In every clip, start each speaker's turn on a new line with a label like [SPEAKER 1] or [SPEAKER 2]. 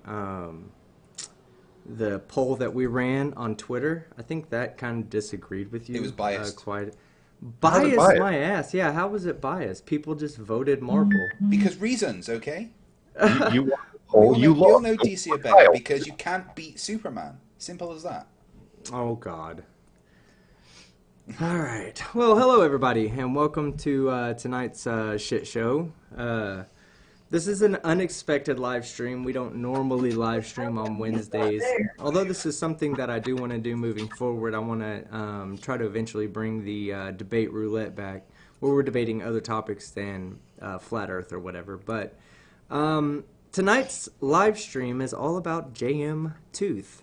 [SPEAKER 1] the poll that we ran on Twitter. I think that kind of disagreed with you.
[SPEAKER 2] It was biased.
[SPEAKER 1] Quite
[SPEAKER 3] How's it
[SPEAKER 1] biased,
[SPEAKER 3] biased?
[SPEAKER 1] my ass. Yeah, how was it biased? People just voted Marple.
[SPEAKER 2] Because reasons, okay?
[SPEAKER 3] You want the
[SPEAKER 2] We
[SPEAKER 3] poll,
[SPEAKER 2] all know,
[SPEAKER 3] you
[SPEAKER 2] we all
[SPEAKER 3] lost.
[SPEAKER 2] know
[SPEAKER 3] Go
[SPEAKER 2] DC are
[SPEAKER 3] for
[SPEAKER 2] better
[SPEAKER 3] Kyle.
[SPEAKER 2] because you can't beat Superman. Simple as that.
[SPEAKER 1] Oh God. All right. Well, hello everybody, and welcome to tonight's shit show. This is an unexpected live stream. We don't normally live stream on Wednesdays. Although this is something that I do want to do moving forward. I want to try to eventually bring the debate roulette back, where we're debating other topics than flat Earth or whatever. But tonight's live stream is all about JM Tooth.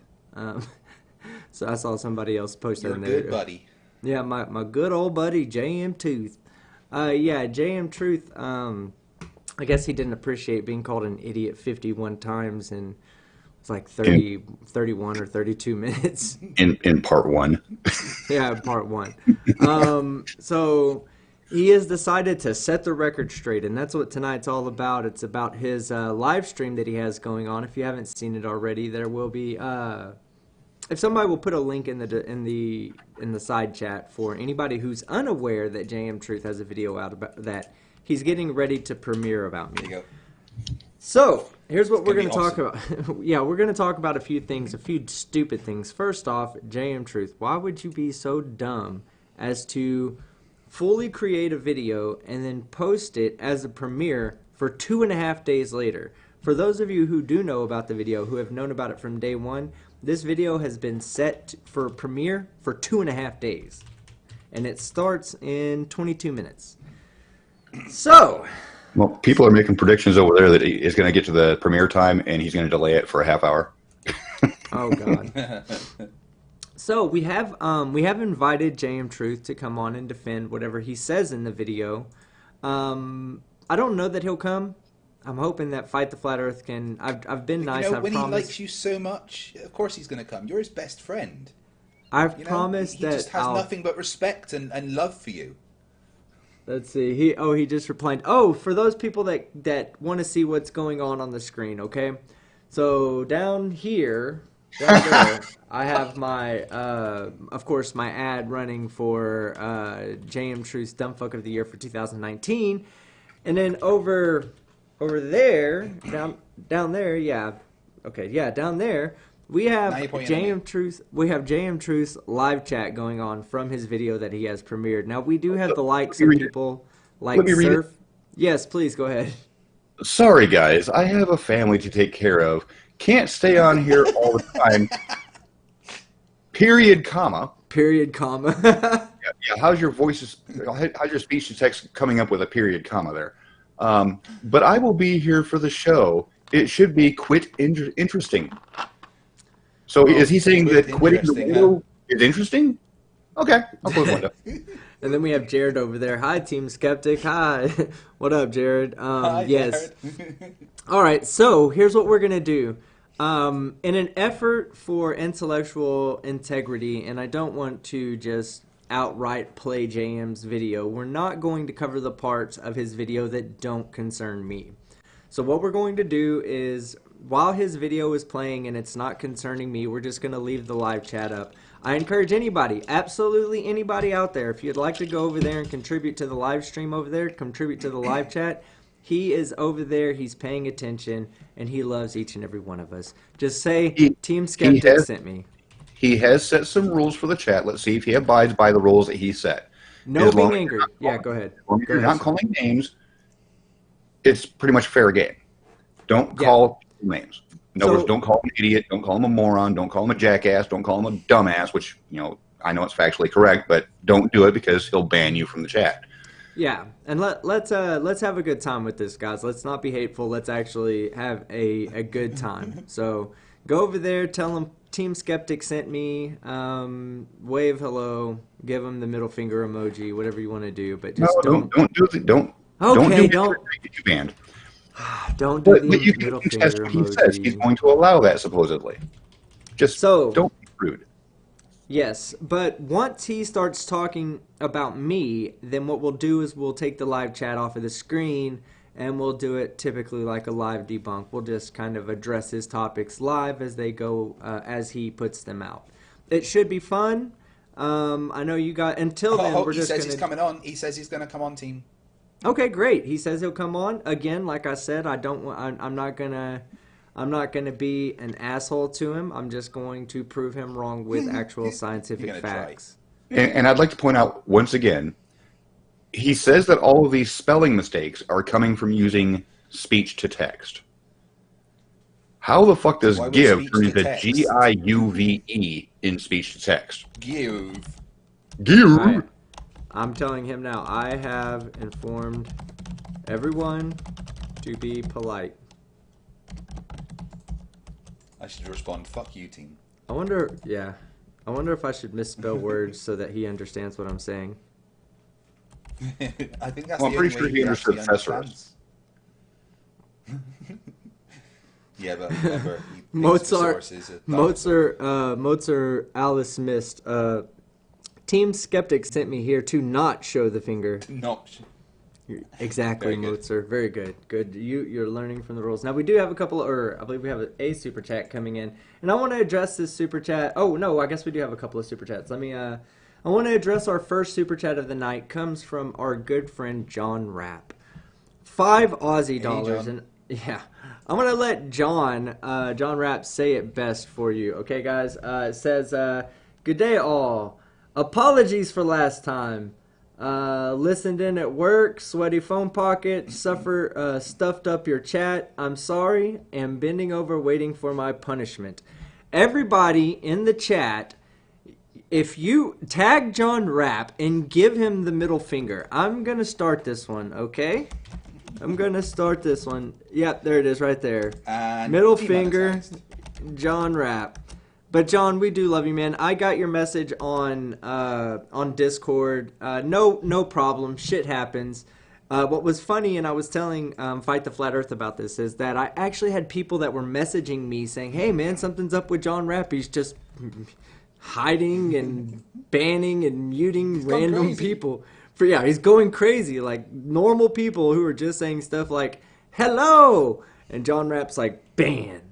[SPEAKER 1] So I saw somebody else post that
[SPEAKER 2] You're
[SPEAKER 1] in there.
[SPEAKER 2] good, buddy.
[SPEAKER 1] Yeah, my good old buddy JM Tooth. Yeah, JM Truth. I guess he didn't appreciate being called an idiot 51 times in it's like 31 or 32 minutes.
[SPEAKER 3] In part one.
[SPEAKER 1] Yeah, part one. So he has decided to set the record straight, and that's what tonight's all about. It's about his live stream that he has going on. If you haven't seen it already, there will be. If somebody will put a link in the side chat for anybody who's unaware that JM Truth has a video out about that he's getting ready to premiere about me.
[SPEAKER 2] There you go.
[SPEAKER 1] So here's what we're
[SPEAKER 2] gonna
[SPEAKER 1] going to
[SPEAKER 2] be
[SPEAKER 1] talk about. Yeah, we're going to talk about a few things, a few stupid things. First off, JM Truth, why would you be so dumb as to fully create a video and then post it as a premiere for 2.5 days later? For those of you who do know about the video, who have known about it from day one, this video has been set for premiere for 2.5 days. And it starts in 22 minutes. So,
[SPEAKER 3] Well, people are making predictions over there that he is going to get to the premiere time and he's going to delay it for a half hour.
[SPEAKER 1] oh God. So we have invited JM Truth to come on and defend whatever he says in the video. I don't know that he'll come. I'm hoping that Fight the Flat Earth can. I've been nice.
[SPEAKER 2] You know,
[SPEAKER 1] I've
[SPEAKER 2] when
[SPEAKER 1] promised.
[SPEAKER 2] he likes you so much, of course he's going to come. You're his best friend.
[SPEAKER 1] I've
[SPEAKER 2] You know,
[SPEAKER 1] promised
[SPEAKER 2] he
[SPEAKER 1] that
[SPEAKER 2] just has
[SPEAKER 1] I'll.
[SPEAKER 2] nothing but respect and love for you.
[SPEAKER 1] Let's see. He just replied. Oh, for those people that want to see what's going on the screen, okay? So down here, down there, I have my, of course, my ad running for JM Truth's Dumbfuck of the Year for 2019, and then over there, down there, yeah, okay, yeah, down there. We have
[SPEAKER 2] Now you're pointing at me.
[SPEAKER 1] JM Truth. We have JM Truth's live chat going on from his video that he has premiered. Now we do have the likes of
[SPEAKER 3] read it.
[SPEAKER 1] people like
[SPEAKER 3] Let me read it.
[SPEAKER 1] Surf. Yes, please go ahead.
[SPEAKER 3] Sorry, guys. I have a family to take care of. Can't stay on here all the time. Period, comma.
[SPEAKER 1] Period, comma.
[SPEAKER 3] Yeah, how's your how's your speech to text coming up with a period, comma there? But I will be here for the show. It should be interesting. So is he saying that quitting the
[SPEAKER 2] interesting,
[SPEAKER 3] window is interesting? Okay, I'll close the window.
[SPEAKER 1] And then we have Jared over there. Hi, Team Skeptic. Hi. What up, Jared?
[SPEAKER 2] Hi,
[SPEAKER 1] Yes.
[SPEAKER 2] Jared.
[SPEAKER 1] All right, so here's what we're going to do. In an effort for intellectual integrity, and I don't want to just outright play JM's video, we're not going to cover the parts of his video that don't concern me. So what we're going to do is, while his video is playing and it's not concerning me, we're just going to leave the live chat up. I encourage anybody, absolutely anybody out there, if you'd like to go over there and contribute to the live stream over there, contribute to the live chat, he is over there, he's paying attention, and he loves each and every one of us. Just say, Team Skeptic sent me.
[SPEAKER 3] He has set some rules for the chat. Let's see if he abides by the rules that he set.
[SPEAKER 1] No
[SPEAKER 3] As long
[SPEAKER 1] being
[SPEAKER 3] as
[SPEAKER 1] angry.
[SPEAKER 3] you're not
[SPEAKER 1] Yeah,
[SPEAKER 3] calling-
[SPEAKER 1] go ahead.
[SPEAKER 3] As long as
[SPEAKER 1] Go
[SPEAKER 3] you're
[SPEAKER 1] ahead,
[SPEAKER 3] not calling names, it's pretty much fair game. Don't
[SPEAKER 1] Yeah.
[SPEAKER 3] call names. In other
[SPEAKER 1] So-
[SPEAKER 3] words, don't call him an idiot. Don't call him a moron. Don't call him a jackass. Don't call him a dumbass, which, I know it's factually correct, but don't do it because he'll ban you from the chat.
[SPEAKER 1] Yeah, and let's have a good time with this, guys. Let's not be hateful. Let's actually have a good time. So go over there, tell them Team Skeptic sent me, wave hello, give them the middle finger emoji, whatever you want to do, but just don't
[SPEAKER 3] do it. Don't
[SPEAKER 1] Okay,
[SPEAKER 3] do
[SPEAKER 1] don't-
[SPEAKER 3] it. Get you banned.
[SPEAKER 1] don't do
[SPEAKER 3] But
[SPEAKER 1] the
[SPEAKER 3] you can
[SPEAKER 1] middle
[SPEAKER 3] test
[SPEAKER 1] finger
[SPEAKER 3] what he says. He's
[SPEAKER 1] emoji.
[SPEAKER 3] going to allow that supposedly. Just
[SPEAKER 1] So-
[SPEAKER 3] don't be rude.
[SPEAKER 1] Yes, but once he starts talking about me, then what we'll do is we'll take the live chat off of the screen and we'll do it typically like a live debunk. We'll just kind of address his topics live as they go, as he puts them out. It should be fun. I know you got, until then, we're just
[SPEAKER 2] He says he's coming on. He says he's going to come on, team.
[SPEAKER 1] Okay, great. He says he'll come on. Again, like I said, I'm not gonna be an asshole to him. I'm just going to prove him wrong with actual scientific facts.
[SPEAKER 3] And I'd like to point out once again, he says that all of these spelling mistakes are coming from using speech to text. How the fuck does give turn into Giuve in speech to text?
[SPEAKER 2] Give.
[SPEAKER 3] Give.
[SPEAKER 1] I'm telling him now. I have informed everyone to be polite.
[SPEAKER 2] I should respond, fuck you, team.
[SPEAKER 1] I wonder if I should misspell words so that he understands what I'm saying.
[SPEAKER 2] I think that's
[SPEAKER 3] I'm pretty sure he understood thesaurus.
[SPEAKER 2] Yeah, but remember,
[SPEAKER 1] Mozart Alice missed. Team Skeptic sent me here to not show the finger. Exactly, Mozart. Very good. Good. You're learning from the rules. Now we do have a couple, I believe we have a super chat coming in, and I want to address this super chat. Oh no, I guess we do have a couple of super chats. I want to address our first super chat of the night. Comes from our good friend John Rapp. 5 Aussie dollars, and yeah, I'm gonna let John Rapp say it best for you. Okay, guys. It says, "Good day, all. Apologies for last time. Listened in at work, sweaty phone pocket, stuffed up your chat. I'm sorry, am bending over waiting for my punishment." Everybody in the chat, if you tag John Rapp and give him the middle finger, I'm going to start this one, okay? I'm going to start this one. Yep, there it is right there. Middle finger, John Rapp. But John, we do love you, man. I got your message on Discord. No problem. Shit happens. What was funny, and I was telling Fight the Flat Earth about this, is that I actually had people that were messaging me saying, "Hey, man, something's up with John Rapp. He's just hiding and banning and muting random people." He's going crazy. Like normal people who are just saying stuff like "hello," and John Rapp's like ban.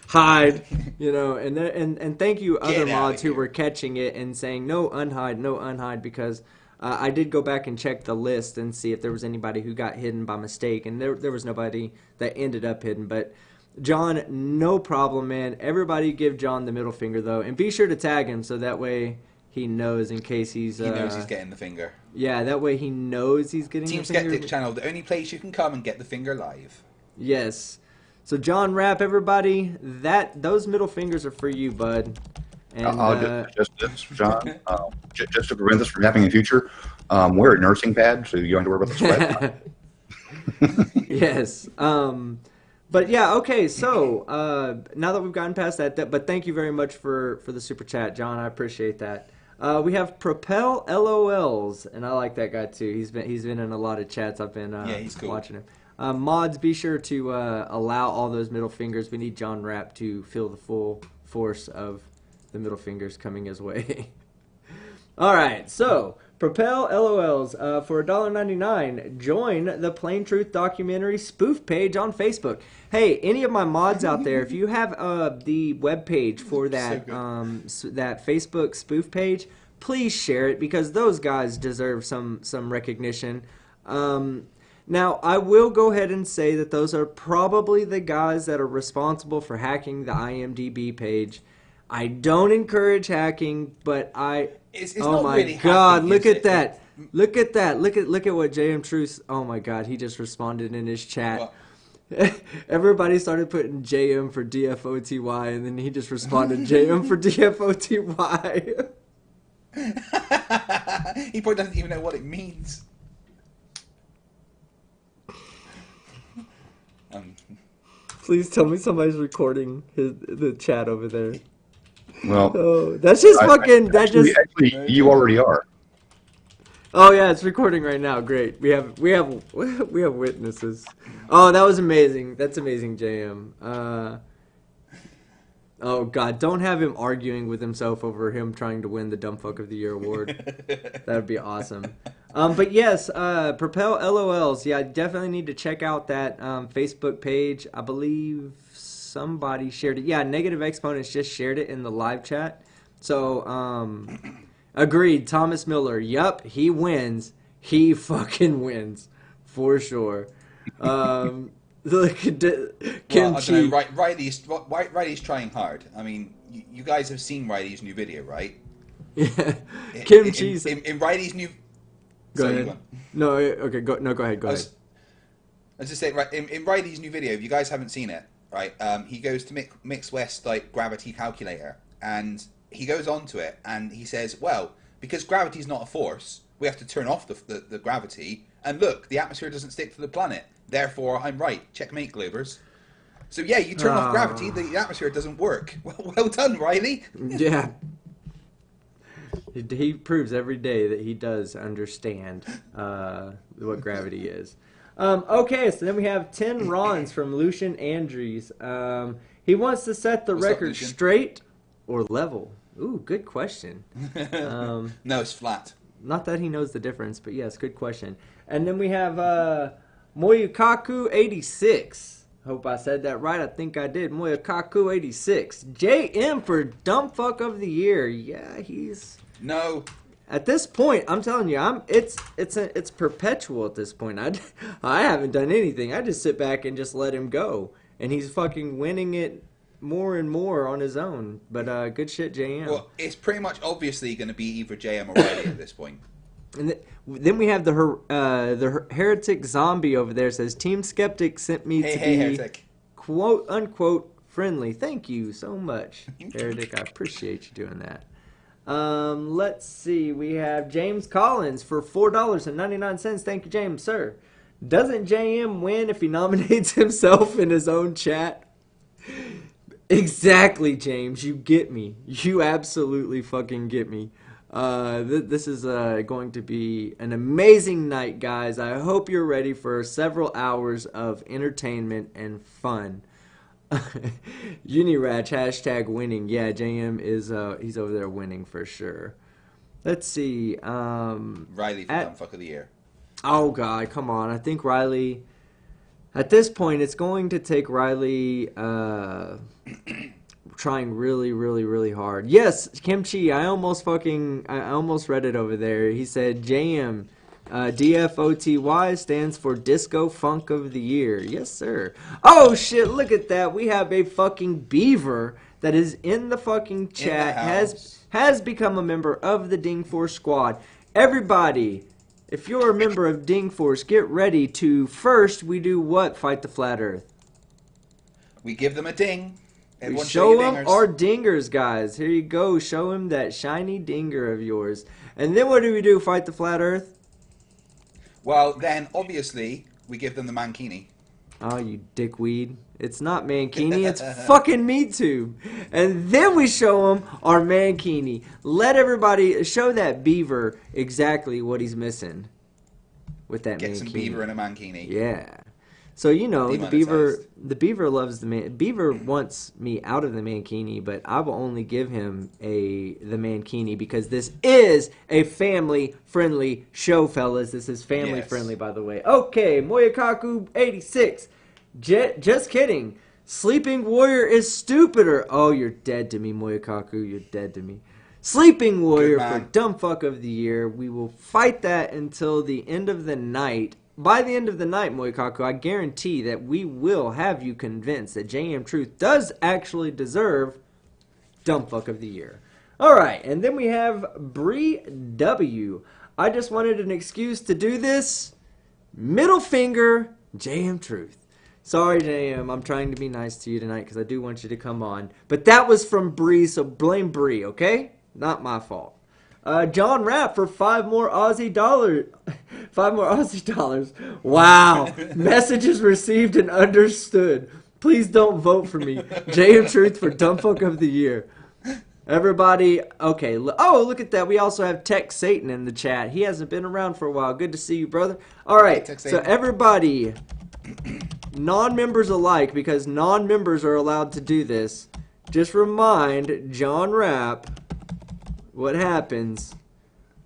[SPEAKER 1] Hide, and thank you other mods who were catching it and saying no unhide, because I did go back and check the list and see if there was anybody who got hidden by mistake, and there was nobody that ended up hidden. But John, no problem, man. Everybody give John the middle finger though, and be sure to tag him so that way he knows in case he
[SPEAKER 2] knows he's getting the finger.
[SPEAKER 1] Yeah, that way he knows he's getting
[SPEAKER 2] Team
[SPEAKER 1] the finger.
[SPEAKER 2] Skeptic channel, the only place you can come and get the finger live.
[SPEAKER 1] Yes. So John Rapp, everybody, those middle fingers are for you, bud. And
[SPEAKER 3] I'll just this, John. Just to prevent this from happening in the future, wear a nursing pad so you don't have to worry about the sweat.
[SPEAKER 1] Yes. But yeah, okay. So now that we've gotten past that, but thank you very much for the super chat, John. I appreciate that. We have Propel LOLs, and I like that guy too. He's been in a lot of chats. I've been
[SPEAKER 2] he's cool.
[SPEAKER 1] Watching him. Mods, be sure to allow all those middle fingers. We need John Rapp to feel the full force of the middle fingers coming his way. All right, so Propel LOLs for $1.99. Join the Plain Truth Documentary spoof page on Facebook. Hey, any of my mods out there, if you have the webpage for that that Facebook spoof page, please share it because those guys deserve some recognition. Now, I will go ahead and say that those are probably the guys that are responsible for hacking the IMDb page. I don't encourage hacking, but
[SPEAKER 2] It's
[SPEAKER 1] oh my
[SPEAKER 2] really
[SPEAKER 1] God!
[SPEAKER 2] hacking,
[SPEAKER 1] Look
[SPEAKER 2] is
[SPEAKER 1] at
[SPEAKER 2] it?
[SPEAKER 1] that! Look at that! Look at what JM Truth. Oh my God! He just responded in his chat. Everybody started putting JM for DFOTY, and then he just responded JM for DFOTY.
[SPEAKER 2] He probably doesn't even know what it means.
[SPEAKER 1] Please tell me somebody's recording the chat over there.
[SPEAKER 3] Well,
[SPEAKER 1] Oh, that's just fucking.
[SPEAKER 3] Actually, you already are.
[SPEAKER 1] Oh yeah, it's recording right now. Great. We have witnesses. Oh, that was amazing. That's amazing, JM. Oh God, don't have him arguing with himself over him trying to win the Dumb Fuck of the Year award. That would be awesome. But yes, Propel LOLs. Yeah, I definitely need to check out that Facebook page. I believe somebody shared it. Yeah, Negative Exponents just shared it in the live chat. So, agreed. Thomas Miller. Yup, he wins. He fucking wins. For sure. Look,
[SPEAKER 2] Well, I
[SPEAKER 1] Kimchi.
[SPEAKER 2] don't know. Riley's trying hard. I mean, you guys have seen Riley's new video, right?
[SPEAKER 1] Yeah. Kimchi's.
[SPEAKER 2] In Riley's new.
[SPEAKER 1] Go
[SPEAKER 2] Sorry,
[SPEAKER 1] ahead.
[SPEAKER 2] you go on.
[SPEAKER 1] No, okay. Go ahead. Go ahead.
[SPEAKER 2] I was just saying, right, in Riley's new video, if you guys haven't seen it, right, he goes to Mix West like gravity calculator, and he goes onto it, and he says, well, because gravity's not a force, we have to turn off the gravity, and look, the atmosphere doesn't stick to the planet. Therefore, I'm right. Checkmate, Globers. So yeah, you turn off gravity, the atmosphere doesn't work. Well done, Riley.
[SPEAKER 1] Yeah. He proves every day that he does understand what gravity is. Okay, so then we have 10 Rons from Lucian Andrews. He wants to set the
[SPEAKER 2] What's up,
[SPEAKER 1] record
[SPEAKER 2] Lucian?
[SPEAKER 1] straight or level. Ooh, good question.
[SPEAKER 2] No, it's flat.
[SPEAKER 1] Not that he knows the difference, but yes, good question. And then we have Moyukaku86. Hope I said that right. I think I did. Moyukaku86. JM for Dumb Fuck of the Year. Yeah, he's...
[SPEAKER 2] No.
[SPEAKER 1] At this point, I'm telling you, it's perpetual at this point. I haven't done anything. I just sit back and just let him go, and he's fucking winning it more and more on his own. But good shit, JM.
[SPEAKER 2] Well, it's pretty much obviously going to be either JM or Riley at this point.
[SPEAKER 1] And then we have the heretic zombie over there. Says Team Skeptic sent me to be
[SPEAKER 2] Heretic.
[SPEAKER 1] quote unquote friendly. Thank you so much, Heretic. I appreciate you doing that. Let's see. We have James Collins for $4.99. Thank you, James, sir. Doesn't JM win if he nominates himself in his own chat? Exactly, James. You get me. You absolutely fucking get me. This is going to be an amazing night, guys. I hope you're ready for several hours of entertainment and fun. Unirach hashtag winning. Yeah, JM is he's over there winning for sure. Let's see.
[SPEAKER 2] Riley for Dumb Fuck of the Year.
[SPEAKER 1] Oh god, come on. I think Riley at this point it's going to take Riley trying really, really, really hard. Yes, Kimchi, I almost read it over there. He said JM DFOTY stands for Disco Funk of the Year. Yes, sir. Oh, shit, look at that. We have a fucking beaver that is in the fucking chat, has become a member of the Ding Force squad. Everybody, if you're a member of Ding Force, get ready to, first, we do what? Fight the Flat Earth.
[SPEAKER 2] We give them a ding.
[SPEAKER 1] We show them our dingers, guys. Here you go. Show him that shiny dinger of yours. And then what do we do? Fight the Flat Earth?
[SPEAKER 2] Well, then, obviously, we give them the mankini.
[SPEAKER 1] Oh, you dickweed. It's not mankini, it's fucking MeTube. And then we show them our mankini. Let everybody show that beaver exactly what he's missing with that
[SPEAKER 2] Get
[SPEAKER 1] mankini.
[SPEAKER 2] some beaver and a mankini.
[SPEAKER 1] Yeah. So, you know, the
[SPEAKER 2] Demonetized.
[SPEAKER 1] beaver loves the beaver wants me out of the mankini, but I will only give him the mankini because this is a family-friendly show, fellas. This is family-friendly, by the way. Okay, Moyakaku86. Just kidding. Sleeping Warrior is stupider. Oh, you're dead to me, Moyakaku. You're dead to me. Sleeping Warrior for Dumb Fuck of the Year. We will fight that until the end of the night. By the end of the night, Moikaku, I guarantee that we will have you convinced that JM Truth does actually deserve Dumb Fuck of the Year. Alright, and then we have Bree W. I just wanted an excuse to do this. Middle finger, JM Truth. Sorry, JM, I'm trying to be nice to you tonight because I do want you to come on. But that was from Bree, so blame Bree, okay? Not my fault. John Rapp for $5 more Aussie dollars. $5 more Aussie dollars. Wow. Messages received and understood. Please don't vote for me. JM Truth for Dumb Fuck of the Year. Everybody, okay. Oh, look at that. We also have Tech Satan in the chat. He hasn't been around for a while. Good to see you, brother. All right.
[SPEAKER 2] Hey,
[SPEAKER 1] so everybody, non-members alike, because non-members are allowed to do this, just remind John Rapp what happens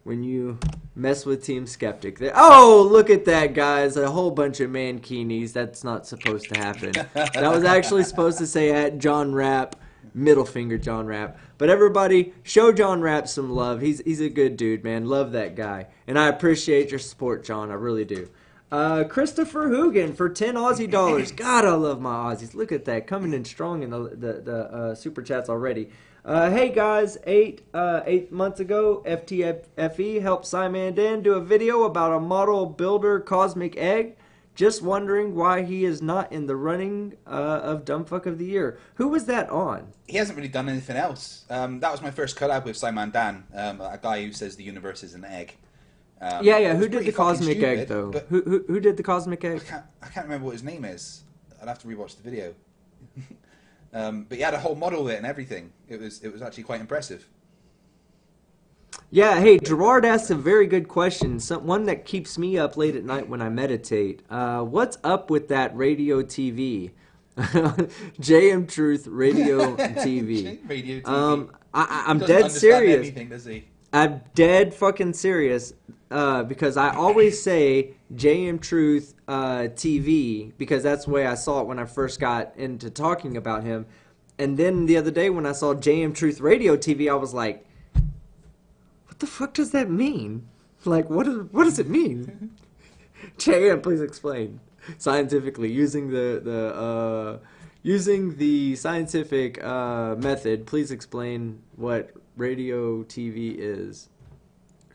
[SPEAKER 1] when you mess with Team Skeptic. Oh, look at that, guys. A whole bunch of mankinis. That's not supposed to happen. That was actually supposed to say at John Rapp. Middle finger John Rapp. But everybody, show John Rapp some love. He's a good dude, man. Love that guy. And I appreciate your support, John. I really do. Christopher Hoogan for 10 Aussie dollars. God, I love my Aussies. Look at that. Coming in strong in the super chats already. Hey guys, 8 months ago, FTFE helped Simon Dan do a video about a model builder cosmic egg. Just wondering why he is not in the running of Dumbfuck of the Year. Who was that on?
[SPEAKER 2] He hasn't really done anything else. That was my first collab with Simon Dan, a guy who says the universe is an egg.
[SPEAKER 1] Yeah. Who did the cosmic egg though? Who did the cosmic egg?
[SPEAKER 2] I can't remember what his name is. I'd have to rewatch the video. But he had a whole model of it and everything. It was actually quite impressive.
[SPEAKER 1] Yeah, hey, Gerard asked a very good question, one that keeps me up late at night when I meditate. What's up with that radio TV? JM Truth Radio TV.
[SPEAKER 2] Radio TV.
[SPEAKER 1] I'm dead serious.
[SPEAKER 2] Anything, does he?
[SPEAKER 1] I'm dead fucking serious because I always say JM Truth TV because that's the way I saw it when I first got into talking about him. And then the other day when I saw JM Truth Radio TV, I was like, what the fuck does that mean? Like, what does it mean? JM, please explain scientifically using the scientific method. Please explain what radio TV is.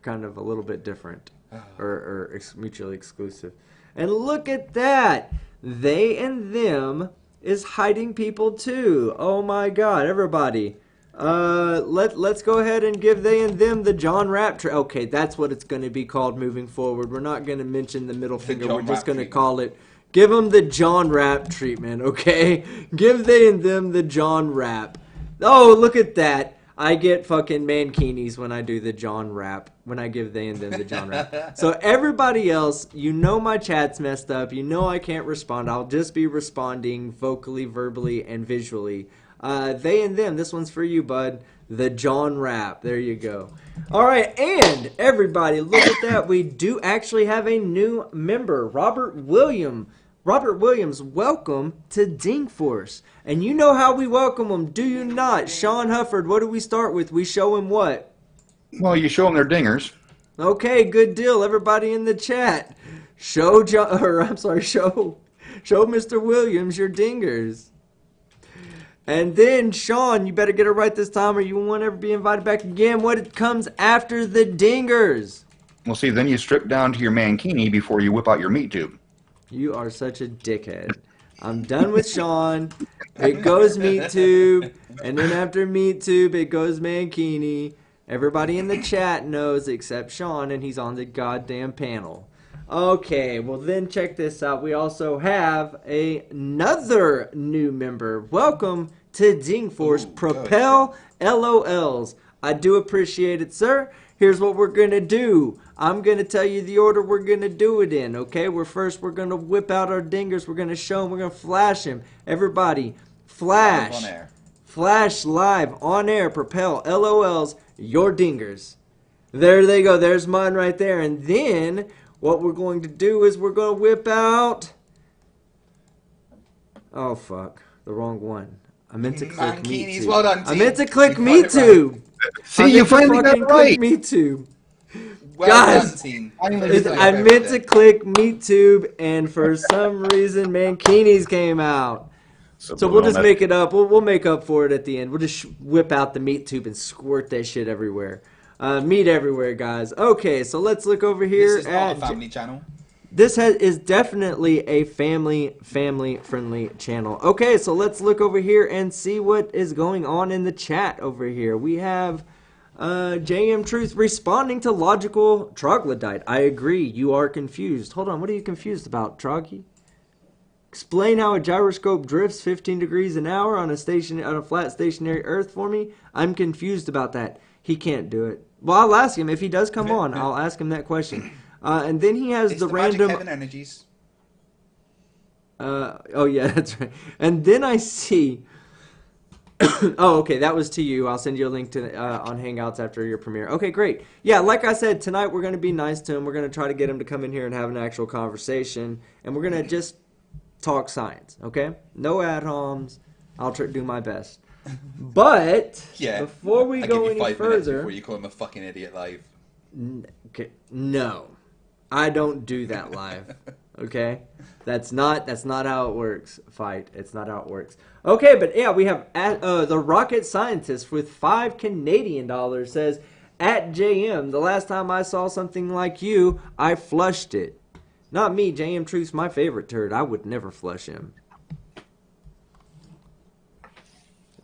[SPEAKER 1] Kind of a little bit different or mutually exclusive. And look at that. They and them is hiding people too. Oh my God, everybody. Let's go ahead and give they and them the John Rapp okay, that's what it's going to be called moving forward. We're not going to mention the middle finger. We're just going to call it, give them the John Rapp treatment, okay? Give they and them the John Rapp. Oh, look at that. I get fucking mankinis when I do the John Rapp, when I give they and them the John Rapp. So everybody else, you know my chat's messed up. You know I can't respond. I'll just be responding vocally, verbally, and visually. They and them, this one's for you, bud. The John Rapp. There you go. All right, and everybody, look at that. We do actually have a new member, Robert Williams. Robert Williams, welcome to Dingforce. And you know how we welcome him, do you not? Sean Hufford, what do we start with? We show him what?
[SPEAKER 3] Well, you show them their dingers.
[SPEAKER 1] Okay, good deal. Everybody in the chat, show Mr. Williams your dingers. And then, Sean, you better get it right this time or you won't ever be invited back again. What comes after the dingers?
[SPEAKER 3] Well, see, then you strip down to your mankini before you whip out your meat tube.
[SPEAKER 1] You are such a dickhead. I'm done with Sean. It goes meat tube. And then after meat tube, it goes mankini. Everybody in the chat knows except Sean, and he's on the goddamn panel. Okay, well then check this out. We also have another new member. Welcome to Dingforce, Propel LOLs. I do appreciate it, sir. Here's what we're going to do. I'm going to tell you the order we're going to do it in, okay? We're going to whip out our dingers. We're going to show them. We're going to flash him. Everybody, flash.
[SPEAKER 2] Live on air.
[SPEAKER 1] Flash live on air. Propel LOLs, your dingers. There they go. There's mine right there. And then what we're going to do is we're going to whip out... Oh, fuck. The wrong one. I meant to click MeTube.
[SPEAKER 2] Well done, team.
[SPEAKER 1] I meant to click MeTube.
[SPEAKER 3] See, you finally got it right.
[SPEAKER 1] MeTube.
[SPEAKER 2] Well
[SPEAKER 1] Guys,
[SPEAKER 2] done, team.
[SPEAKER 1] I meant to click MeTube, and for some reason, Mankinis came out. So we'll just make it up. We'll make up for it at the end. We'll just whip out the MeTube and squirt that shit everywhere. Meat everywhere, guys. Okay, so let's look over here.
[SPEAKER 2] This is not a family channel.
[SPEAKER 1] This is definitely a family-friendly channel. Okay, so let's look over here and see what is going on in the chat over here. We have JM Truth responding to logical troglodyte. I agree, you are confused. Hold on, what are you confused about, Troggy? Explain how a gyroscope drifts 15 degrees an hour on a flat stationary Earth for me. I'm confused about that. He can't do it. Well, I'll ask him. If he does come on, I'll ask him that question. And then he has the random...
[SPEAKER 2] Magic Heaven energies.
[SPEAKER 1] Oh, yeah, that's right. And then I see Oh, okay, that was to you. I'll send you a link to on Hangouts after your premiere. Okay, great. Yeah, like I said, tonight we're going to be nice to him. We're going to try to get him to come in here and have an actual conversation, and we're going to just talk science, okay? No ad homs. I'll do my best. But
[SPEAKER 2] Yeah.
[SPEAKER 1] before we
[SPEAKER 2] I
[SPEAKER 1] go
[SPEAKER 2] give you
[SPEAKER 1] any
[SPEAKER 2] 5 minutes
[SPEAKER 1] further,
[SPEAKER 2] before you call him a fucking idiot live.
[SPEAKER 1] okay, no, I don't do that live. Okay, that's not how it works. Fight, it's not how it works. Okay, but yeah, we have the rocket scientist with $5 Canadian says at JM. The last time I saw something like you, I flushed it. Not me. JM Truth's my favorite turd. I would never flush him.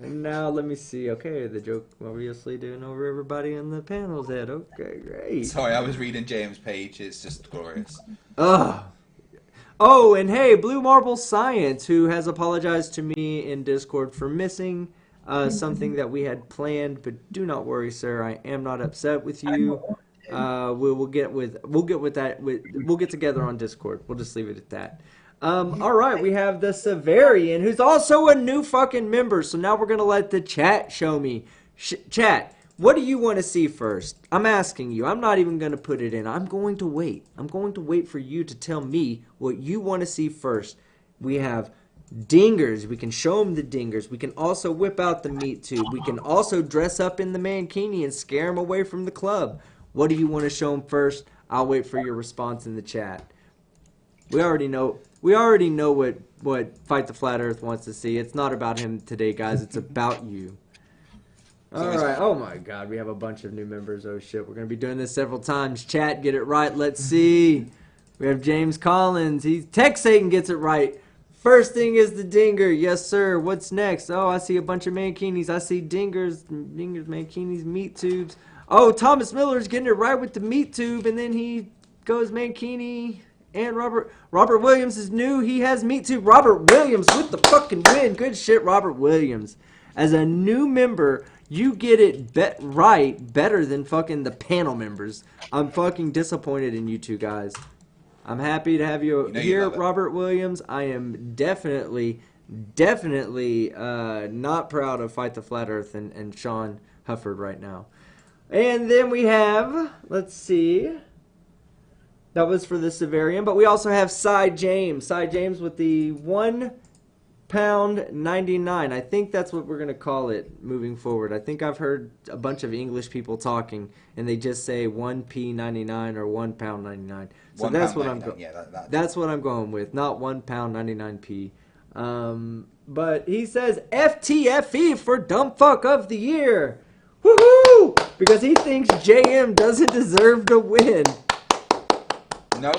[SPEAKER 1] And now let me see. Okay, the joke obviously doing over everybody in the panel's head. Okay, great.
[SPEAKER 2] Sorry, I was reading James' page. It's just glorious.
[SPEAKER 1] Ugh. Oh, and hey, Blue Marble Science, who has apologized to me in Discord for missing something that we had planned, but do not worry, sir. I am not upset with you. We'll get together on Discord. We'll just leave it at that. All right, we have the Severian, who's also a new fucking member. So now we're gonna let the chat show me. Chat, what do you want to see first? I'm asking you. I'm not even gonna put it in. I'm going to wait. I'm going to wait for you to tell me what you want to see first. We have dingers. We can show them the dingers. We can also whip out the meat tube. We can also dress up in the mankini and scare them away from the club. What do you want to show them first? I'll wait for your response in the chat. We already know what Fight the Flat Earth wants to see. It's not about him today, guys. It's about you. All right. Oh, my God. We have a bunch of new members. Oh, shit. We're going to be doing this several times. Chat, get it right. Let's see. We have James Collins. Tech Satan gets it right. First thing is the dinger. Yes, sir. What's next? Oh, I see a bunch of mankinis. I see dingers, mankinis, meat tubes. Oh, Thomas Miller's getting it right with the meat tube, and then he goes mankini. And Robert Williams is new. He has meat tube. Robert Williams with the fucking win. Good shit, Robert Williams. As a new member, you get it right better than fucking the panel members. I'm fucking disappointed in you two guys. I'm happy to have you here, Robert Williams. I am definitely not proud of Fight the Flat Earth and Sean Hufford right now. And then we have, let's see. That was for the Severian, but we also have Cy James. Cy James with the £1.99. I think that's what we're going to call it moving forward. I think I've heard a bunch of English people talking, and they just say 1p99 or £1.99. So that's what I'm going. Yeah, that's what I'm going with, not £1.99p. But he says FTFE for Dumb Fuck of the Year. Woohoo! Because he thinks JM doesn't deserve to win.
[SPEAKER 2] No,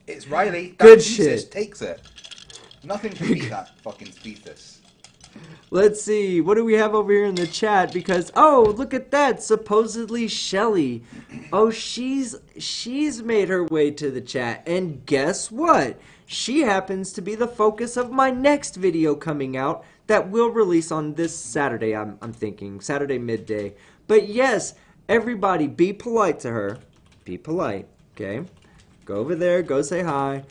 [SPEAKER 2] it's Riley. That
[SPEAKER 1] Good
[SPEAKER 2] thesis
[SPEAKER 1] shit.
[SPEAKER 2] Takes it. Nothing can beat that fucking thesis.
[SPEAKER 1] Let's see. What do we have over here in the chat? Because, oh, look at that. Supposedly Shelly. Oh, she's made her way to the chat. And guess what? She happens to be the focus of my next video coming out that will release on this Saturday, I'm thinking. Saturday midday. But yes, everybody be polite to her. Be polite, okay? Go over there. Go say hi.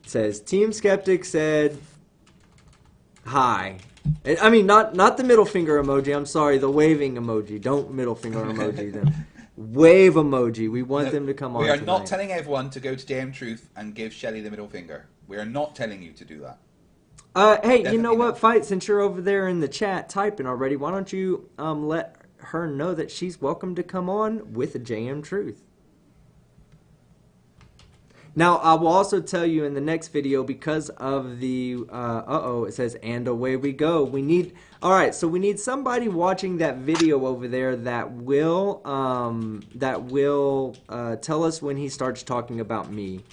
[SPEAKER 1] It says, Team Skeptic said hi. I mean, not the middle finger emoji. I'm sorry, the waving emoji. Don't middle finger emoji them. Wave emoji. We want them to come on.
[SPEAKER 2] We are
[SPEAKER 1] tonight.
[SPEAKER 2] not telling everyone to go to JM Truth and give Shelley the middle finger. We are not telling you to do that.
[SPEAKER 1] Hey,
[SPEAKER 2] Definitely
[SPEAKER 1] you know what,
[SPEAKER 2] not.
[SPEAKER 1] Fight? Since you're over there in the chat typing already, why don't you let her know that she's welcome to come on with a JM Truth. Now, I will also tell you in the next video, because of the, it says, and away we go. We need somebody watching that video over there that will tell us when he starts talking about me.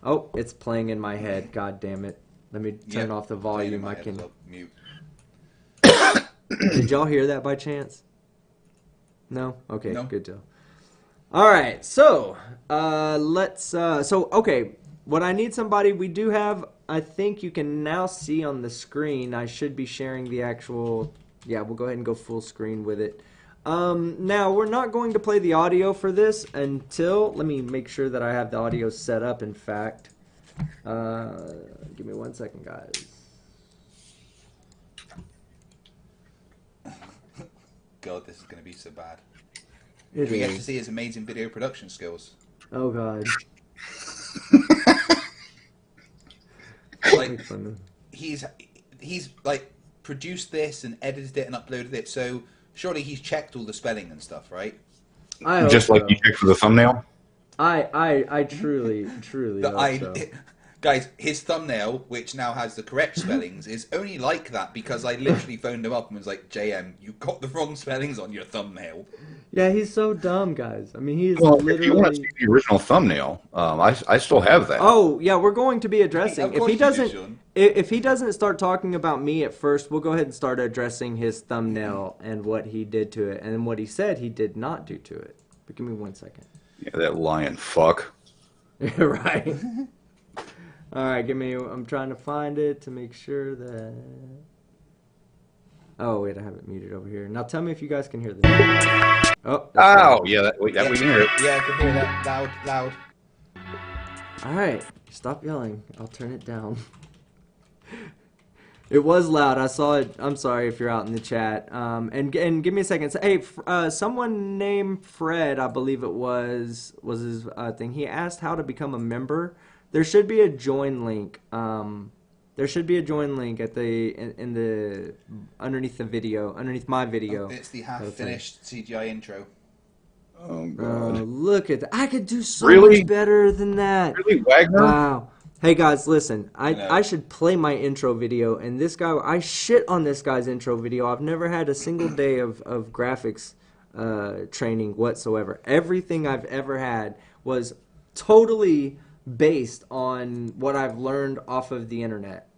[SPEAKER 1] Oh, it's playing in my head. God damn it. Let me turn off the volume. I can
[SPEAKER 2] mute.
[SPEAKER 1] Did y'all hear that by chance? No? Okay,
[SPEAKER 2] No.
[SPEAKER 1] good deal. All right, so okay, what I need somebody, we do have, I think you can now see on the screen, I should be sharing the actual, yeah, we'll go ahead and go full screen with it. Now, we're not going to play the audio for this until, let me make sure that I have the audio set up, in fact. Give me 1 second, guys.
[SPEAKER 2] God, this is going to be so bad.
[SPEAKER 1] It
[SPEAKER 2] We get
[SPEAKER 1] is.
[SPEAKER 2] to see his amazing video production skills.
[SPEAKER 1] Oh god.
[SPEAKER 2] Like,
[SPEAKER 1] Make fun
[SPEAKER 2] he's like produced this and edited it and uploaded it. So surely he's checked all the spelling and stuff, right?
[SPEAKER 1] of. I hope
[SPEAKER 3] Just like
[SPEAKER 1] so.
[SPEAKER 3] you checked for the thumbnail.
[SPEAKER 1] I truly hope so.
[SPEAKER 2] Guys, his thumbnail, which now has the correct spellings, is only like that because I literally phoned him up and was like, JM, you got the wrong spellings on your thumbnail.
[SPEAKER 1] Yeah, he's so dumb, guys. I mean, he's
[SPEAKER 3] Well,
[SPEAKER 1] literally.
[SPEAKER 3] if you want to see the original thumbnail, I still have that.
[SPEAKER 1] Oh yeah, we're going to be addressing.
[SPEAKER 2] Of
[SPEAKER 1] If
[SPEAKER 2] course
[SPEAKER 1] he
[SPEAKER 2] you do,
[SPEAKER 1] doesn't,
[SPEAKER 2] Sean.
[SPEAKER 1] if he doesn't start talking about me at first, we'll go ahead and start addressing his thumbnail and what he did to it, and what he said he did not do to it. But give me 1 second.
[SPEAKER 3] Yeah, that lying fuck.
[SPEAKER 1] Right. All right, give me. I'm trying to find it to make sure that. Oh wait, I have it muted over here. Now tell me if you guys can hear this. Oh. That's
[SPEAKER 3] Oh,
[SPEAKER 1] fine.
[SPEAKER 3] yeah, that we can hear it.
[SPEAKER 2] Yeah, I can hear that loud.
[SPEAKER 1] All right, stop yelling. I'll turn it down. It was loud. I saw it. I'm sorry if you're out in the chat. And give me a second. So, hey, someone named Fred, I believe it was his thing. He asked how to become a member. There should be a join link. There should be a join link at in the underneath the video, underneath my video.
[SPEAKER 2] It's the half-finished CGI intro.
[SPEAKER 3] Oh, God.
[SPEAKER 1] Look at that. I could do so
[SPEAKER 3] Really?
[SPEAKER 1] much better than that.
[SPEAKER 3] Really, Wagner?
[SPEAKER 1] Wow. Hey guys, listen.
[SPEAKER 2] know.
[SPEAKER 1] I should play my intro video, and this guy, I shit on this guy's intro video. I've never had a single day of graphics training whatsoever. Everything I've ever had was totally based on what I've learned off of the internet.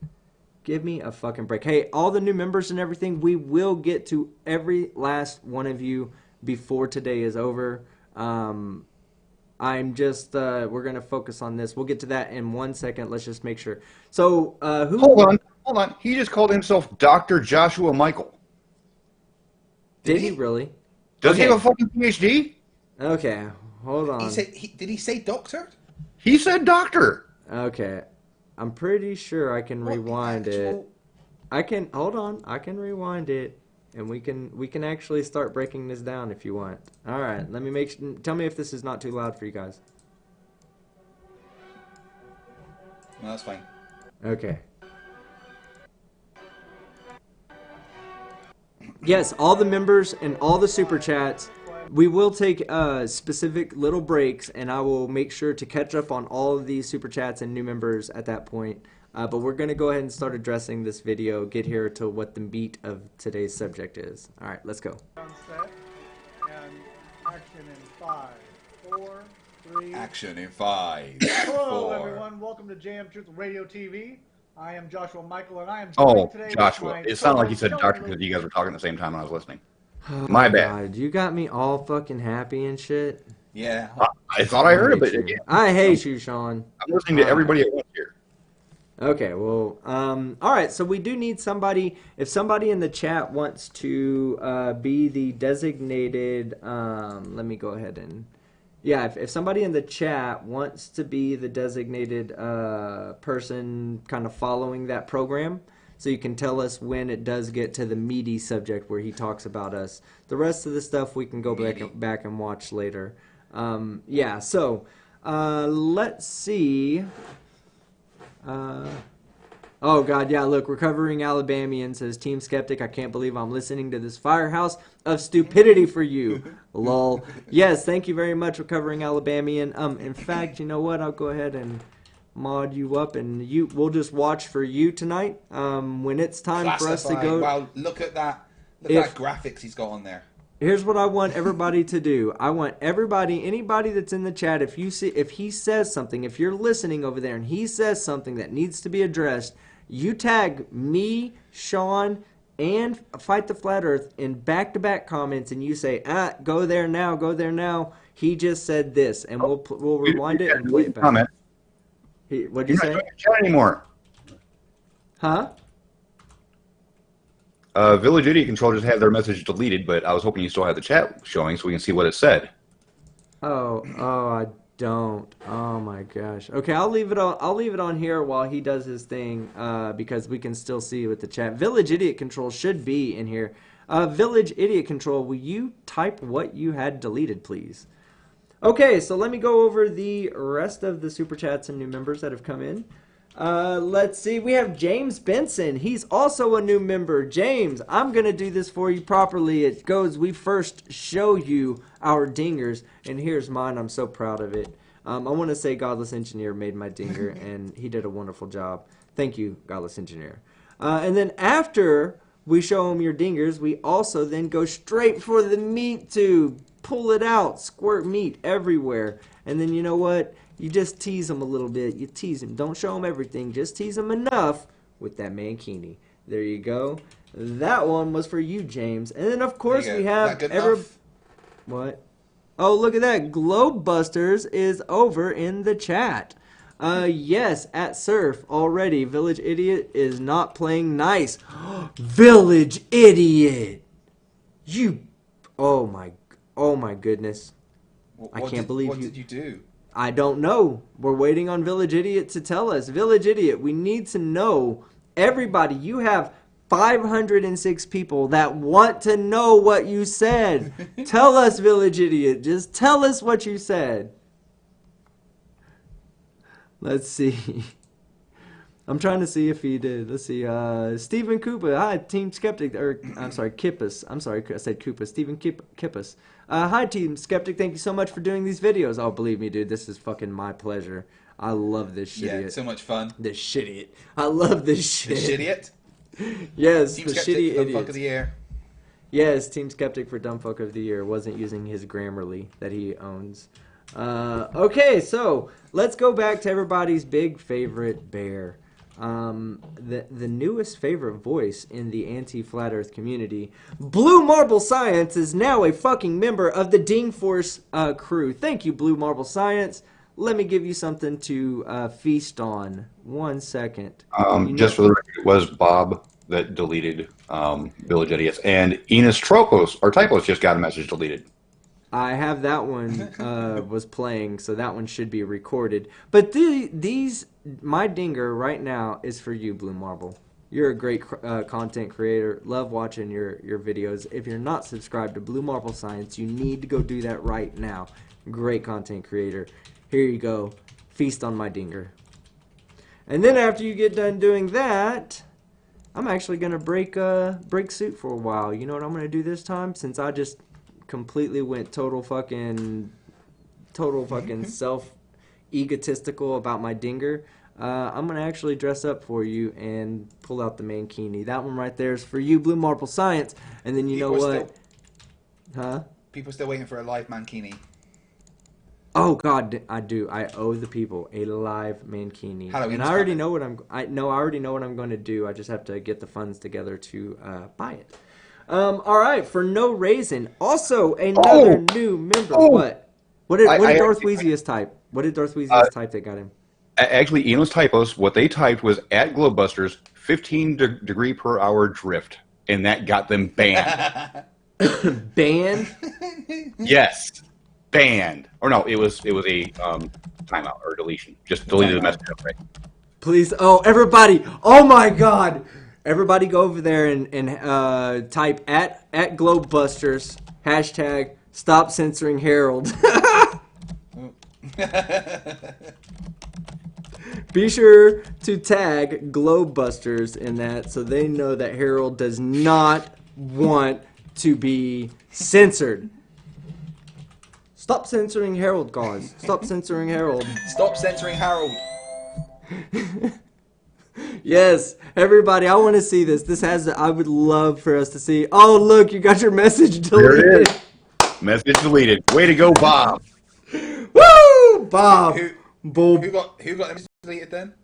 [SPEAKER 1] Give me a fucking break. Hey, all the new members and everything, we will get to every last one of you before today is over. I'm just, we're going to focus on this. We'll get to that in 1 second. Let's just make sure. So, who?
[SPEAKER 3] Hold on. He just called himself Dr. Joshua Michael.
[SPEAKER 1] Did he really?
[SPEAKER 3] Does he
[SPEAKER 1] Okay.
[SPEAKER 3] have a fucking PhD?
[SPEAKER 1] Okay, hold on.
[SPEAKER 2] Did he say doctor?
[SPEAKER 3] He said doctor.
[SPEAKER 1] Okay, I'm pretty sure I can rewind it. I can, hold on. I can rewind it. And we can actually start breaking this down if you want. All right, let me tell me if this is not too loud for you guys.
[SPEAKER 2] No, that's fine.
[SPEAKER 1] Okay. Yes, all the members and all the super chats. We will take specific little breaks, and I will make sure to catch up on all of these super chats and new members at that point. But we're going to go ahead and start addressing this video, get here to what the meat of today's subject is. All right, let's go.
[SPEAKER 4] On set, and action in 5, 4, 3.
[SPEAKER 2] Action in 5.
[SPEAKER 4] Hello,
[SPEAKER 2] 4.
[SPEAKER 4] everyone. Welcome to JM Truth Radio TV. I am Joshua Michael, and I am
[SPEAKER 3] Oh,
[SPEAKER 4] joined today
[SPEAKER 3] Joshua.
[SPEAKER 4] with my
[SPEAKER 3] It sounded like you said
[SPEAKER 4] co-host,
[SPEAKER 3] doctor
[SPEAKER 4] Sean
[SPEAKER 3] because you guys were talking at the same time when I was listening.
[SPEAKER 1] Oh,
[SPEAKER 3] My bad.
[SPEAKER 1] God, you got me all fucking happy and shit.
[SPEAKER 2] Yeah.
[SPEAKER 3] I thought I heard it, but again,
[SPEAKER 1] I hate you, Sean.
[SPEAKER 3] I'm listening to everybody at once here.
[SPEAKER 1] Okay, well, all right, so we do need somebody, if somebody in the chat wants to be the designated, let me go ahead and, yeah, if somebody in the chat wants to be the designated person kind of following that program, so you can tell us when it does get to the meaty subject where he talks about us. The rest of the stuff we can go back and watch later. Yeah, so let's see. Oh God, yeah, look, recovering Alabamian says, Team Skeptic, I can't believe I'm listening to this firehouse of stupidity for you. Lol. Yes, thank you very much, recovering Alabamian. In fact, you know what? I'll go ahead and mod you up, and we'll just watch for you tonight. When it's time for us to go.
[SPEAKER 2] Wow, look at that. Look at that graphics he's got on there.
[SPEAKER 1] Here's what I want everybody to do. I want anybody that's in the chat, if he says something, if you're listening over there and he says something that needs to be addressed, you tag me, Sean, and Fight the Flat Earth in back-to-back comments, and you say, go there now. He just said this, and we'll rewind it and play it back.
[SPEAKER 3] Comment.
[SPEAKER 1] What'd you
[SPEAKER 3] You're not
[SPEAKER 1] say?
[SPEAKER 3] doing the chat anymore.
[SPEAKER 1] Huh?
[SPEAKER 3] Village Idiot Control just had their message deleted, but I was hoping you still had the chat showing so we can see what it said.
[SPEAKER 1] Oh, I don't. Oh my gosh. Okay, I'll leave it on here while he does his thing, because we can still see with the chat. Village Idiot Control should be in here. Village Idiot Control, will you type what you had deleted, please? Okay, so let me go over the rest of the Super Chats and new members that have come in. Let's see, we have James Benson. He's also a new member. James, I'm going to do this for you properly. It goes, we first show you our dingers, and here's mine. I'm so proud of it. I want to say Godless Engineer made my dinger, and he did a wonderful job. Thank you, Godless Engineer. And then after we show him your dingers, we also then go straight for the meat tube. Pull it out, squirt meat everywhere. And then you know what? You just tease them a little bit. You tease them. Don't show them everything. Just tease them enough with that mankini. There you go. That one was for you, James. And then, of course, we have... What? Oh, look at that. Globebusters is over in the chat. Yes, at Surf already. Village Idiot is not playing nice. Village Idiot! You... Oh my goodness. I can't believe
[SPEAKER 2] What did you do?
[SPEAKER 1] I don't know. We're waiting on Village Idiot to tell us. Village Idiot, we need to know. Everybody, you have 506 people that want to know what you said. Tell us, Village Idiot. Just tell us what you said. Let's see. I'm trying to see if he did. Let's see. Stephen Koopa. Hi, Team Skeptic. I'm sorry, Kippus. I'm sorry, I said Koopa. Stephen Kippus. Hi, Team Skeptic. Thank you so much for doing these videos. Oh, believe me, dude. This is fucking my pleasure. I love this shit.
[SPEAKER 2] Yeah, so much fun.
[SPEAKER 1] This shit. I love this shit.
[SPEAKER 2] The shit.
[SPEAKER 1] Yes,
[SPEAKER 2] Team
[SPEAKER 1] the
[SPEAKER 2] Skeptic,
[SPEAKER 1] shitty
[SPEAKER 2] Dumb
[SPEAKER 1] idiot.
[SPEAKER 2] Fuck of the Year.
[SPEAKER 1] Yes, Team Skeptic for Dumb Fuck of the Year. Wasn't using his Grammarly that he owns. Okay, so let's go back to everybody's big favorite bear. The newest favorite voice in the anti-flat earth community. Blue Marble Science is now a fucking member of the Ding Force crew. Thank you, Blue Marble Science. Let me give you something to feast on. 1 second.
[SPEAKER 3] Just for the record, it was Bob that deleted Village Idiots, and Enos Tropos or Typos just got a message deleted.
[SPEAKER 1] I have that one was playing, so that one should be recorded. But my dinger right now is for you, Blue Marble. You're a great content creator. Love watching your videos. If you're not subscribed to Blue Marble Science, you need to go do that right now. Great content creator. Here you go. Feast on my dinger. And then after you get done doing that, I'm actually going to break suit for a while. You know what I'm going to do this time? Since I just completely went total fucking self egotistical about my dinger, I'm gonna actually dress up for you and pull out the mankini. That one right there is for you, Blue Marble Science. And then you know what?
[SPEAKER 2] People still waiting for a live mankini.
[SPEAKER 1] Oh God, I do. I owe the people a live mankini.
[SPEAKER 2] Halloween's
[SPEAKER 1] And I already
[SPEAKER 2] coming.
[SPEAKER 1] know what I already know what I'm going to do. I just have to get the funds together to buy it. All right, for no reason. Also, another new member. What did Darth Weezius type? What did Darth Weezius type that got him?
[SPEAKER 3] Actually, Enos Typos, what they typed was at Globebusters, 15 degree per hour drift, and that got them banned.
[SPEAKER 1] Banned?
[SPEAKER 3] Yes, banned. Or no, it was a timeout or deletion. Just deleted the message. Right?
[SPEAKER 1] Please, everybody! Oh my God! Everybody go over there and type at Globebusters hashtag stop censoring Harold. Be sure to tag Globebusters in that so they know that Harold does not want to be censored. Stop censoring Harold, guys. Stop censoring Harold.
[SPEAKER 2] Stop censoring Harold.
[SPEAKER 1] Yes, everybody, I want to see this. I would love for us to see. Oh, look, you got your message deleted.
[SPEAKER 3] There it is. Message deleted. Way to go, Bob.
[SPEAKER 1] Woo! Bob.
[SPEAKER 2] Who got the message deleted then?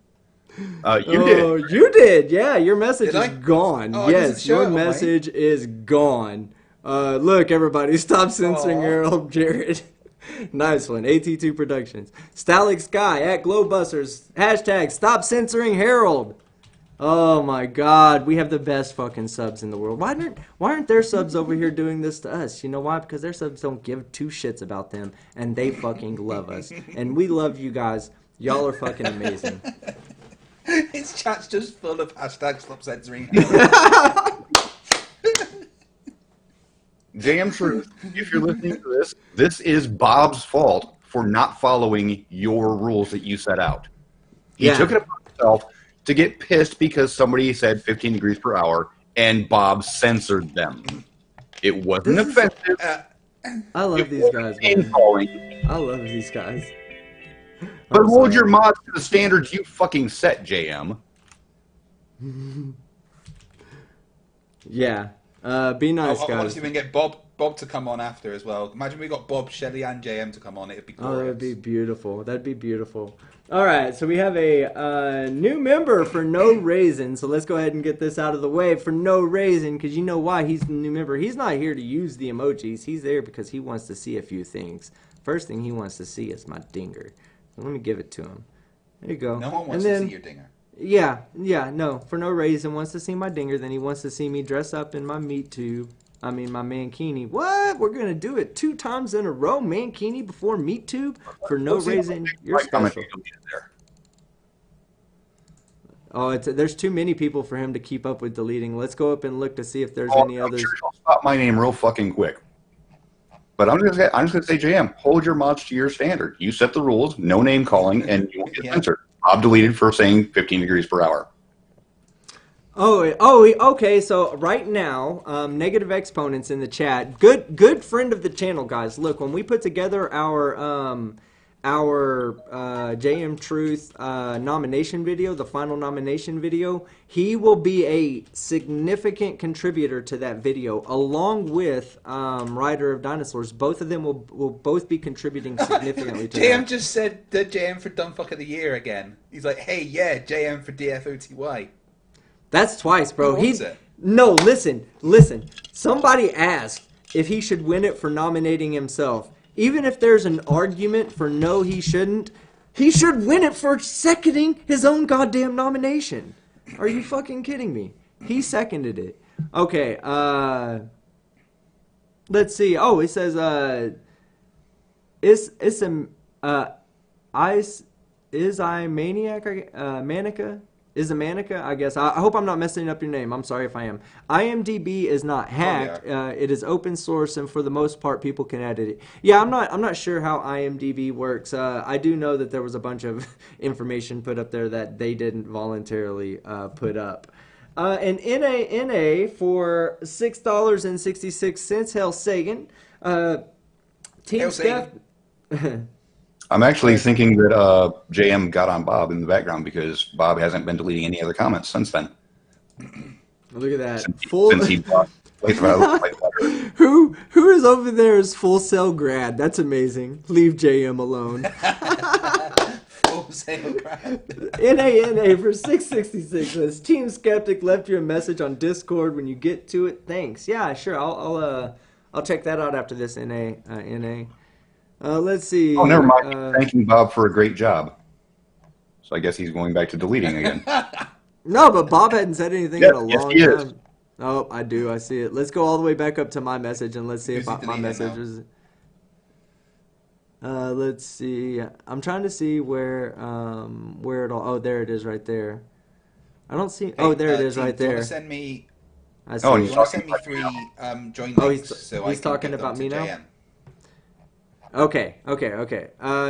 [SPEAKER 3] You did.
[SPEAKER 1] You did. Yeah, your message
[SPEAKER 2] Did I?
[SPEAKER 1] is gone.
[SPEAKER 2] Oh, it doesn't
[SPEAKER 1] Yes,
[SPEAKER 2] show
[SPEAKER 1] your
[SPEAKER 2] it on mine.
[SPEAKER 1] message is gone. Look, everybody, stop censoring
[SPEAKER 2] Aw.
[SPEAKER 1] Harold Jared. Nice one. AT2 Productions. Stalic Sky at Globebusters. Hashtag stop censoring Harold. Oh my God, we have the best fucking subs in the world. Why aren't their subs over here doing this to us? You know why? Because their subs don't give two shits about them, and they fucking love us. And we love you guys. Y'all are fucking amazing.
[SPEAKER 2] His chat's just full of hashtag stop censoring Harold.
[SPEAKER 3] JM Truth, if you're listening to this, this is Bob's fault for not following your rules that you set out. He
[SPEAKER 1] Yeah.
[SPEAKER 3] took it upon himself to get pissed because somebody said 15 degrees per hour, and Bob censored them. It wasn't
[SPEAKER 1] This is-
[SPEAKER 3] offensive.
[SPEAKER 1] I love
[SPEAKER 3] It
[SPEAKER 1] these
[SPEAKER 3] wasn't
[SPEAKER 1] guys,
[SPEAKER 3] name
[SPEAKER 1] man.
[SPEAKER 3] calling.
[SPEAKER 1] I love these guys.
[SPEAKER 3] But
[SPEAKER 1] I'm
[SPEAKER 3] hold your
[SPEAKER 1] sorry.
[SPEAKER 3] mods to the standards you fucking set, JM.
[SPEAKER 1] Yeah. Be nice, guys.
[SPEAKER 2] Honestly, we can get Bob to come on after as well. Imagine we got Bob, Shelley, and JM to come on. It'd be glorious.
[SPEAKER 1] Oh, that would be beautiful. That'd be beautiful. All right, so we have a new member for No Raisin. So let's go ahead and get this out of the way for No Raisin, because you know why he's the new member. He's not here to use the emojis. He's there because he wants to see a few things. First thing he wants to see is my dinger. So let me give it to him. There you go.
[SPEAKER 2] No one wants
[SPEAKER 1] and
[SPEAKER 2] to
[SPEAKER 1] then,
[SPEAKER 2] see your dinger.
[SPEAKER 1] Yeah, no. For No Raisin wants to see my dinger. Then he wants to see me dress up in my meat tube. I mean, my mankini. What? We're going to do it 2 times in a row, mankini before meat tube? For No Raisin, you're special. Oh, there's too many people for him to keep up with deleting. Let's go up and look to see if there's any
[SPEAKER 3] I'm
[SPEAKER 1] others.
[SPEAKER 3] sure he'll spot my name real fucking quick. But I'm just gonna say, JM, hold your mods to your standard. You set the rules, no name calling, and you won't get censored. Bob deleted for saying 15 degrees per hour.
[SPEAKER 1] Okay. So right now, negative exponents in the chat. Good friend of the channel, guys. Look, when we put together our JM Truth nomination video, the final nomination video, he will be a significant contributor to that video, along with Rider of Dinosaurs. Both of them will both be contributing significantly to
[SPEAKER 2] JM
[SPEAKER 1] that.
[SPEAKER 2] just said the JM for Dumbfuck of the Year again. He's like, hey, yeah, JM for DFOTY.
[SPEAKER 1] That's twice, bro.
[SPEAKER 2] Who wants it?
[SPEAKER 1] No, listen. Somebody asked if he should win it for nominating himself. Even if there's an argument for no, he shouldn't, he should win it for seconding his own goddamn nomination. Are you fucking kidding me? He seconded it. Okay, let's see. Oh, it says, Manica? Is a Manica, I guess. I hope I'm not messing up your name. I'm sorry if I am. IMDb is not hacked. It is open source, and for the most part, people can edit it. Yeah, I'm not sure how IMDb works. I do know that there was a bunch of information put up there that they didn't voluntarily put up. And NA for $6.66. Hail Sagan. Team
[SPEAKER 2] Hail
[SPEAKER 1] Steph.
[SPEAKER 3] I'm actually thinking that JM got on Bob in the background because Bob hasn't been deleting any other comments since then.
[SPEAKER 1] Look at that.
[SPEAKER 3] Since he bought
[SPEAKER 1] Who is over there is Full Sail Grad? That's amazing. Leave JM alone.
[SPEAKER 2] Full Sail Grad.
[SPEAKER 1] NA for 666 says Team Skeptic left you a message on Discord when you get to it. Thanks. Yeah, sure. I'll check that out after this. NA. Let's see.
[SPEAKER 3] Oh, never mind. Thanking Bob for a great job. So I guess he's going back to deleting again.
[SPEAKER 1] No, but Bob hadn't said anything in a
[SPEAKER 3] Yes,
[SPEAKER 1] long
[SPEAKER 3] he
[SPEAKER 1] time.
[SPEAKER 3] is.
[SPEAKER 1] Oh, I do. I see it. Let's go all the way back up to my message and let's see if
[SPEAKER 2] Who's he
[SPEAKER 1] my
[SPEAKER 2] deleting
[SPEAKER 1] message
[SPEAKER 2] now?
[SPEAKER 1] is. Let's see. I'm trying to see where it all. Oh, there it is, right there. I don't see. Oh, there it is, right
[SPEAKER 2] Do you
[SPEAKER 1] there.
[SPEAKER 2] want to send me?
[SPEAKER 1] I see.
[SPEAKER 3] Oh,
[SPEAKER 2] Do
[SPEAKER 3] he's
[SPEAKER 2] you want to
[SPEAKER 3] talking
[SPEAKER 2] send me
[SPEAKER 3] about
[SPEAKER 2] 3 join
[SPEAKER 1] Oh,
[SPEAKER 2] links so I
[SPEAKER 1] he's
[SPEAKER 2] can
[SPEAKER 1] talking
[SPEAKER 2] get them
[SPEAKER 1] about
[SPEAKER 2] to
[SPEAKER 1] me now?
[SPEAKER 2] JM?
[SPEAKER 1] Okay.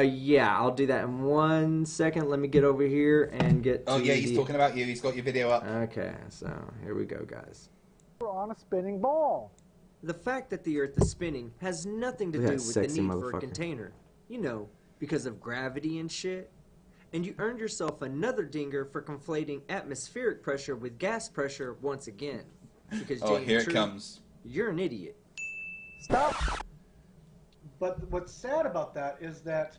[SPEAKER 1] Yeah, I'll do that in 1 second. Let me get over here and get.
[SPEAKER 2] Oh
[SPEAKER 1] to
[SPEAKER 2] yeah, he's
[SPEAKER 1] the...
[SPEAKER 2] talking about you. He's got your video up.
[SPEAKER 1] Okay, so here we go, guys.
[SPEAKER 4] We're on a spinning ball.
[SPEAKER 1] The fact that the Earth is spinning has nothing to Look
[SPEAKER 2] Oh,
[SPEAKER 1] do
[SPEAKER 3] Yeah,
[SPEAKER 1] with the
[SPEAKER 3] sexy
[SPEAKER 1] need for a
[SPEAKER 3] motherfucker.
[SPEAKER 1] container. You know, because of gravity and shit. And you earned yourself another dinger for conflating atmospheric pressure with gas pressure once again. Because
[SPEAKER 2] Oh,
[SPEAKER 1] James
[SPEAKER 2] here it
[SPEAKER 1] True,
[SPEAKER 2] comes.
[SPEAKER 1] You're an idiot.
[SPEAKER 4] Stop. But what's sad about that is that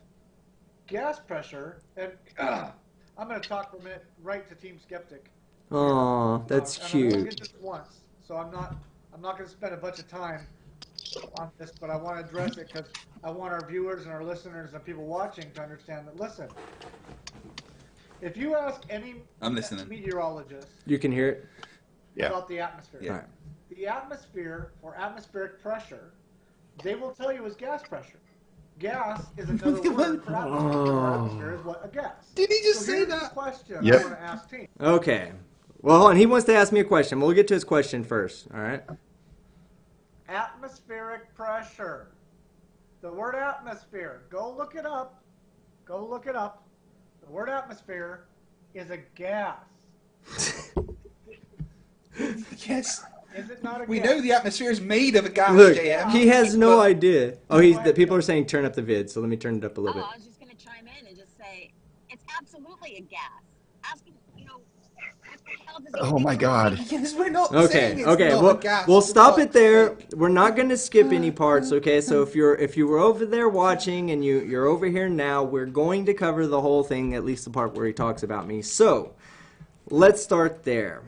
[SPEAKER 4] gas pressure, and I'm going to talk for a minute right to Team Skeptic.
[SPEAKER 1] Aw, that's
[SPEAKER 4] And I've only
[SPEAKER 1] cute.
[SPEAKER 4] did this once, so I'm not going to spend a bunch of time on this, but I want to address it because I want our viewers and our listeners and people watching to understand that. Listen, if you ask any
[SPEAKER 2] I'm listening.
[SPEAKER 4] meteorologist
[SPEAKER 1] You can hear it?
[SPEAKER 3] Yeah.
[SPEAKER 4] about the atmosphere,
[SPEAKER 2] Yeah.
[SPEAKER 1] Alright.
[SPEAKER 4] the atmosphere or atmospheric pressure, they will tell you is gas pressure. Gas is another word for atmosphere. Our atmosphere is what a gas.
[SPEAKER 2] Did he just
[SPEAKER 4] So
[SPEAKER 2] say
[SPEAKER 4] here's the
[SPEAKER 2] that?
[SPEAKER 4] question
[SPEAKER 3] Yep.
[SPEAKER 4] I want to ask Team.
[SPEAKER 1] Okay. Well, hold on. He wants to ask me a question. We'll get to his question first. All right.
[SPEAKER 4] atmospheric pressure. The word atmosphere, go look it up. Go look it up. The word atmosphere is a gas.
[SPEAKER 2] Yes.
[SPEAKER 4] Is it not a
[SPEAKER 2] We
[SPEAKER 4] gas?
[SPEAKER 2] know the atmosphere is made of a gas,
[SPEAKER 1] Look,
[SPEAKER 2] JM.
[SPEAKER 1] he has no
[SPEAKER 2] but-
[SPEAKER 1] idea. Oh, the people are saying turn up the vid, so let me turn it up a little
[SPEAKER 5] Oh,
[SPEAKER 1] bit.
[SPEAKER 5] I was just going to chime in and just say it's absolutely a gas. Asking, what the hell does it
[SPEAKER 3] Oh my
[SPEAKER 5] mean?
[SPEAKER 3] God.
[SPEAKER 2] Yes, we're not
[SPEAKER 1] Okay,
[SPEAKER 2] saying it's
[SPEAKER 1] okay,
[SPEAKER 2] not
[SPEAKER 1] we'll,
[SPEAKER 2] a gas.
[SPEAKER 1] we'll
[SPEAKER 2] for
[SPEAKER 1] stop it
[SPEAKER 2] fuck's
[SPEAKER 1] there.
[SPEAKER 2] sake.
[SPEAKER 1] We're not going to skip any parts, okay? So if you were over there watching and you're over here now, we're going to cover the whole thing, at least the part where he talks about me. So let's start there.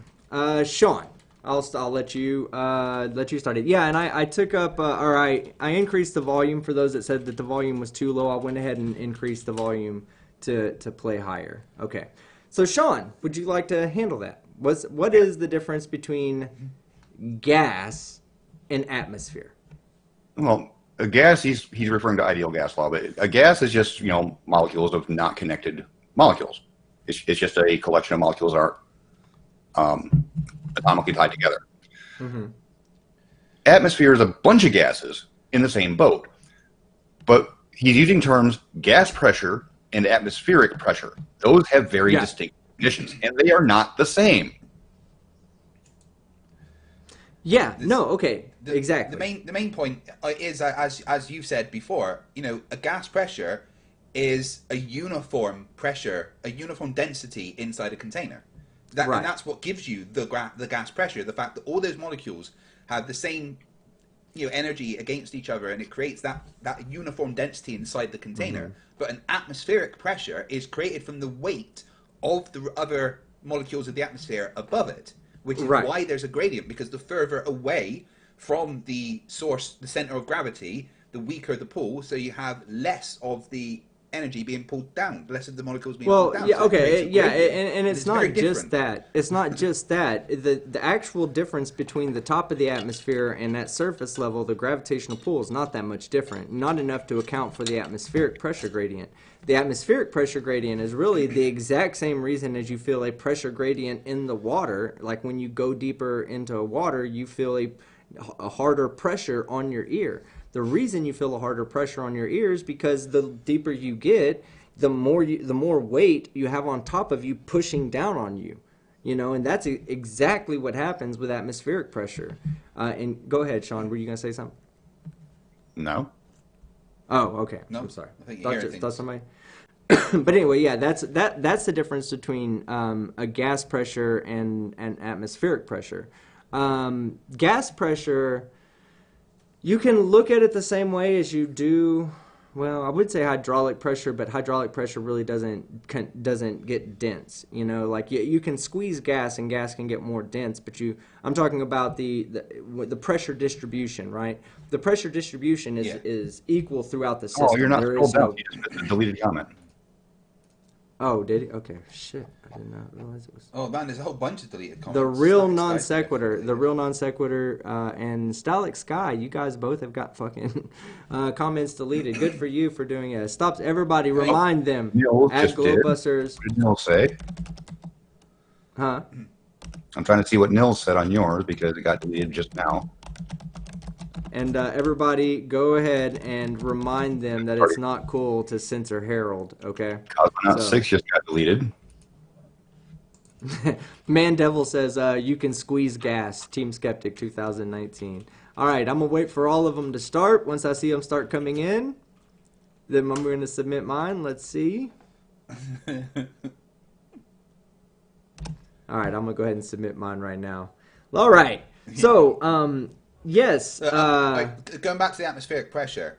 [SPEAKER 1] Sean, I'll let you start it. Yeah, and I took up or I increased the volume for those that said that the volume was too low. I went ahead and increased the volume to play higher. Okay. So Sean, would you like to handle that? What is the difference between gas and atmosphere?
[SPEAKER 3] Well, a gas, he's referring to ideal gas law, but a gas is just, molecules of not connected molecules. It's just a collection of molecules that are atomically tied together.
[SPEAKER 1] Mm-hmm.
[SPEAKER 3] Atmosphere is a bunch of gases in the same boat, but he's using terms gas pressure and atmospheric pressure. Those have very distinct definitions, and they are not the same.
[SPEAKER 1] Yeah. Okay. Exactly.
[SPEAKER 2] The main point is, as you've said before, a gas pressure is a uniform pressure, a uniform density inside a container.
[SPEAKER 1] Right.
[SPEAKER 2] And that's what gives you the gas pressure. The fact that all those molecules have the same energy against each other, and it creates that uniform density inside the container. Mm-hmm. But an atmospheric pressure is created from the weight of the other molecules of the atmosphere above it, which is why there's a gradient, because the further away from the source, the center of gravity, the weaker the pull, so you have less of the energy being pulled down, less of the molecules being pulled down.
[SPEAKER 1] Well, yeah,
[SPEAKER 2] so
[SPEAKER 1] okay, yeah, and it's not just
[SPEAKER 2] different.
[SPEAKER 1] that. It's not just that. The actual difference between the top of the atmosphere and that surface level, the gravitational pull, is not that much different. Not enough to account for the atmospheric pressure gradient. The atmospheric pressure gradient is really the exact same reason as you feel a pressure gradient in the water. Like when you go deeper into water, you feel a harder pressure on your ear. The reason you feel a harder pressure on your ears because the deeper you get, the more weight you have on top of you pushing down on you, and that's exactly what happens with atmospheric pressure. And go ahead, Sean. Were you gonna say something?
[SPEAKER 3] No.
[SPEAKER 1] Oh, okay.
[SPEAKER 2] No,
[SPEAKER 1] I'm sorry.
[SPEAKER 2] I think you hear
[SPEAKER 1] Thought somebody. But anyway, yeah, that's the difference between a gas pressure and atmospheric pressure. Gas pressure. You can look at it the same way as you do, well, I would say hydraulic pressure, but hydraulic pressure really doesn't get dense. Like you can squeeze gas and gas can get more dense, but I'm talking about the pressure distribution, right? The pressure distribution is equal throughout the system.
[SPEAKER 3] Oh, you're not scrolled down.
[SPEAKER 1] No...
[SPEAKER 3] You just missed a deleted comment.
[SPEAKER 1] Oh, did he? Okay, shit. I did not realize it was...
[SPEAKER 2] Oh, man, there's a whole bunch of deleted comments.
[SPEAKER 1] The real non sequitur, and Stalic Sky, you guys both have got fucking comments deleted. Good for you for doing it. Stops everybody, remind them.
[SPEAKER 3] Nils
[SPEAKER 1] At
[SPEAKER 3] just did.
[SPEAKER 1] Glowbusters.
[SPEAKER 3] What did Nils say?
[SPEAKER 1] Huh?
[SPEAKER 3] I'm trying to see what Nils said on yours because it got deleted just now.
[SPEAKER 1] And everybody, go ahead and remind them that it's not cool to censor Harold, okay?
[SPEAKER 3] Cosmonaut 6 just got deleted.
[SPEAKER 1] Man Devil says, you can squeeze gas. Team Skeptic 2019. All right, I'm going to wait for all of them to start. Once I see them start coming in, then I'm going to submit mine. Let's see. All right, I'm going to go ahead and submit mine right now. All right. So, yes.
[SPEAKER 2] Going back to the atmospheric pressure,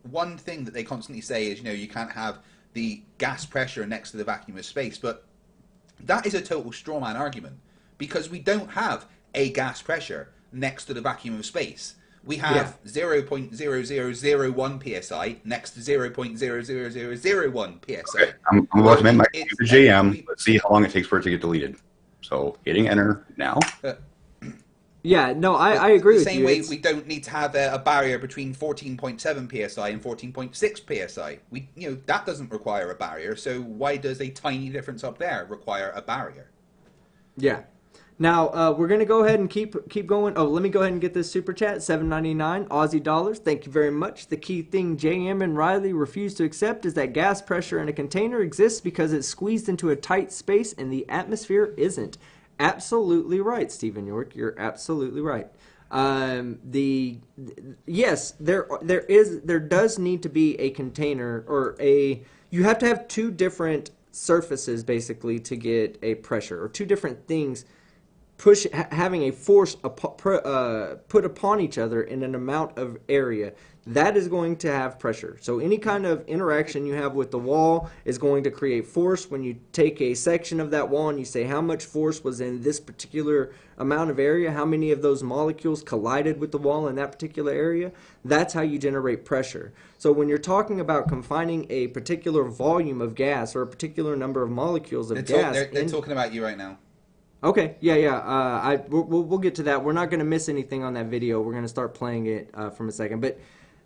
[SPEAKER 2] one thing that they constantly say is, you can't have the gas pressure next to the vacuum of space, but that is a total straw man argument because we don't have a gas pressure next to the vacuum of space. We have 0.0001 psi next to 0.00001 psi.
[SPEAKER 3] Okay, I'm about to make my JM. Let's see how long it takes for it to get deleted. So hitting enter now.
[SPEAKER 1] Yeah, no, I agree with you.
[SPEAKER 2] The same way we don't need to have a barrier between 14.7 psi and 14.6 psi. That doesn't require a barrier. So why does a tiny difference up there require a barrier?
[SPEAKER 1] Yeah. Now, we're going to go ahead and keep going. Oh, let me go ahead and get this super chat. $7.99 Aussie dollars. Thank you very much. The key thing JM and Riley refuse to accept is that gas pressure in a container exists because it's squeezed into a tight space and the atmosphere isn't. Absolutely right, Stephen York. You're absolutely right. Yes, there does need to be a container you have to have two different surfaces basically to get a pressure, or two different things having a force put upon each other in an amount of area. That is going to have pressure. So any kind of interaction you have with the wall is going to create force. When you take a section of that wall and you say how much force was in this particular amount of area, how many of those molecules collided with the wall in that particular area, that's how you generate pressure. So when you're talking about confining a particular volume of gas or a particular number of molecules of gas...
[SPEAKER 2] They're talking about you right now.
[SPEAKER 1] Okay, yeah. We'll get to that. We're not going to miss anything on that video. We're going to start playing it from a second. But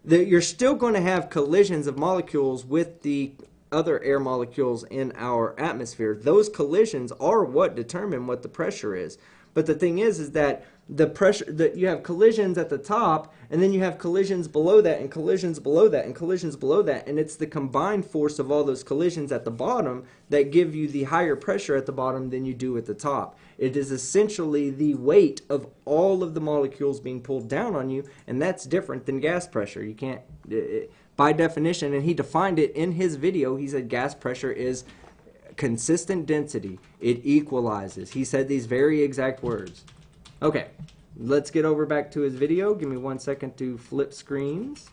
[SPEAKER 1] you're still going to have collisions of molecules with the other air molecules in our atmosphere. Those collisions are what determine what the pressure is. But the thing is that the pressure, that you have collisions at the top, and then you have collisions below that, and collisions below that, and collisions below that, and it's the combined force of all those collisions at the bottom that give you the higher pressure at the bottom than you do at the top. It is essentially the weight of all of the molecules being pulled down on you, and that's different than gas pressure. You can't, by definition, and he defined it in his video, he said gas pressure is consistent density. It equalizes. He said these very exact words. Okay, let's get over back to his video. Give me 1 second to flip screens.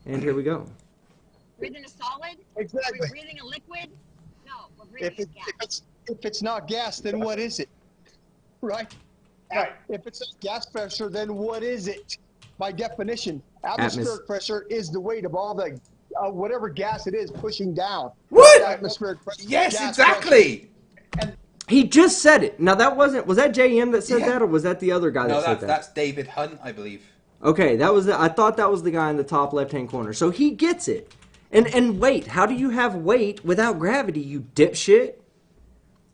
[SPEAKER 1] And here we go.
[SPEAKER 5] Breathing a solid?
[SPEAKER 6] Exactly.
[SPEAKER 5] Are we breathing a liquid? No, we're breathing gas.
[SPEAKER 6] If it's not gas, then what is it? Right?
[SPEAKER 4] Right.
[SPEAKER 6] If it's not gas pressure, then what is it? By definition, atmospheric pressure is the weight of all the whatever gas it is pushing down.
[SPEAKER 2] What?
[SPEAKER 6] Atmospheric pressure.
[SPEAKER 2] Yes,
[SPEAKER 6] Gas
[SPEAKER 2] exactly.
[SPEAKER 1] He just said it. Now was that JM that said that, or was that the other guy that said that?
[SPEAKER 2] That's David Hunt, I believe.
[SPEAKER 1] Okay, I thought that was the guy in the top left-hand corner. So he gets it. And wait, how do you have weight without gravity, you dipshit?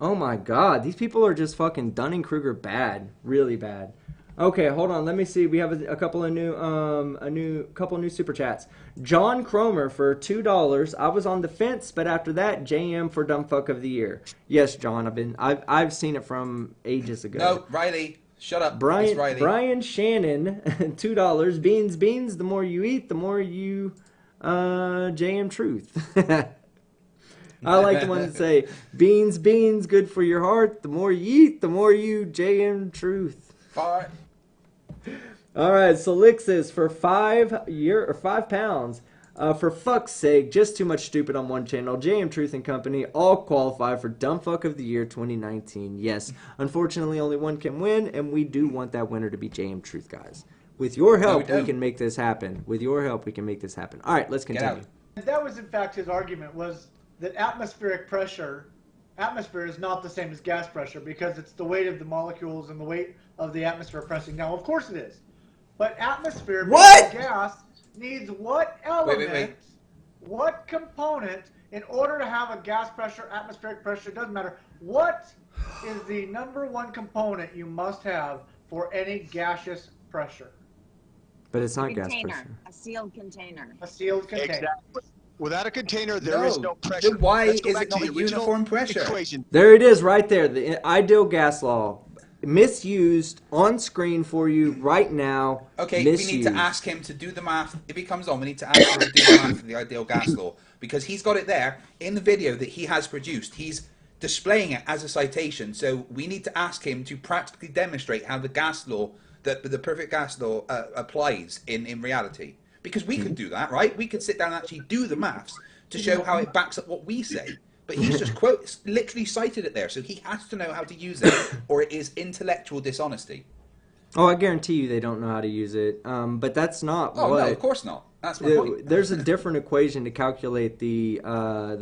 [SPEAKER 1] Oh my god, these people are just fucking Dunning-Kruger bad. Really bad. Okay, hold on. Let me see. We have a couple of new super chats. John Cromer for $2. I was on the fence, but after that, JM for dumb fuck of the year. Yes, John. I've seen it from ages ago.
[SPEAKER 2] No, Riley, shut up. It's Riley.
[SPEAKER 1] Brian Shannon, $2. Beans. The more you eat, the more you JM truth. I like the ones that say beans, good for your heart. The more you eat, the more you JM truth.
[SPEAKER 2] Fart.
[SPEAKER 1] All right, Solixis for £5. For fuck's sake, just too much stupid on one channel. JM Truth and Company all qualify for Dumb Fuck of the Year 2019. Yes, unfortunately, only one can win, and we do want that winner to be JM Truth, guys. With your help, we can make this happen. With your help, we can make this happen. All right, let's continue.
[SPEAKER 4] And that was, in fact, his argument was that atmosphere is not the same as gas pressure because it's the weight of the molecules and the weight of the atmosphere pressing down. Of course it is. But atmosphere, gas, needs what element, what component, in order to have a gas pressure, atmospheric pressure, it doesn't matter. What is the number one component you must have for any gaseous pressure?
[SPEAKER 1] But it's not gas pressure.
[SPEAKER 5] A sealed container.
[SPEAKER 4] A sealed container.
[SPEAKER 6] Exactly. Without a container, there is no pressure.
[SPEAKER 2] Then why is it not a uniform pressure?
[SPEAKER 6] Equation.
[SPEAKER 1] There it is right there, the ideal gas law. Misused on screen for you right now.
[SPEAKER 2] Okay,
[SPEAKER 1] misused.
[SPEAKER 2] We need to ask him to do the math. If he comes on, we need to ask him to do the math for the ideal gas law. Because he's got it there in the video that he has produced. He's displaying it as a citation. So we need to ask him to practically demonstrate how the gas law, the perfect gas law, applies in reality. Because we could do that, right? We could sit down and actually do the maths to show how it backs up what we say. But he's just literally cited it there, so he has to know how to use it, or it is intellectual dishonesty.
[SPEAKER 1] Oh, I guarantee you they don't know how to use it. But that's not
[SPEAKER 2] what... no, of course not. That's my point.
[SPEAKER 1] There's a different equation to calculate the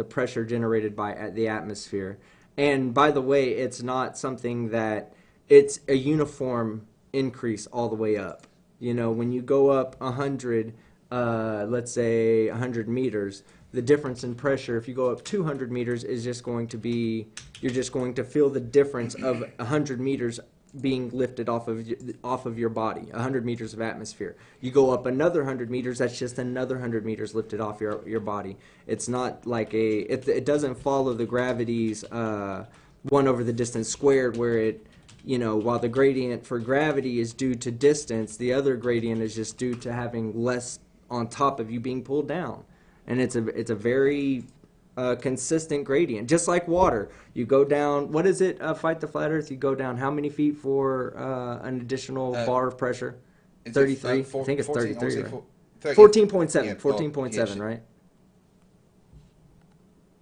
[SPEAKER 1] pressure generated by the atmosphere. And by the way, it's not something that... It's a uniform increase all the way up. You know, when you go up 100, let's say 100 meters... The difference in pressure, if you go up 200 meters, is just going to be, you're just going to feel the difference of 100 meters being lifted off of your body, 100 meters of atmosphere. You go up another 100 meters, that's just another 100 meters lifted off your body. It's not like it doesn't follow the gravity's 1 over the distance squared, where it, while the gradient for gravity is due to distance, the other gradient is just due to having less on top of you being pulled down. And it's a very consistent gradient, just like water. You go down, what is it, Fight the Flat Earth? You go down how many feet for an additional bar of pressure? 33? I think it's 33, right? 14.7, 14.7, right?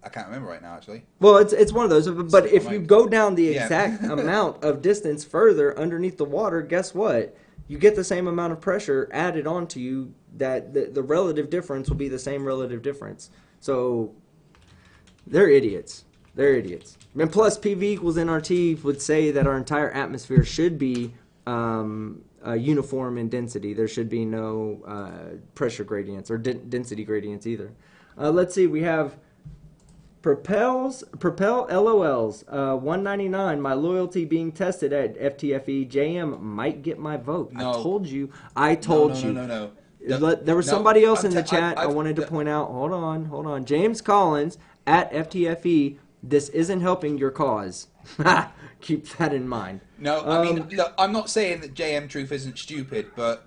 [SPEAKER 2] I can't remember right now, actually.
[SPEAKER 1] Well, it's one of those, but if you go down the exact amount of distance further underneath the water, guess what? You get the same amount of pressure added onto you, that the relative difference will be the same relative difference. So they're idiots. They're idiots. And plus, PV equals nRT would say that our entire atmosphere should be uniform in density. There should be no pressure gradients or density gradients either. Let's see. We have Propel LOLs 199. My loyalty being tested at FTFE. JM might get my vote.
[SPEAKER 2] No.
[SPEAKER 1] I told you. I told you.
[SPEAKER 2] No.
[SPEAKER 1] There was somebody else in the chat I wanted to point out. Hold on. James Collins at FTFE. This isn't helping your cause. Keep that in mind.
[SPEAKER 2] No, I mean, look, I'm not saying that JM Truth isn't stupid, but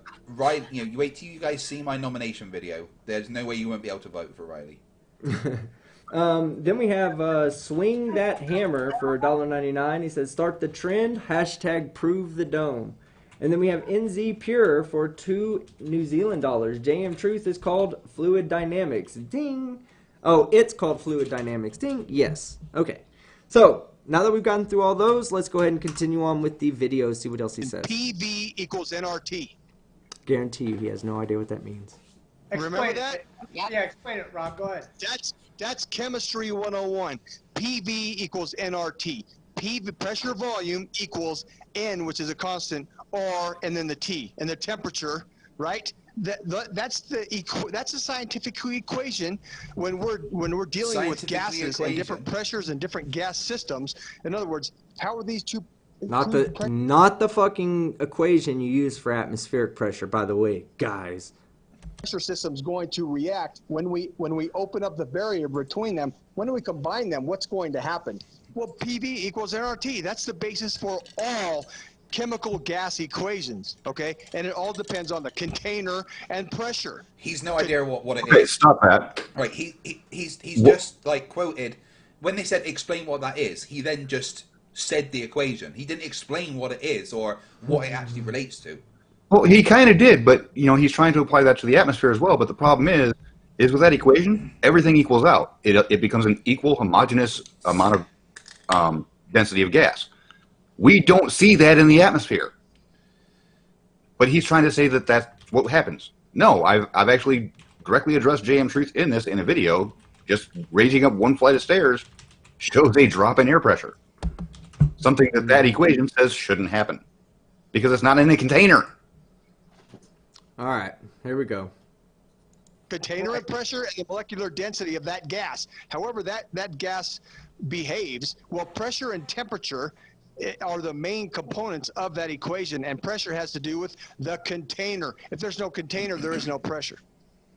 [SPEAKER 2] you wait till you guys see my nomination video. There's no way you won't be able to vote for Riley.
[SPEAKER 1] Then we have Swing That Hammer for $1.99. He says, start the trend, #prove the dome. And then we have NZ Pure for $2 New Zealand dollars. JM Truth is called Fluid Dynamics. Ding. Oh, it's called Fluid Dynamics. Ding. Yes. Okay. So now that we've gotten through all those, let's go ahead and continue on with the video, see what else he says.
[SPEAKER 6] PV equals nRT.
[SPEAKER 1] Guarantee you he has no idea what that means.
[SPEAKER 6] Remember that?
[SPEAKER 4] Yeah, explain it, Rob. Go ahead.
[SPEAKER 6] That's chemistry 101. PV equals nRT. PV, pressure volume, equals N, which is a constant, R, and then the T, and the temperature, right? That's a scientific equation when we're dealing with gases and different pressures and different gas systems. In other words, how are these two?
[SPEAKER 1] Not the fucking equation you use for atmospheric pressure, by the way, guys.
[SPEAKER 6] Pressure system's going to react when we open up the barrier between them. When we combine them, what's going to happen? Well, PV equals nRT. That's the basis for all chemical gas equations, okay? And it all depends on the container and pressure.
[SPEAKER 2] He's no idea what it is.
[SPEAKER 3] Okay, stop that.
[SPEAKER 2] Right, he's just like quoted when they said explain what that is. He then just said the equation. He didn't explain what it is or what it actually relates to.
[SPEAKER 3] Well, he kind of did, but he's trying to apply that to the atmosphere as well. But the problem is with that equation, everything equals out. It becomes an equal, homogeneous amount of density of gas. We don't see that in the atmosphere. But he's trying to say that that's what happens. No, I've actually directly addressed JM Truth in a video. Just raising up one flight of stairs shows a drop in air pressure. Something that equation says shouldn't happen because it's not in a container.
[SPEAKER 1] All right, here we go.
[SPEAKER 6] Container and pressure and the molecular density of that gas. However that gas behaves, well, pressure and temperature are the main components of that equation, and pressure has to do with the container. If there's no container, there is no pressure.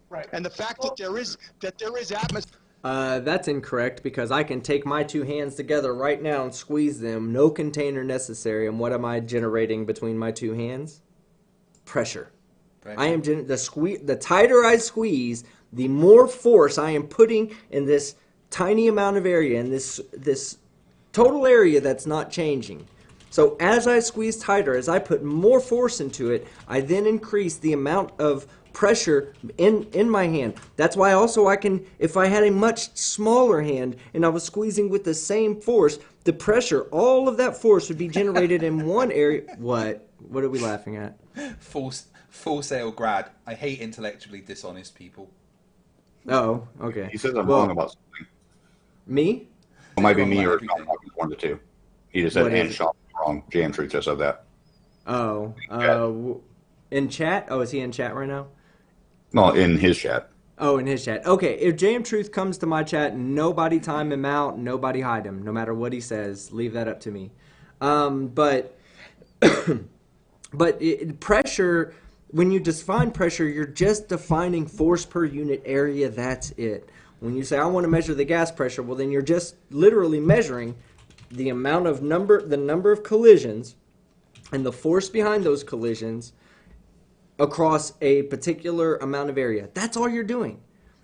[SPEAKER 4] Right.
[SPEAKER 6] And the fact that there is atmosphere.
[SPEAKER 1] That's incorrect because I can take my two hands together right now and squeeze them. No container necessary. And what am I generating between my two hands? Pressure. I am the tighter I squeeze, the more force I am putting in this tiny amount of area, in this total area that's not changing. So as I squeeze tighter, as I put more force into it, I then increase the amount of pressure in my hand. That's why also I can, if I had a much smaller hand and I was squeezing with the same force, the pressure, all of that force would be generated in one area. What are we laughing at?
[SPEAKER 2] Full Sail grad. I hate intellectually dishonest people.
[SPEAKER 1] Oh, okay.
[SPEAKER 3] He says I'm wrong about something.
[SPEAKER 1] Me?
[SPEAKER 3] It might be me or Sean Hawkins, one of the two. He just said, and Sean was wrong. JM Truth just said that.
[SPEAKER 1] Oh. In chat? Oh, is he in chat right now?
[SPEAKER 3] No, in his chat.
[SPEAKER 1] Oh, in his chat. Okay, if JM Truth comes to my chat, nobody time him out, nobody hide him. No matter what he says, leave that up to me. But But pressure, when you define pressure, you're just defining force per unit area. That's it. When you say I want to measure the gas pressure, well, then you're just literally measuring the number of collisions and the force behind those collisions across a particular amount of area. That's all you're doing.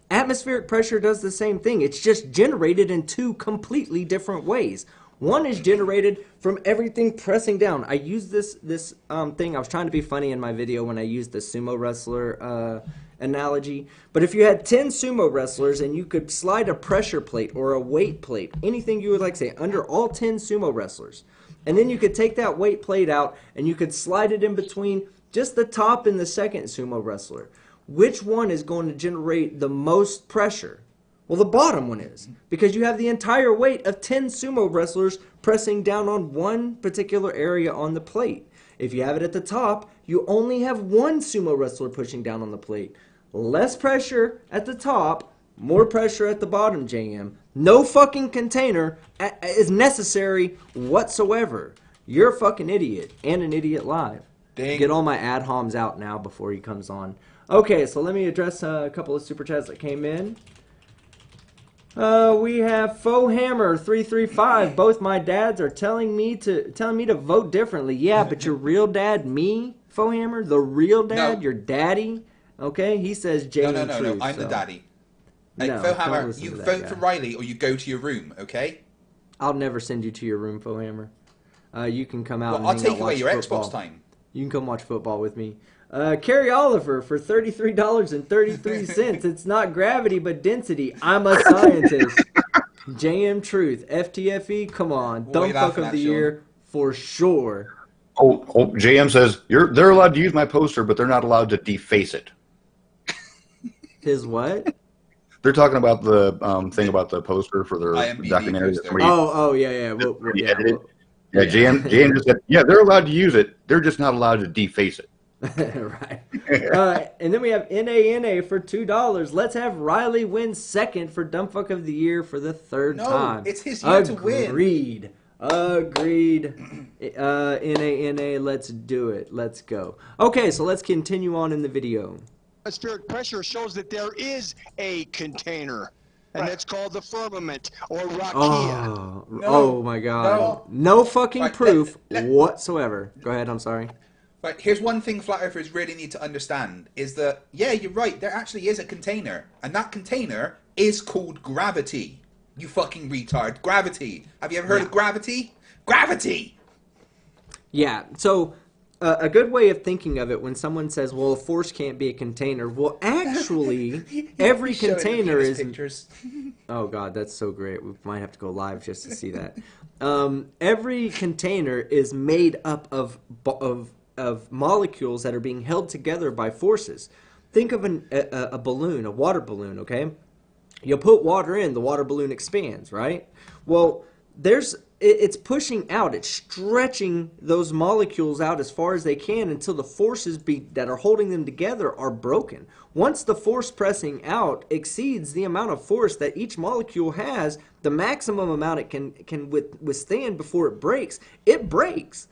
[SPEAKER 1] Atmospheric pressure does the same thing. It's just generated in two completely different ways. One is generated from everything pressing down. I used this thing. I was trying to be funny in my video when I used the sumo wrestler analogy. But if you had 10 sumo wrestlers and you could slide a pressure plate or a weight plate, anything you would like to say, under all 10 sumo wrestlers, and then you could take that weight plate out and you could slide it in between just the top and the second sumo wrestler. Which one is going to generate the most pressure? Well, the bottom one is, because you have the entire weight of 10 sumo wrestlers pressing down on one particular area on the plate. If you have it at the top, you only have one sumo wrestler pushing down on the plate. Less pressure at the top, more pressure at the bottom, JM. No fucking container is necessary whatsoever. You're a fucking idiot, and an idiot live.
[SPEAKER 2] Ding.
[SPEAKER 1] Get all my ad homs out now before he comes on. Okay, so let me address a couple of super chats that came in. We have Faux Hammer 335. Both my dads are telling me to vote differently. Yeah, but your real dad, me, Faux Hammer, the real dad,
[SPEAKER 2] No.
[SPEAKER 1] your daddy. Okay, he says Jay
[SPEAKER 2] No,
[SPEAKER 1] and Truth.
[SPEAKER 2] I'm the
[SPEAKER 1] so.
[SPEAKER 2] daddy. Hey,
[SPEAKER 1] No,
[SPEAKER 2] Phil
[SPEAKER 1] don't
[SPEAKER 2] Hammer,
[SPEAKER 1] listen
[SPEAKER 2] you
[SPEAKER 1] to that
[SPEAKER 2] vote
[SPEAKER 1] guy.
[SPEAKER 2] for Riley or you go to your room, okay?
[SPEAKER 1] I'll never send you to your room, Faux Hammer. You can come out
[SPEAKER 2] Well,
[SPEAKER 1] and
[SPEAKER 2] I'll
[SPEAKER 1] hang
[SPEAKER 2] take
[SPEAKER 1] out,
[SPEAKER 2] away
[SPEAKER 1] watch
[SPEAKER 2] your
[SPEAKER 1] football.
[SPEAKER 2] Xbox time.
[SPEAKER 1] You can come watch football with me. Carrie Oliver for $33.33. It's not gravity, but density. I'm a scientist. JM Truth. FTFE, come on.
[SPEAKER 2] What are you
[SPEAKER 1] Dumb fuck
[SPEAKER 2] laughing
[SPEAKER 1] of
[SPEAKER 2] at,
[SPEAKER 1] the
[SPEAKER 2] Sean?
[SPEAKER 1] year for sure.
[SPEAKER 3] JM says they're allowed to use my poster, but they're not allowed to deface it.
[SPEAKER 1] His what?
[SPEAKER 3] They're talking about the thing about the poster for their
[SPEAKER 2] IMDb
[SPEAKER 3] documentary that
[SPEAKER 2] poster.
[SPEAKER 3] somebody,
[SPEAKER 1] Yeah.
[SPEAKER 3] somebody edited.
[SPEAKER 1] yeah.
[SPEAKER 3] JM just said, yeah, they're allowed to use it. They're just not allowed to deface it.
[SPEAKER 1] Right. And then we have NANA for $2. Let's have Riley win second for Dumb Fuck of the Year for the third
[SPEAKER 2] No,
[SPEAKER 1] time.
[SPEAKER 2] it's his year to win.
[SPEAKER 1] Agreed. NANA, let's do it. Let's go. Okay, so let's continue on in the video.
[SPEAKER 6] Atmospheric pressure shows that there is a container, and that's called the firmament or rakia.
[SPEAKER 1] Oh my God. No fucking
[SPEAKER 2] Right,
[SPEAKER 1] proof
[SPEAKER 2] let-
[SPEAKER 1] whatsoever. Go ahead, I'm sorry.
[SPEAKER 2] Right, here's one thing flat earthers really need to understand is that, yeah, you're right, there actually is a container. And that container is called gravity. You fucking retard. Gravity. Have you ever heard of gravity? Gravity!
[SPEAKER 1] Yeah, so a good way of thinking of it when someone says, well, a force can't be a container. Well, actually, every
[SPEAKER 2] He's showing the
[SPEAKER 1] container
[SPEAKER 2] penis
[SPEAKER 1] is...
[SPEAKER 2] pictures.
[SPEAKER 1] Oh, God, that's so great. We might have to go live just to see that. Every container is made up of molecules that are being held together by forces. Think of a balloon, a water balloon, okay? You put water in, the water balloon expands, right? Well, it's pushing out, it's stretching those molecules out as far as they can until the forces that are holding them together are broken. Once the force pressing out exceeds the amount of force that each molecule has, the maximum amount it can withstand before it breaks, it breaks.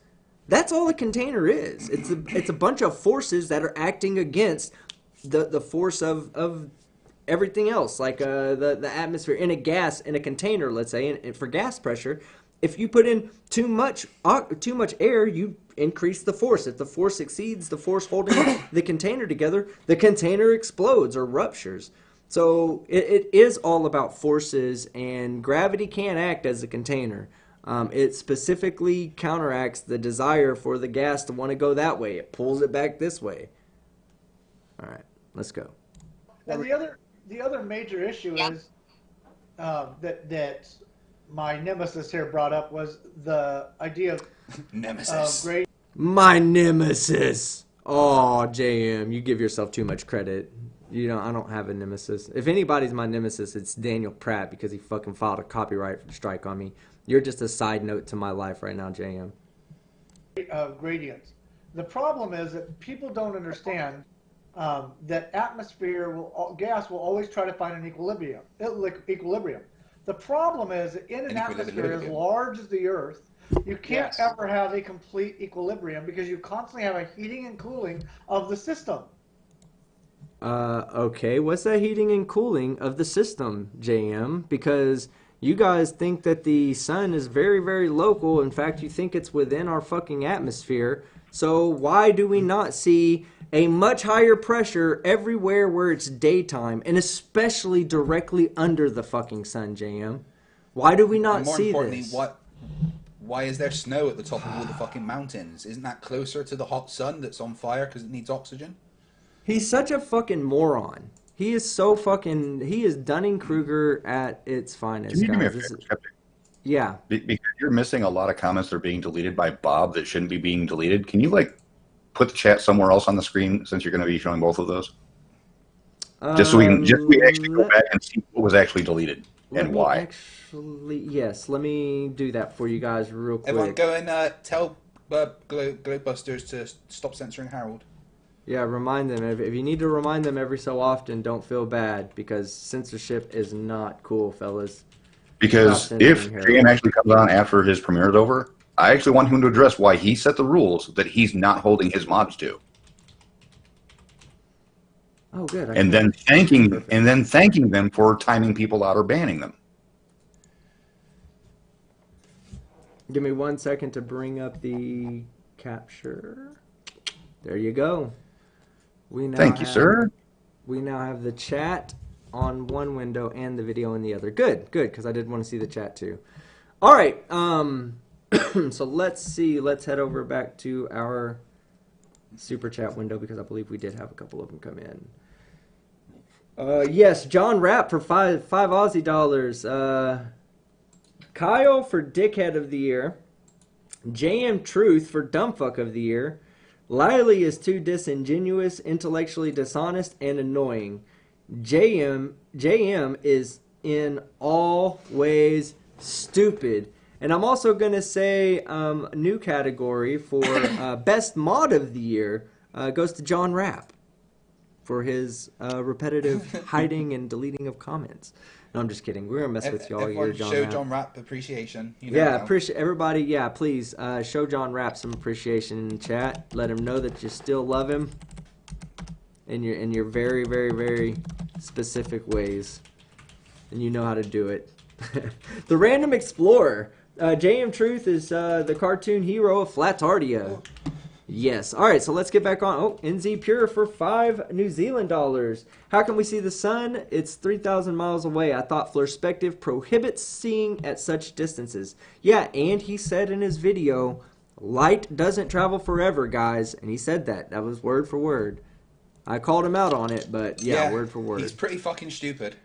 [SPEAKER 1] That's all a container is. It's a bunch of forces that are acting against the force of everything else, like the atmosphere. In a container, let's say, and for gas pressure, if you put in too much air, you increase the force. If the force exceeds the force holding the container together, the container explodes or ruptures. So it is all about forces, and gravity can't act as a container. It specifically counteracts the desire for the gas to want to go that way. It pulls it back this way. All right, let's go.
[SPEAKER 4] And the other major issue is that my nemesis here brought up was the idea of
[SPEAKER 2] Nemesis.
[SPEAKER 4] grade.
[SPEAKER 1] My nemesis. Oh, JM, you give yourself too much credit. I don't have a nemesis. If anybody's my nemesis, it's Daniel Pratt because he fucking filed a copyright strike on me. You're just a side note to my life right now, JM.
[SPEAKER 4] Gradients. The problem is that people don't understand that gas will always try to find an equilibrium. The problem is that in an atmosphere as large as the Earth, You can't
[SPEAKER 6] Yes.
[SPEAKER 4] ever have a complete equilibrium because you constantly have a heating and cooling of the system.
[SPEAKER 1] Okay, what's that heating and cooling of the system, JM? Because you guys think that the sun is very, very local. In fact, you think it's within our fucking atmosphere. So why do we not see a much higher pressure everywhere where it's daytime, and especially directly under the fucking sun, JM? Why do we not
[SPEAKER 2] And more
[SPEAKER 1] see
[SPEAKER 2] importantly,
[SPEAKER 1] this?
[SPEAKER 2] why is there snow at the top of all the fucking mountains? Isn't that closer to the hot sun that's on fire because it needs oxygen?
[SPEAKER 1] He's such a fucking moron. He is so fucking. He is Dunning-Kruger at its finest,
[SPEAKER 3] Can you do me a
[SPEAKER 1] guys. This
[SPEAKER 3] favor,
[SPEAKER 1] is,
[SPEAKER 3] Skeptic?
[SPEAKER 1] yeah.
[SPEAKER 3] Because you're missing a lot of comments that are being deleted by Bob that shouldn't be being deleted. Can you like put the chat somewhere else on the screen since you're going to be showing both of those? Just so we actually go back and see what was actually deleted and why.
[SPEAKER 1] Yes, let me do that for you guys real quick.
[SPEAKER 2] Everyone go and tell Globebusters to stop censoring Harold.
[SPEAKER 1] Yeah, remind them. If you need to remind them every so often, don't feel bad, because censorship is not cool, fellas.
[SPEAKER 3] Because
[SPEAKER 1] Stop
[SPEAKER 3] if
[SPEAKER 1] censoring
[SPEAKER 3] JM
[SPEAKER 1] Harold.
[SPEAKER 3] actually comes on after his premiere is over, I actually want him to address why he set the rules that he's not holding his mods to.
[SPEAKER 1] Oh, good.
[SPEAKER 3] And then thanking them for timing people out or banning them.
[SPEAKER 1] Give me 1 second to bring up the capture. There you go.
[SPEAKER 3] Thank you, sir.
[SPEAKER 1] We now have the chat on one window and the video in the other. Good, because I did want to see the chat too. All right. So let's see. Let's head over back to our super chat window because I believe we did have a couple of them come in. Yes, John Rapp for five Aussie dollars. Kyle for Dickhead of the Year. JM Truth for Dumbfuck of the Year. Liley is too disingenuous, intellectually dishonest, and annoying. JM is in all ways stupid. And I'm also going to say a new category for Best Mod of the Year goes to John Rapp for his repetitive hiding and deleting of comments. No, I'm just kidding. We're going to mess with y'all here,
[SPEAKER 2] Everyone
[SPEAKER 1] John
[SPEAKER 2] show
[SPEAKER 1] Rapp.
[SPEAKER 2] John Rapp appreciation. You know
[SPEAKER 1] Yeah,
[SPEAKER 2] how.
[SPEAKER 1] appreciate everybody. Yeah, please show John Rapp some appreciation in the chat. Let him know that you still love him in your very, very, very specific ways, and you know how to do it. The Random Explorer. JM Truth is the cartoon hero of Flatardia. Yes. All right, so let's get back on. Oh, NZ Pure for 5 New Zealand dollars. How can we see the sun? It's 3,000 miles away. I thought Flurspective prohibits seeing at such distances. Yeah, and he said in his video, light doesn't travel forever, guys. And he said that. That was word for word. I called him out on it, but yeah, word for word.
[SPEAKER 2] He's pretty fucking stupid.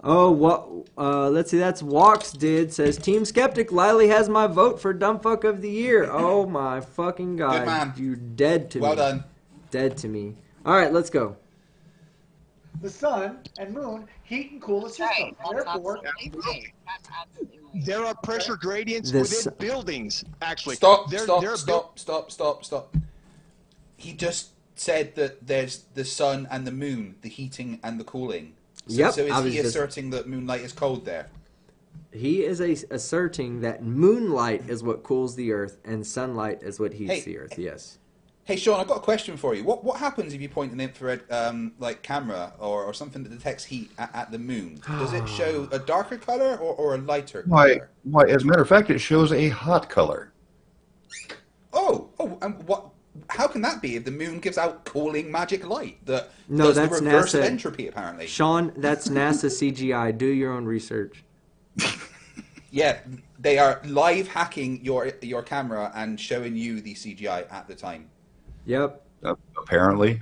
[SPEAKER 1] Oh, what? Let's see. That's Walks did says Team Skeptic. Liley has my vote for Dumbfuck of the Year. Oh my fucking god!
[SPEAKER 2] Good man.
[SPEAKER 1] You're dead to me.
[SPEAKER 2] Well done.
[SPEAKER 1] Dead to me. All right, let's go.
[SPEAKER 4] The sun and moon heat and cool the system.
[SPEAKER 5] Right. That's
[SPEAKER 4] Therefore,
[SPEAKER 5] absolutely right. That's absolutely right.
[SPEAKER 6] There are pressure gradients
[SPEAKER 1] This-
[SPEAKER 6] within buildings, actually.
[SPEAKER 2] Stop. He just said that there's the sun and the moon, the heating and the cooling. So,
[SPEAKER 1] Yep,
[SPEAKER 2] so
[SPEAKER 1] I
[SPEAKER 2] is
[SPEAKER 1] was
[SPEAKER 2] he
[SPEAKER 1] just-
[SPEAKER 2] asserting that moonlight is cold there?
[SPEAKER 1] He is asserting that moonlight is what cools the earth and sunlight is what heats
[SPEAKER 2] Hey.
[SPEAKER 1] the earth. Yes.
[SPEAKER 2] Hey Sean, I've got a question for you. What happens if you point an infrared like camera or something that detects heat at the moon? Does it show a darker color or a lighter color?
[SPEAKER 3] Why? As a matter of fact, it shows a hot color.
[SPEAKER 2] Oh, and what? How can that be if the moon gives out cooling magic light that
[SPEAKER 1] No,
[SPEAKER 2] does
[SPEAKER 1] that's
[SPEAKER 2] the reverse of
[SPEAKER 1] NASA.
[SPEAKER 2] entropy apparently?
[SPEAKER 1] Sean, that's NASA CGI. Do your own research.
[SPEAKER 2] Yeah, they are live hacking your camera and showing you the CGI at the time.
[SPEAKER 1] Yep.
[SPEAKER 3] Apparently.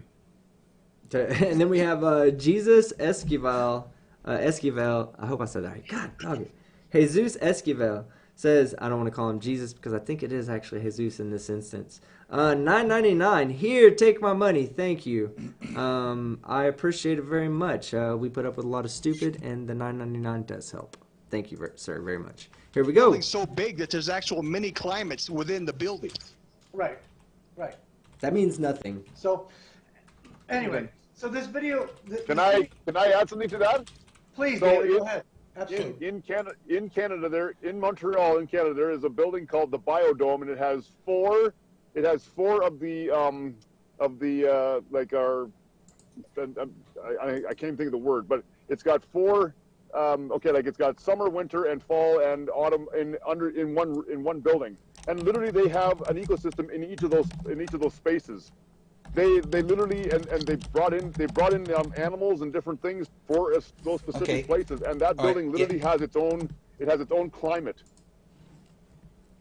[SPEAKER 1] And then we have Jesus Esquivel. Esquivel. I hope I said that right. God, dog. Jesus Esquivel says, I don't want to call him Jesus because I think it is actually Jesus in this instance. $9.99. Here, take my money. Thank you. I appreciate it very much. We put up with a lot of stupid, and the $9.99 does help. Thank you, sir, very much. Here we go.
[SPEAKER 6] Building's so big that there's actual mini climates within the building.
[SPEAKER 4] right.
[SPEAKER 1] That means nothing.
[SPEAKER 4] So, anyway, so this video.
[SPEAKER 7] Can I add something to that?
[SPEAKER 4] Please,
[SPEAKER 7] So
[SPEAKER 4] David,
[SPEAKER 7] if-
[SPEAKER 4] go ahead. Absolutely.
[SPEAKER 7] In Canada, there in Montreal, in Canada, there is a building called the Biodome, and it has four. It has four of the like our. I can't even think of the word, but it's got four. Okay, like it's got summer, winter, and fall and autumn in one building, and literally they have an ecosystem in each of those spaces. They literally and they brought in animals and different things for those specific places, and that building literally has its own climate.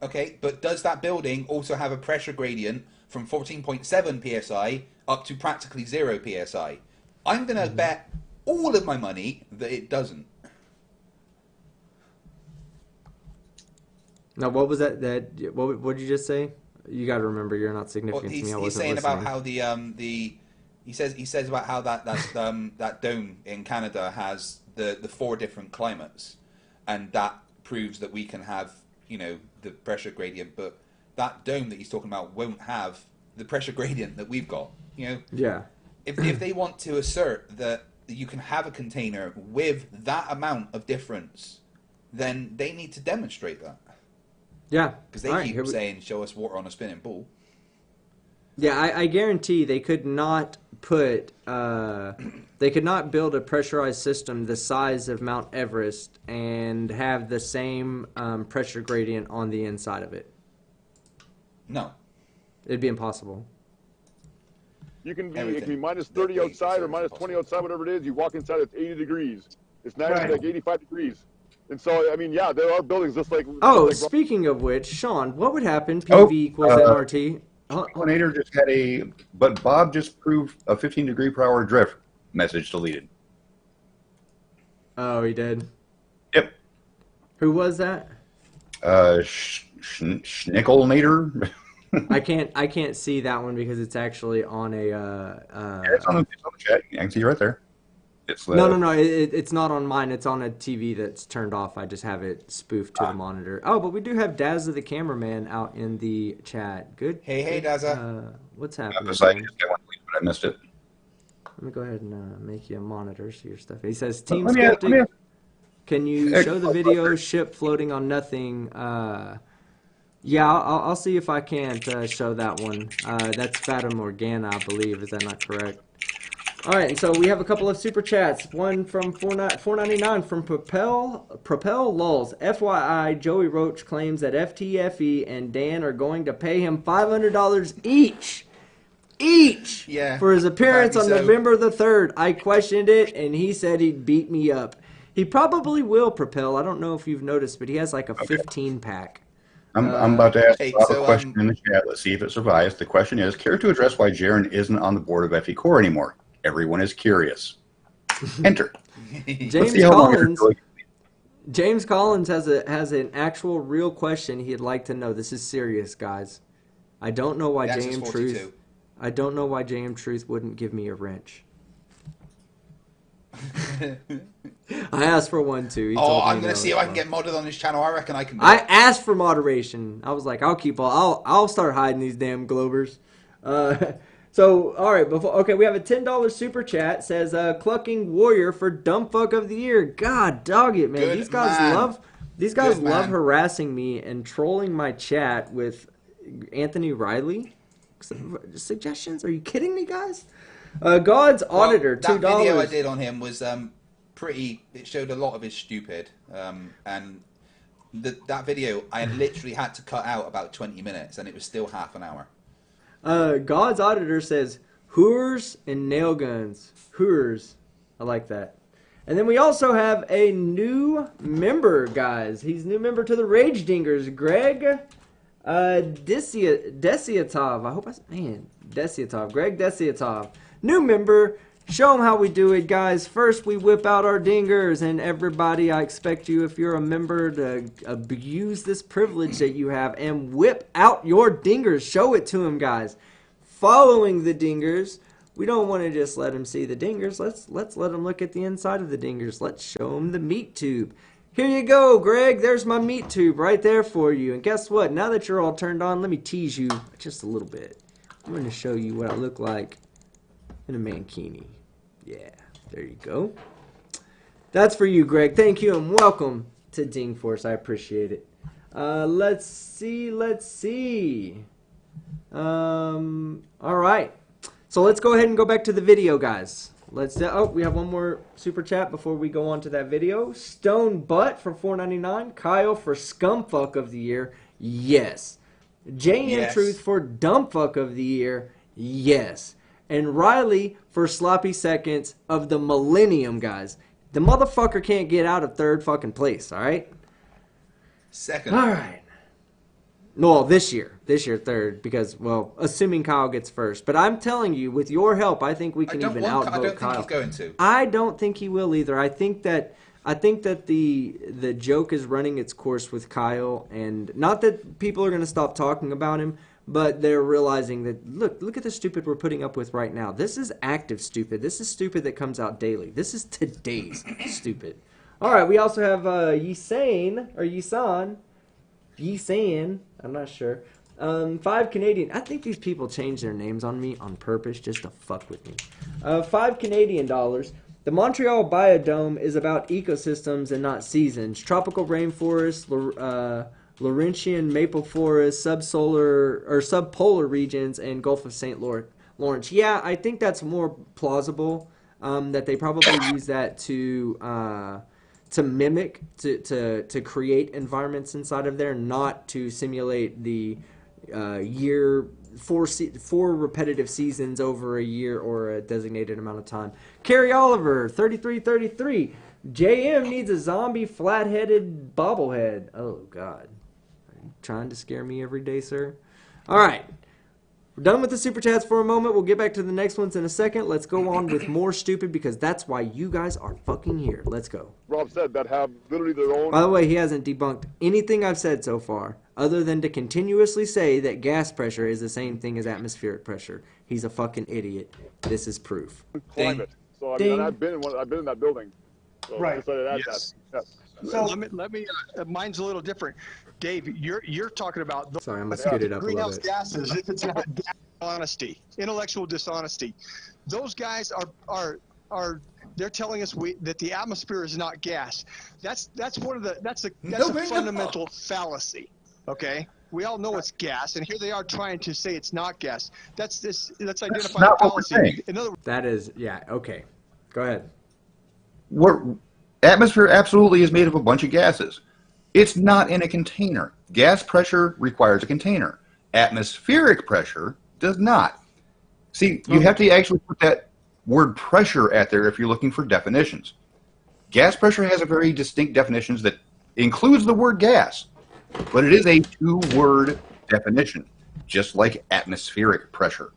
[SPEAKER 2] Okay, but does that building also have a pressure gradient from 14.7 psi up to practically 0 psi? I'm going to bet all of my money that it doesn't.
[SPEAKER 1] Now, what was that? What did you just say? You got to remember, you're not significant to me. I wasn't
[SPEAKER 2] He's saying
[SPEAKER 1] listening.
[SPEAKER 2] about how he says about how that dome in Canada has the 4 different climates, and that proves that we can have the pressure gradient, but that dome that he's talking about won't have the pressure gradient that we've got.
[SPEAKER 1] Yeah.
[SPEAKER 2] If they want to assert that you can have a container with that amount of difference, then they need to demonstrate that.
[SPEAKER 1] Yeah.
[SPEAKER 2] Because they keep saying, show us water on a spinning ball.
[SPEAKER 1] Yeah, I guarantee they could not build a pressurized system the size of Mount Everest and have the same pressure gradient on the inside of it.
[SPEAKER 2] No.
[SPEAKER 1] It'd be impossible.
[SPEAKER 7] It can be minus 30 outside or minus 20 outside, whatever it is. You walk inside, it's 80 degrees. It's now like 85 degrees. And so, I mean, yeah, there are buildings just like...
[SPEAKER 1] Speaking of which, Sean, what would happen? PV equals nRT.
[SPEAKER 3] Coordinator just had but Bob just proved a 15 degree per hour drift message deleted.
[SPEAKER 1] Oh, he did?
[SPEAKER 3] Yep.
[SPEAKER 1] Who was that?
[SPEAKER 3] Schnickelnator.
[SPEAKER 1] I can't see that one because it's actually on a.
[SPEAKER 3] It's on the chat. I can see you right there.
[SPEAKER 1] No. It's not on mine. It's on a TV that's turned off. I just have it spoofed to the monitor. Oh, but we do have Dazza the cameraman out in the chat. Good.
[SPEAKER 2] Hey, Dazza.
[SPEAKER 1] What's happening?
[SPEAKER 3] I missed it.
[SPEAKER 1] Let me go ahead and make you a monitor, see your stuff. He says, Team Skeptic, can you show the video ship floating on nothing? Yeah, I'll see if I can't show that one. That's Fata Morgana, I believe. Is that not correct? All right, and so we have a couple of super chats. One from $4.99 from Propel Lulz. FYI, Joey Roach claims that FTFE and Dan are going to pay him $500 each for his appearance on November the 3rd. I questioned it, and he said he'd beat me up. He probably will, Propel. I don't know if you've noticed, but he has like a 15-pack.
[SPEAKER 3] I'm about to ask Bob a question in the chat. Let's see if it survives. The question is, care to address why Jaron isn't on the board of FE Core anymore? Everyone is curious. Enter.
[SPEAKER 1] James Collins has an actual real question he'd like to know. This is serious, guys. I don't know why JM Truth. I don't know why JM Truth wouldn't give me a wrench. I asked for one too.
[SPEAKER 2] I'm gonna see if I can get modded on his channel. I reckon I can.
[SPEAKER 1] I asked for moderation. I was like, I'll start hiding these damn Globers. So all right, we have a $10 super chat. Says Clucking Warrior for Dumb Fuck of the Year. God dog it, man.
[SPEAKER 2] Good
[SPEAKER 1] these guys love harassing me and trolling my chat with Anthony Riley. Suggestions? Are you kidding me, guys? God's Auditor, $2.
[SPEAKER 2] That video I did on him was pretty. It showed a lot of his stupid, and that video I literally had to cut out about 20 minutes, and it was still half an hour.
[SPEAKER 1] God's Auditor says Hoors and nail guns. Hoors, I like that. And then we also have a new member, guys. He's a new member to the Rage Dingers, Greg Desiatov. I hope Desiatov. Greg Desiatov. New member. Show them how we do it, guys. First, we whip out our dingers, and everybody, I expect you, if you're a member, to abuse this privilege that you have and whip out your dingers. Show it to them, guys. Following the dingers, we don't want to just let them see the dingers. Let's let them look at the inside of the dingers. Let's show them the meat tube. Here you go, Greg. There's my meat tube right there for you. And guess what? Now that you're all turned on, let me tease you just a little bit. I'm going to show you what I look like in a mankini. Yeah, there you go. That's for you, Greg. Thank you and welcome to Ding Force. I appreciate it. Let's see. All right. So let's go ahead and go back to the video, guys. We have one more super chat before we go on to that video. Stone Butt for $4.99. Kyle for Scumfuck of the Year. Yes. JN
[SPEAKER 2] Yes.
[SPEAKER 1] Truth for Dumbfuck of the Year. Yes. And Riley for Sloppy Seconds of the Millennium, guys. The motherfucker can't get out of third fucking place, all right?
[SPEAKER 2] Second.
[SPEAKER 1] All right. No, this year third, because, well, assuming Kyle gets first. But I'm telling you, with your help, I think we can even outvote
[SPEAKER 2] I don't
[SPEAKER 1] Kyle.
[SPEAKER 2] think he's going to.
[SPEAKER 1] I don't think he will either. I think that the joke is running its course with Kyle, and not that people are going to stop talking about him, but they're realizing that look at the stupid we're putting up with right now. This is active stupid. This is stupid that comes out daily. This is today's stupid. All right, we also have Yisan, I'm not sure. 5 Canadian. I think these people change their names on me on purpose just to fuck with me. 5 Canadian dollars. The Montreal Biodome is about ecosystems and not seasons. Tropical rainforests, Laurentian maple forests, subpolar regions, and Gulf of St. Lawrence. Yeah, I think that's more plausible. That they probably use that to mimic, to create environments inside of there, not to simulate the four repetitive seasons over a year or a designated amount of time. Carrie Oliver, 3333. JM needs a zombie flat-headed bobblehead. Oh, God. Are you trying to scare me every day, sir? All right. We're done with the super chats for a moment. We'll get back to the next ones in a second. Let's go on with more stupid because that's why you guys are fucking here. Let's go.
[SPEAKER 7] Rob said that have literally their own.
[SPEAKER 1] By the way, he hasn't debunked anything I've said so far other than to continuously say that gas pressure is the same thing as atmospheric pressure. He's a fucking idiot. This is proof.
[SPEAKER 7] Climate. So I mean, I've been in that building. So
[SPEAKER 4] Right.
[SPEAKER 7] I decided to add
[SPEAKER 6] Yes.
[SPEAKER 7] that. Yes.
[SPEAKER 4] So
[SPEAKER 6] Let me. Mine's a little different. Dave, you're talking about the
[SPEAKER 1] Sorry, I'm going to scoot it up a little
[SPEAKER 6] greenhouse
[SPEAKER 1] bit.
[SPEAKER 6] gases. It's not honesty, intellectual dishonesty. Those guys are they're telling us that the atmosphere is not gas. That's a fundamental fallacy. Okay, we all know it's gas, and here they are trying to say it's not gas. Let's identify
[SPEAKER 3] not
[SPEAKER 6] the
[SPEAKER 3] what we're
[SPEAKER 6] fallacy.
[SPEAKER 3] saying.
[SPEAKER 6] In other words,
[SPEAKER 1] That is, yeah, okay. Go ahead.
[SPEAKER 3] Atmosphere absolutely is made of a bunch of gases. It's not in a container. Gas pressure requires a container. Atmospheric pressure does not. See, you have to actually put that word pressure at there if you're looking for definitions. Gas pressure has a very distinct definitions that includes the word gas, but it is a two-word definition, just like atmospheric pressure.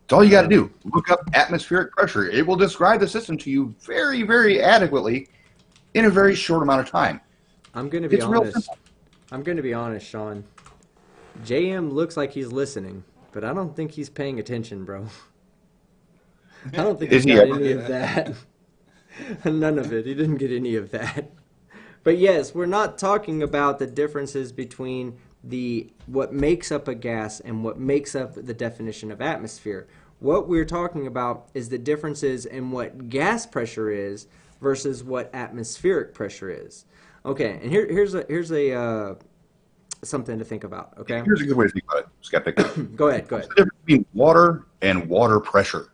[SPEAKER 3] That's all you got to do. Look up atmospheric pressure. It will describe the system to you very, very adequately in a very short amount of time.
[SPEAKER 1] I'm going to be
[SPEAKER 3] It's real
[SPEAKER 1] honest.
[SPEAKER 3] simple.
[SPEAKER 1] I'm going to be honest, Sean. JM looks like he's listening, but I don't think he's paying attention, bro. I don't think
[SPEAKER 3] Is
[SPEAKER 1] he
[SPEAKER 3] he
[SPEAKER 1] got
[SPEAKER 3] ever?
[SPEAKER 1] any of that. None of it. He didn't get any of that. But yes, we're not talking about the differences between what makes up a gas and what makes up the definition of atmosphere. What we're talking about is the differences in what gas pressure is versus what atmospheric pressure is. Okay, and here's something to think about. Okay,
[SPEAKER 3] Here's a good way to think about it, Skeptic.
[SPEAKER 1] go ahead.
[SPEAKER 3] What's the difference between water and water pressure?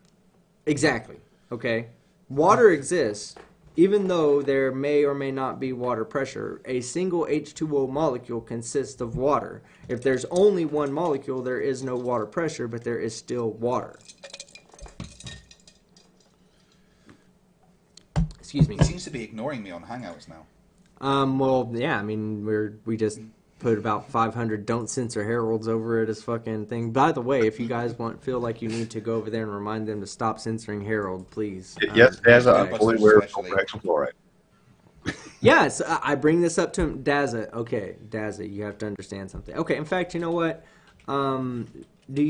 [SPEAKER 1] Exactly. Okay, water exists even though there may or may not be water pressure. A single H2O molecule consists of water. If there's only one molecule, there is no water pressure, but there is still water. Excuse me.
[SPEAKER 2] He seems to be ignoring me on Hangouts now.
[SPEAKER 1] Well, yeah, I mean, we just put about 500 don't censor heralds over it as fucking thing. By the way, if you guys feel like you need to go over there and remind them to stop censoring Herald, please.
[SPEAKER 3] Yes, as
[SPEAKER 2] yeah,
[SPEAKER 3] I'm fully aware of
[SPEAKER 2] especially.
[SPEAKER 3] hexafluoride.
[SPEAKER 1] Yes, I bring this up to him. Daza, okay, Daza, you have to understand something. Okay, in fact, you know what? Sean, do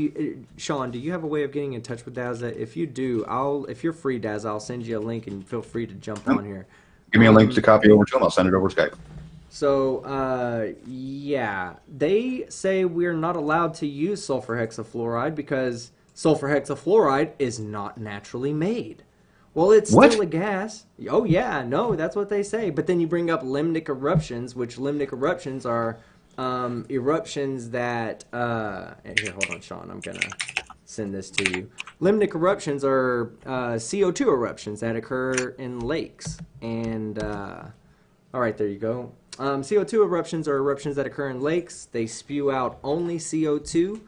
[SPEAKER 1] you have a way of getting in touch with Daza? If you do, if you're free, Daza, I'll send you a link and feel free to jump on here.
[SPEAKER 3] Give me a link to copy over to him. I'll send it over Skype.
[SPEAKER 1] So, yeah, they say we're not allowed to use sulfur hexafluoride because sulfur hexafluoride is not naturally made. Well, it's
[SPEAKER 3] What?
[SPEAKER 1] still a gas. Oh, yeah, no, that's what they say. But then you bring up limnic eruptions, which limnic eruptions are eruptions that... here, hold on, Sean. I'm going to send this to you. Limnic eruptions are CO2 eruptions that occur in lakes. And, all right, there you go. CO2 eruptions are eruptions that occur in lakes. They spew out only CO2.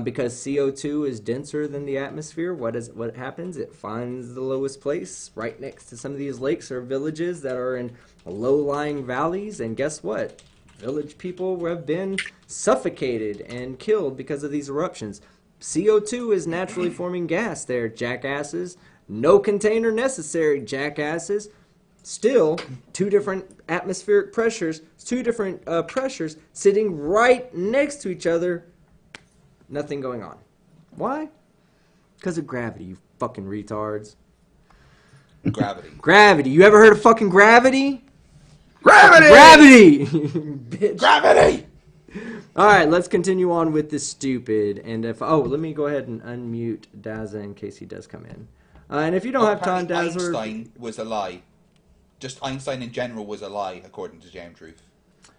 [SPEAKER 1] Because CO2 is denser than the atmosphere, what happens? It finds the lowest place right next to some of these lakes or villages that are in low-lying valleys, and guess what? Village people have been suffocated and killed because of these eruptions. CO2 is naturally forming gas there, jackasses. No container necessary, jackasses. Still, two different atmospheric pressures, two different pressures sitting right next to each other. Nothing going on. Why? Because of gravity, you fucking retards.
[SPEAKER 2] Gravity.
[SPEAKER 1] Gravity. You ever heard of fucking gravity?
[SPEAKER 3] Gravity!
[SPEAKER 1] Gravity! Bitch.
[SPEAKER 2] Gravity!
[SPEAKER 1] Alright, let's continue on with the stupid. And if... Oh, let me go ahead and unmute Dazza in case he does come in. And if you don't have time,
[SPEAKER 2] Apparently
[SPEAKER 1] Dazzler...
[SPEAKER 2] Einstein was a lie. Just Einstein in general was a lie, according to Jam Truth.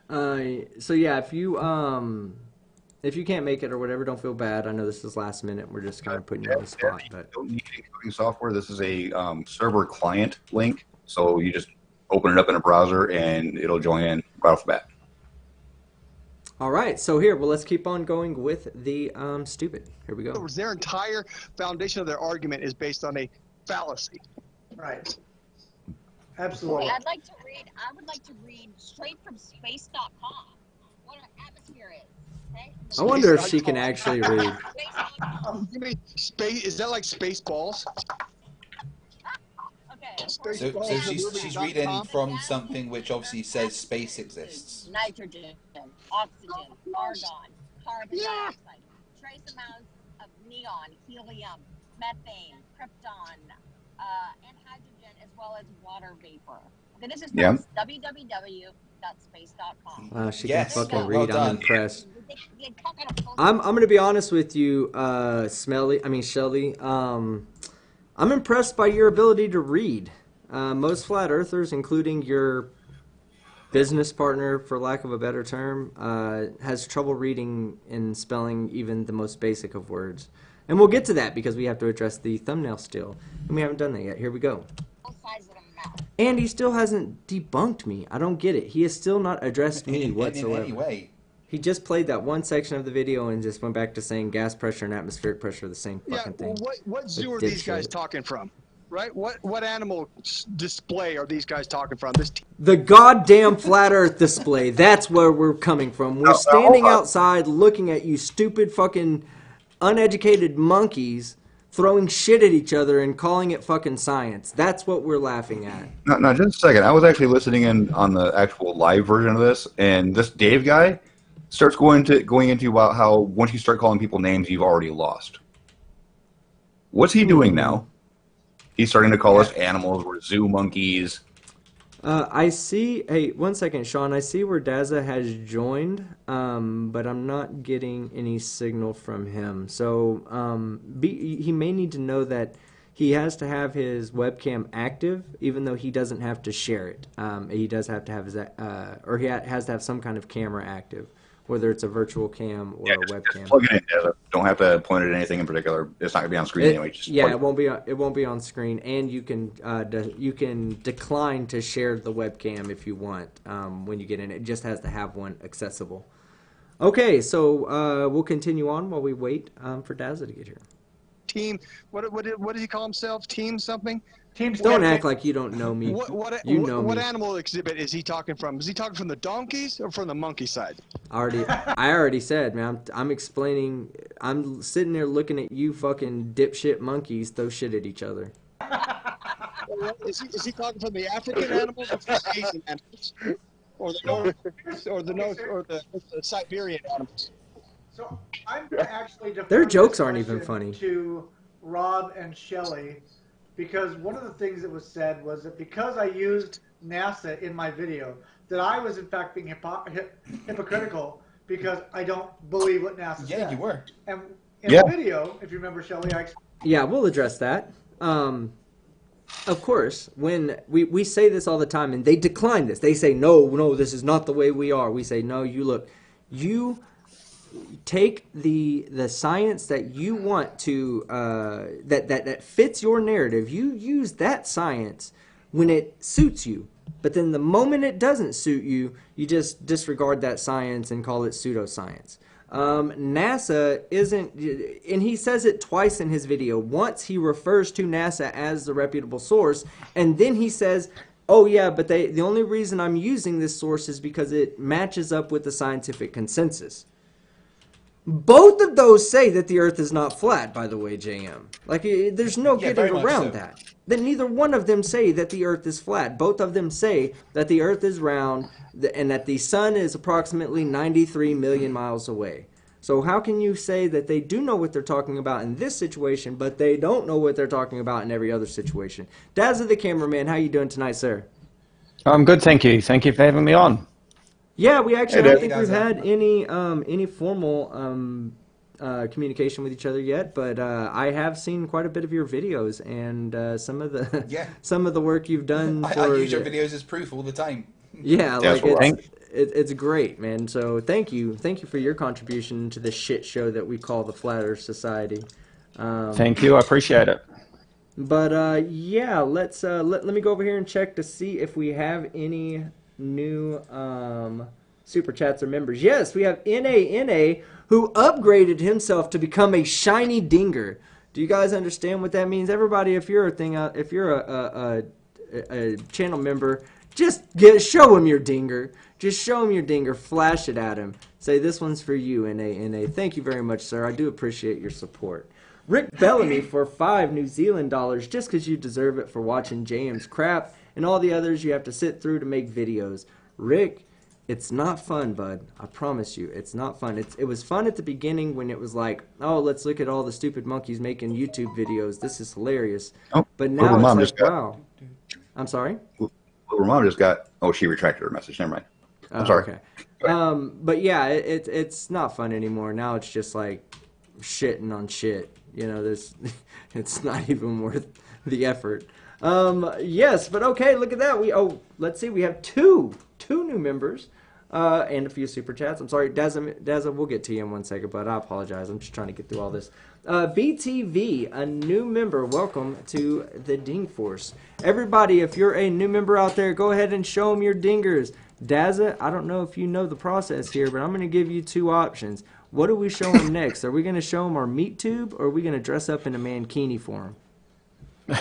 [SPEAKER 1] So yeah, if you can't make it or whatever, don't feel bad. I know this is last minute. We're just kind of putting you on the spot.
[SPEAKER 3] You
[SPEAKER 1] But
[SPEAKER 3] don't need any coding software. This is a server client link, so you just open it up in a browser and it'll join in right off the bat.
[SPEAKER 1] all right, so here, well, let's keep on going with the stupid. Here we go.
[SPEAKER 6] Their entire foundation of their argument is based on a fallacy.
[SPEAKER 4] Right. Absolutely.
[SPEAKER 5] I would like to read straight from space.com what our atmosphere is. Okay?
[SPEAKER 1] I wonder if she can actually read.
[SPEAKER 5] Space.com.
[SPEAKER 6] You mean space? Is that like Spaceballs?
[SPEAKER 5] Okay.
[SPEAKER 2] So she's reading from something which obviously says space exists.
[SPEAKER 5] Nitrogen, oxygen, argon, carbon dioxide, trace amounts of neon, helium, methane, krypton, and hydrogen, as well as water vapor. Okay, this is from www.space.com.
[SPEAKER 1] Wow, she
[SPEAKER 2] Yes,
[SPEAKER 1] can fucking
[SPEAKER 2] well
[SPEAKER 1] read.
[SPEAKER 2] done.
[SPEAKER 1] I'm impressed.
[SPEAKER 5] They talk out of both
[SPEAKER 1] I'm gonna be honest with you, Shelly. I'm impressed by your ability to read. Most flat earthers, including your business partner, for lack of a better term, has trouble reading and spelling even the most basic of words. And we'll get to that because we have to address the thumbnail still. And we haven't done that yet. Here we go.
[SPEAKER 5] sides of the mouth.
[SPEAKER 1] And he still hasn't debunked me. I don't get it. He has still not addressed me whatsoever.
[SPEAKER 2] In any way.
[SPEAKER 1] He just played that one section of the video and just went back to saying gas pressure and atmospheric pressure are the same fucking thing.
[SPEAKER 6] What zoo are these guys talking from? Right? What animal display are these guys talking from?
[SPEAKER 1] The goddamn flat earth display. That's where we're coming from. We're standing outside looking at you stupid fucking uneducated monkeys throwing shit at each other and calling it fucking science. That's what we're laughing at.
[SPEAKER 3] No, just a second. I was actually listening in on the actual live version of this, and this Dave guy starts going into about how once you start calling people names, you've already lost. What's he doing now? He's starting to call us animals. We're zoo monkeys.
[SPEAKER 1] I see. Hey, one second, Sean. I see where Dazza has joined, but I'm not getting any signal from him. So he may need to know that he has to have his webcam active, even though he doesn't have to share it. He does have to have his, or he has to have some kind of camera active, whether it's a virtual cam or a webcam.
[SPEAKER 3] Just plug it in, Dazza. Don't have to point it at anything in particular. It's not going to be on screen anyway. Just
[SPEAKER 1] it won't be on screen, and you can decline to share the webcam if you want when you get in. It just has to have one accessible. Okay, so we'll continue on while we wait for Dazza to get here.
[SPEAKER 6] Team, what does he call himself? Team something?
[SPEAKER 1] Don't act like you don't know me.
[SPEAKER 6] What animal exhibit is he talking from? Is he talking from the donkeys or from the monkey side?
[SPEAKER 1] I already said, man. I'm explaining. I'm sitting there looking at you fucking dipshit monkeys throw shit at each other.
[SPEAKER 6] Is he talking from the African animals or from the Asian animals? Or the Siberian animals?
[SPEAKER 4] So I'm actually
[SPEAKER 1] Their
[SPEAKER 4] deferring
[SPEAKER 1] jokes
[SPEAKER 4] this
[SPEAKER 1] aren't even
[SPEAKER 4] question
[SPEAKER 1] funny.
[SPEAKER 4] To Rob and Shelley, because one of the things that was said was that because I used NASA in my video, that I was in fact being hypocritical because I don't believe what NASA said.
[SPEAKER 2] Yeah, you were.
[SPEAKER 4] And in the video, if you remember, Shelley,
[SPEAKER 1] Yeah, we'll address that. of course, when we say this all the time, and they decline this. They say, no, this is not the way we are. We say, no, you take the science that you want to, that fits your narrative. You use that science when it suits you. But then the moment it doesn't suit you, you just disregard that science and call it pseudoscience. NASA isn't, and he says it twice in his video. Once he refers to NASA as the reputable source, and then he says, oh yeah, but the only reason I'm using this source is because it matches up with the scientific consensus. Both of those say that the Earth is not flat, by the way, JM. Like, there's no getting around that. Then neither one of them say that the Earth is flat. Both of them say that the Earth is round and that the sun is approximately 93 million miles away. So how can you say that they do know what they're talking about in this situation, but they don't know what they're talking about in every other situation? Dazza the cameraman, how you doing tonight, sir?
[SPEAKER 8] I'm good, thank you. Thank you for having me on.
[SPEAKER 1] Yeah, we actually don't think we've
[SPEAKER 2] Dazza.
[SPEAKER 1] had any formal communication with each other yet, but I have seen quite a bit of your videos and some of the
[SPEAKER 2] Yeah.
[SPEAKER 1] some of the work you've done.
[SPEAKER 2] I use your videos as proof all the time.
[SPEAKER 1] Yeah,
[SPEAKER 3] That's
[SPEAKER 1] like
[SPEAKER 3] what
[SPEAKER 1] it's great, man. So thank you for your contribution to the shit show that we call the Flat Earth Society.
[SPEAKER 8] Thank you, I appreciate it.
[SPEAKER 1] But yeah, let me go over here and check to see if we have any new super chats or members. Yes, we have NA who upgraded himself to become a shiny dinger. Do you guys understand what that means? Everybody, if you're a channel member, just show him your dinger. Just show him your dinger. Flash it at him. Say, this one's for you, NA. Thank you very much, sir. I do appreciate your support. Rick Bellamy for $5 New Zealand dollars, just because you deserve it for watching JM's crap and all the others you have to sit through to make videos. Rick, it's not fun, bud. I promise you, it's not fun. It was fun at the beginning when it was like, oh, let's look at all the stupid monkeys making YouTube videos. This is hilarious.
[SPEAKER 3] Oh,
[SPEAKER 1] But
[SPEAKER 3] little
[SPEAKER 1] now
[SPEAKER 3] mom
[SPEAKER 1] it's
[SPEAKER 3] just
[SPEAKER 1] like,
[SPEAKER 3] got-
[SPEAKER 1] wow. I'm sorry?
[SPEAKER 3] Little mom just got. Oh, she retracted her message. Never mind. I'm sorry.
[SPEAKER 1] Okay. But yeah, it's not fun anymore. Now it's just like shitting on shit. You know, it's not even worth the effort. Yes, but okay, look at that. Let's see, we have two new members and a few super chats. I'm sorry, Dazza, we'll get to you in 1 second, but I apologize. I'm just trying to get through all this. BTV, a new member. Welcome to the Ding Force. Everybody, if you're a new member out there, go ahead and show them your dingers. Dazza, I don't know if you know the process here, but I'm going to give you two options. What do we show them next? Are we going to show them our meat tube, or are we going to dress up in a mankini for them?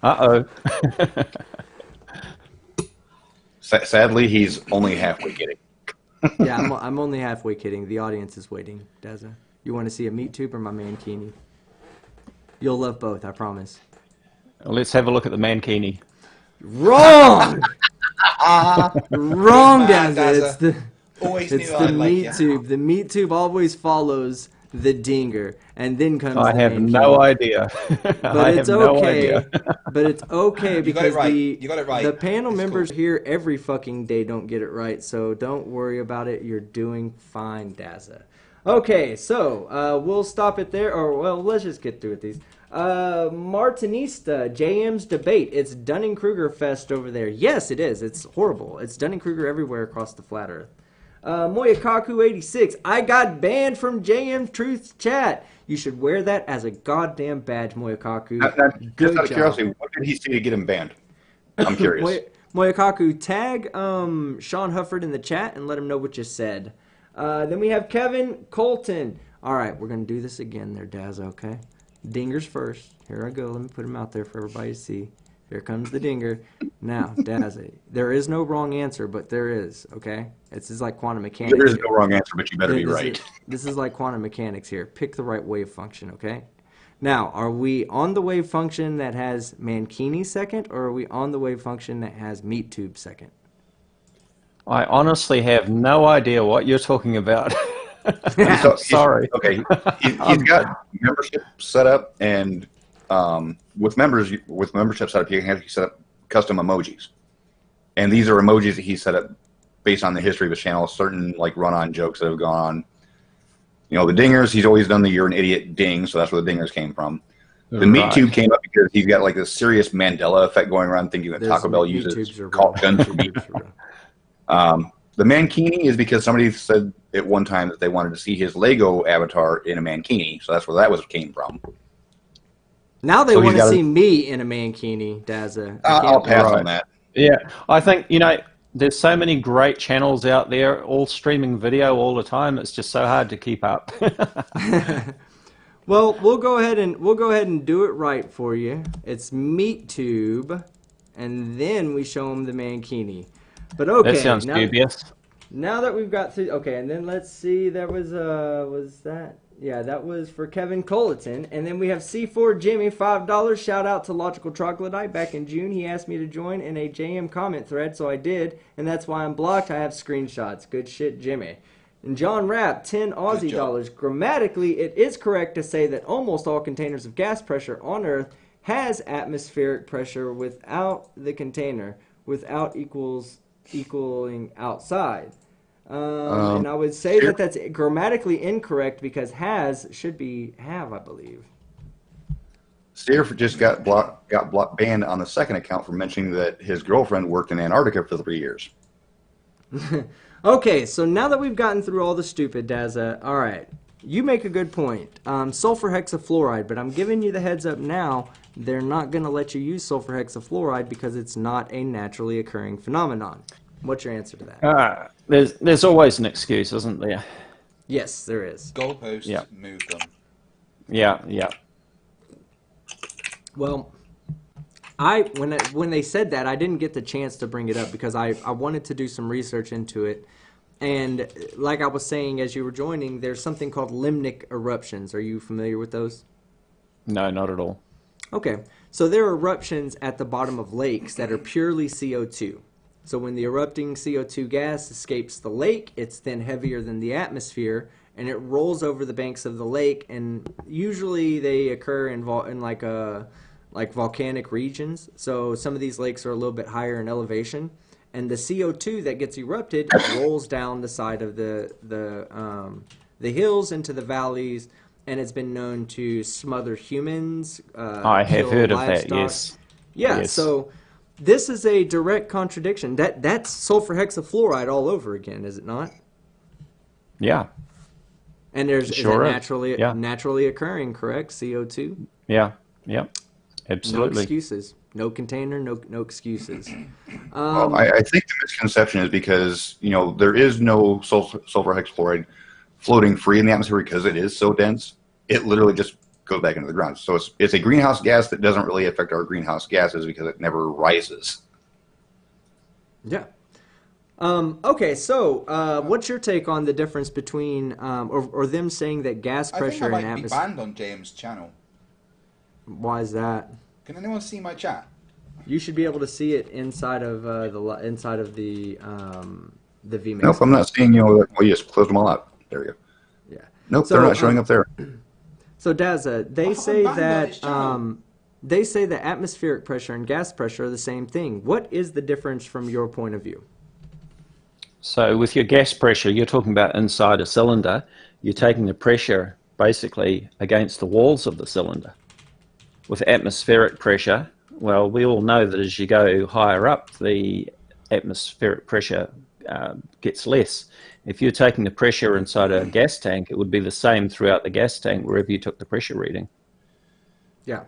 [SPEAKER 8] Uh-oh.
[SPEAKER 3] Sadly, he's only halfway kidding.
[SPEAKER 1] Yeah, I'm only halfway kidding. The audience is waiting. Dazza, you want to see a meat tube or my mankini? You'll love both, I promise.
[SPEAKER 8] Let's have a look at the mankini.
[SPEAKER 1] Wrong! Wrong,
[SPEAKER 2] Man,
[SPEAKER 1] Dazza.
[SPEAKER 2] Always
[SPEAKER 1] It's
[SPEAKER 2] knew
[SPEAKER 1] the
[SPEAKER 2] I'd like
[SPEAKER 1] meat
[SPEAKER 2] you.
[SPEAKER 1] tube. The meat tube always follows the dinger, and then comes
[SPEAKER 8] I
[SPEAKER 1] the
[SPEAKER 8] have
[SPEAKER 1] mankini.
[SPEAKER 8] no idea.
[SPEAKER 1] But
[SPEAKER 8] I
[SPEAKER 1] it's
[SPEAKER 8] have no
[SPEAKER 1] okay.
[SPEAKER 8] idea.
[SPEAKER 1] But it's okay
[SPEAKER 2] You got
[SPEAKER 1] because
[SPEAKER 2] it right. You got it right.
[SPEAKER 1] the panel
[SPEAKER 2] It's
[SPEAKER 1] members
[SPEAKER 2] cool.
[SPEAKER 1] here every fucking day don't get it right, so don't worry about it. You're doing fine, Dazza. Okay, so we'll stop it there, or well, let's just get through with these. Martinista, JM's debate. It's Dunning-Kruger fest over there. Yes, it is. It's horrible. It's Dunning-Kruger everywhere across the flat earth. Moyakaku86, I got banned from JM's Truth Chat. You should wear that as a goddamn badge, Moyakaku.
[SPEAKER 3] Now,
[SPEAKER 1] Good
[SPEAKER 3] just out of
[SPEAKER 1] job.
[SPEAKER 3] curiosity, what did he say to get him banned? I'm curious.
[SPEAKER 1] Moyakaku, tag Sean Hufford in the chat and let him know what you said. Then we have Kevin Colton. All right, we're going to do this again there, Daz, okay? Dingers first. Here I go. Let me put them out there for everybody to see. Here comes the dinger. Now, Daz, there is no wrong answer, but there is, okay? This is like quantum mechanics.
[SPEAKER 3] There is
[SPEAKER 1] here.
[SPEAKER 3] no wrong answer, but you better be
[SPEAKER 1] This
[SPEAKER 3] right.
[SPEAKER 1] This is like quantum mechanics here. Pick the right wave function, okay? Now, are we on the wave function that has Mankini second, or are we on the wave function that has meat tube second?
[SPEAKER 8] I honestly have no idea what you're talking about. Sorry.
[SPEAKER 3] Okay, he's got membership set up, and with membership set up, you can have set up custom emojis, and these are emojis that he set up based on the history of his channel. Certain like run-on jokes that have gone on. You know, the dingers. He's always done the "you're an idiot" ding, so that's where the dingers came from. The meat
[SPEAKER 8] Right.
[SPEAKER 3] tube came up because he's got like this serious Mandela effect going around, thinking that
[SPEAKER 1] Those
[SPEAKER 3] Taco Bell
[SPEAKER 1] meat
[SPEAKER 3] uses
[SPEAKER 1] tubes are real.
[SPEAKER 3] caulk guns for
[SPEAKER 1] Meat
[SPEAKER 3] meat.
[SPEAKER 1] tubes are real.
[SPEAKER 3] The mankini is because somebody said at one time that they wanted to see his Lego avatar in a mankini, so that's where that came from.
[SPEAKER 1] Now they
[SPEAKER 3] So he's
[SPEAKER 1] want to
[SPEAKER 3] got
[SPEAKER 1] see me in a mankini, Dazza. I
[SPEAKER 3] I'll
[SPEAKER 1] can't
[SPEAKER 3] pass
[SPEAKER 8] Right.
[SPEAKER 3] on that.
[SPEAKER 8] Yeah, I think, there's so many great channels out there, all streaming video all the time. It's just so hard to keep up.
[SPEAKER 1] Well, we'll go ahead and do it right for you. It's meat tube, and then we show them the mankini. But okay,
[SPEAKER 8] That sounds dubious.
[SPEAKER 1] now that we've got through, okay, and then let's see. That was that? Yeah, that was for Kevin Colleton, and then we have C4 Jimmy, $5. Shout out to Logical Troglodyte. Back in June, he asked me to join in a JM comment thread, so I did, and that's why I'm blocked. I have screenshots. Good shit, Jimmy. And John Rapp, 10 Aussie dollars. Grammatically, it is correct to say that almost all containers of gas pressure on Earth has atmospheric pressure without the container, without equaling outside. And I would say that that's grammatically incorrect because has should be have, I believe.
[SPEAKER 3] Steer just got banned on the second account for mentioning that his girlfriend worked in Antarctica for 3 years.
[SPEAKER 1] Okay, so now that we've gotten through all the stupid, Dazza, all right, you make a good point. Sulfur hexafluoride, but I'm giving you the heads up now. They're not going to let you use sulfur hexafluoride because it's not a naturally occurring phenomenon. What's your answer to that?
[SPEAKER 8] There's always an excuse, isn't there?
[SPEAKER 1] Yes, there is.
[SPEAKER 2] Goalposts,
[SPEAKER 8] Yeah.
[SPEAKER 2] move them.
[SPEAKER 8] Yeah.
[SPEAKER 1] Well, when they said that, I didn't get the chance to bring it up because I wanted to do some research into it. And like I was saying as you were joining, there's something called limnic eruptions. Are you familiar with those?
[SPEAKER 8] No, not at all.
[SPEAKER 1] Okay, so there are eruptions at the bottom of lakes that are purely CO2. So when the erupting CO2 gas escapes the lake, it's then heavier than the atmosphere, and it rolls over the banks of the lake. And usually they occur in like volcanic regions. So some of these lakes are a little bit higher in elevation, and the CO2 that gets erupted rolls down the side of the hills into the valleys. And it's been known to smother humans.
[SPEAKER 8] I have
[SPEAKER 1] kill
[SPEAKER 8] heard of
[SPEAKER 1] livestock.
[SPEAKER 8] that, yes.
[SPEAKER 1] Yeah,
[SPEAKER 8] Yes.
[SPEAKER 1] so this is a direct contradiction. That's sulfur hexafluoride all over again, is it not?
[SPEAKER 8] Yeah,
[SPEAKER 1] And is
[SPEAKER 8] Sure
[SPEAKER 1] it
[SPEAKER 8] is. Yeah.
[SPEAKER 1] naturally occurring, correct? CO2?
[SPEAKER 8] yeah,
[SPEAKER 1] No
[SPEAKER 8] absolutely.
[SPEAKER 1] excuses. No container, no excuses.
[SPEAKER 3] Well, I think the misconception is because there is no sulfur hexafluoride floating free in the atmosphere because it is so dense. It literally just goes back into the ground. So it's a greenhouse gas that doesn't really affect our greenhouse gases because it never rises.
[SPEAKER 1] Yeah. Okay, so what's your take on the difference between, or them saying that gas
[SPEAKER 2] I think I
[SPEAKER 1] pressure and
[SPEAKER 2] might be
[SPEAKER 1] atmosphere?
[SPEAKER 2] banned on James' channel.
[SPEAKER 1] Why is that?
[SPEAKER 2] Can anyone see my chat?
[SPEAKER 1] You should be able to see it inside of the VMix.
[SPEAKER 3] Nope, I'm not seeing well, you just closed them all out. There we go.
[SPEAKER 1] Yeah.
[SPEAKER 3] Nope,
[SPEAKER 1] So,
[SPEAKER 3] they're not showing up there.
[SPEAKER 1] So Dazza, they
[SPEAKER 2] I'm
[SPEAKER 1] say
[SPEAKER 2] banned on
[SPEAKER 1] that
[SPEAKER 2] this channel.
[SPEAKER 1] atmospheric pressure and gas pressure are the same thing. What is the difference from your point of view?
[SPEAKER 8] So with your gas pressure, you're talking about inside a cylinder. You're taking the pressure basically against the walls of the cylinder. With atmospheric pressure, well, we all know that as you go higher up, the atmospheric pressure gets less. If you're taking the pressure inside a gas tank, it would be the same throughout the gas tank wherever you took the pressure reading.
[SPEAKER 1] Yeah.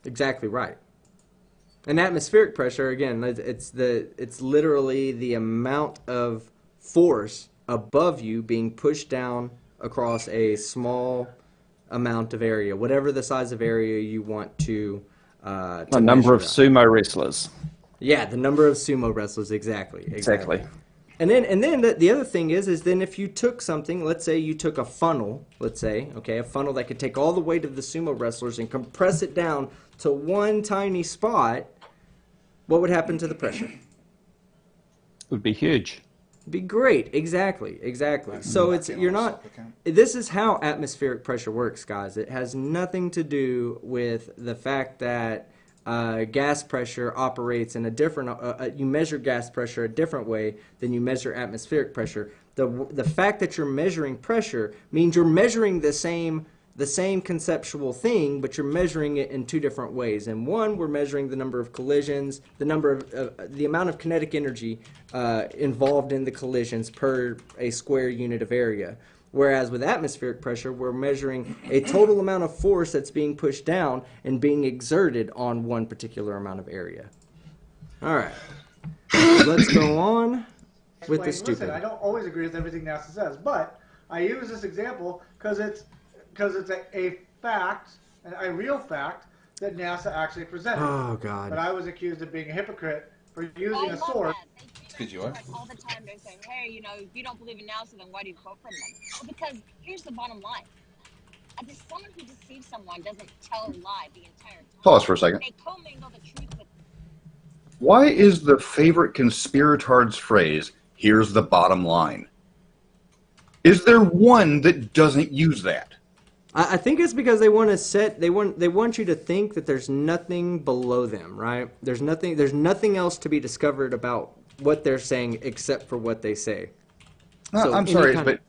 [SPEAKER 1] Exactly right. And atmospheric pressure, again, it's literally the amount of force above you being pushed down across a small amount of area, whatever the size of area you want to
[SPEAKER 8] A number of
[SPEAKER 1] measure out.
[SPEAKER 8] sumo wrestlers.
[SPEAKER 1] Yeah, the number of sumo wrestlers, exactly. And then the other thing is then if you took something, let's say you took a funnel, a funnel that could take all the weight of the sumo wrestlers and compress it down to one tiny spot, what would happen to the pressure?
[SPEAKER 8] It would be huge.
[SPEAKER 1] Be great, exactly. So this is how atmospheric pressure works, guys. It has nothing to do with the fact that gas pressure operates in a different, you measure gas pressure a different way than you measure atmospheric pressure. The fact that you're measuring pressure means you're measuring the same the same conceptual thing, but you're measuring it in two different ways. In one, we're measuring the number of collisions, the number of the amount of kinetic energy involved in the collisions per a square unit of area. Whereas with atmospheric pressure, we're measuring a total amount of force that's being pushed down and being exerted on one particular amount of area. All right, let's go on with the stupid.
[SPEAKER 4] Listen, I don't always agree with everything NASA says, but I use this example because it's a fact, a real fact that NASA actually presented.
[SPEAKER 1] Oh God!
[SPEAKER 4] But I was accused of being a hypocrite for using a source.
[SPEAKER 2] Because you are.
[SPEAKER 5] All the time they're saying, hey, you know, if you don't believe in NASA, then why do you vote for them? Well, because here's the bottom line. Someone who deceives someone doesn't tell a lie the entire time.
[SPEAKER 3] Pause for a second.
[SPEAKER 5] They commingle the truth with.
[SPEAKER 3] Why is the favorite conspiratard's phrase, "here's the bottom line"? Is there one that doesn't use that?
[SPEAKER 1] I think it's because they want to set they want you to think that there's nothing below them, right? There's nothing else to be discovered about what they're saying except for what they say.
[SPEAKER 3] No,
[SPEAKER 1] So
[SPEAKER 3] I'm sorry,
[SPEAKER 1] any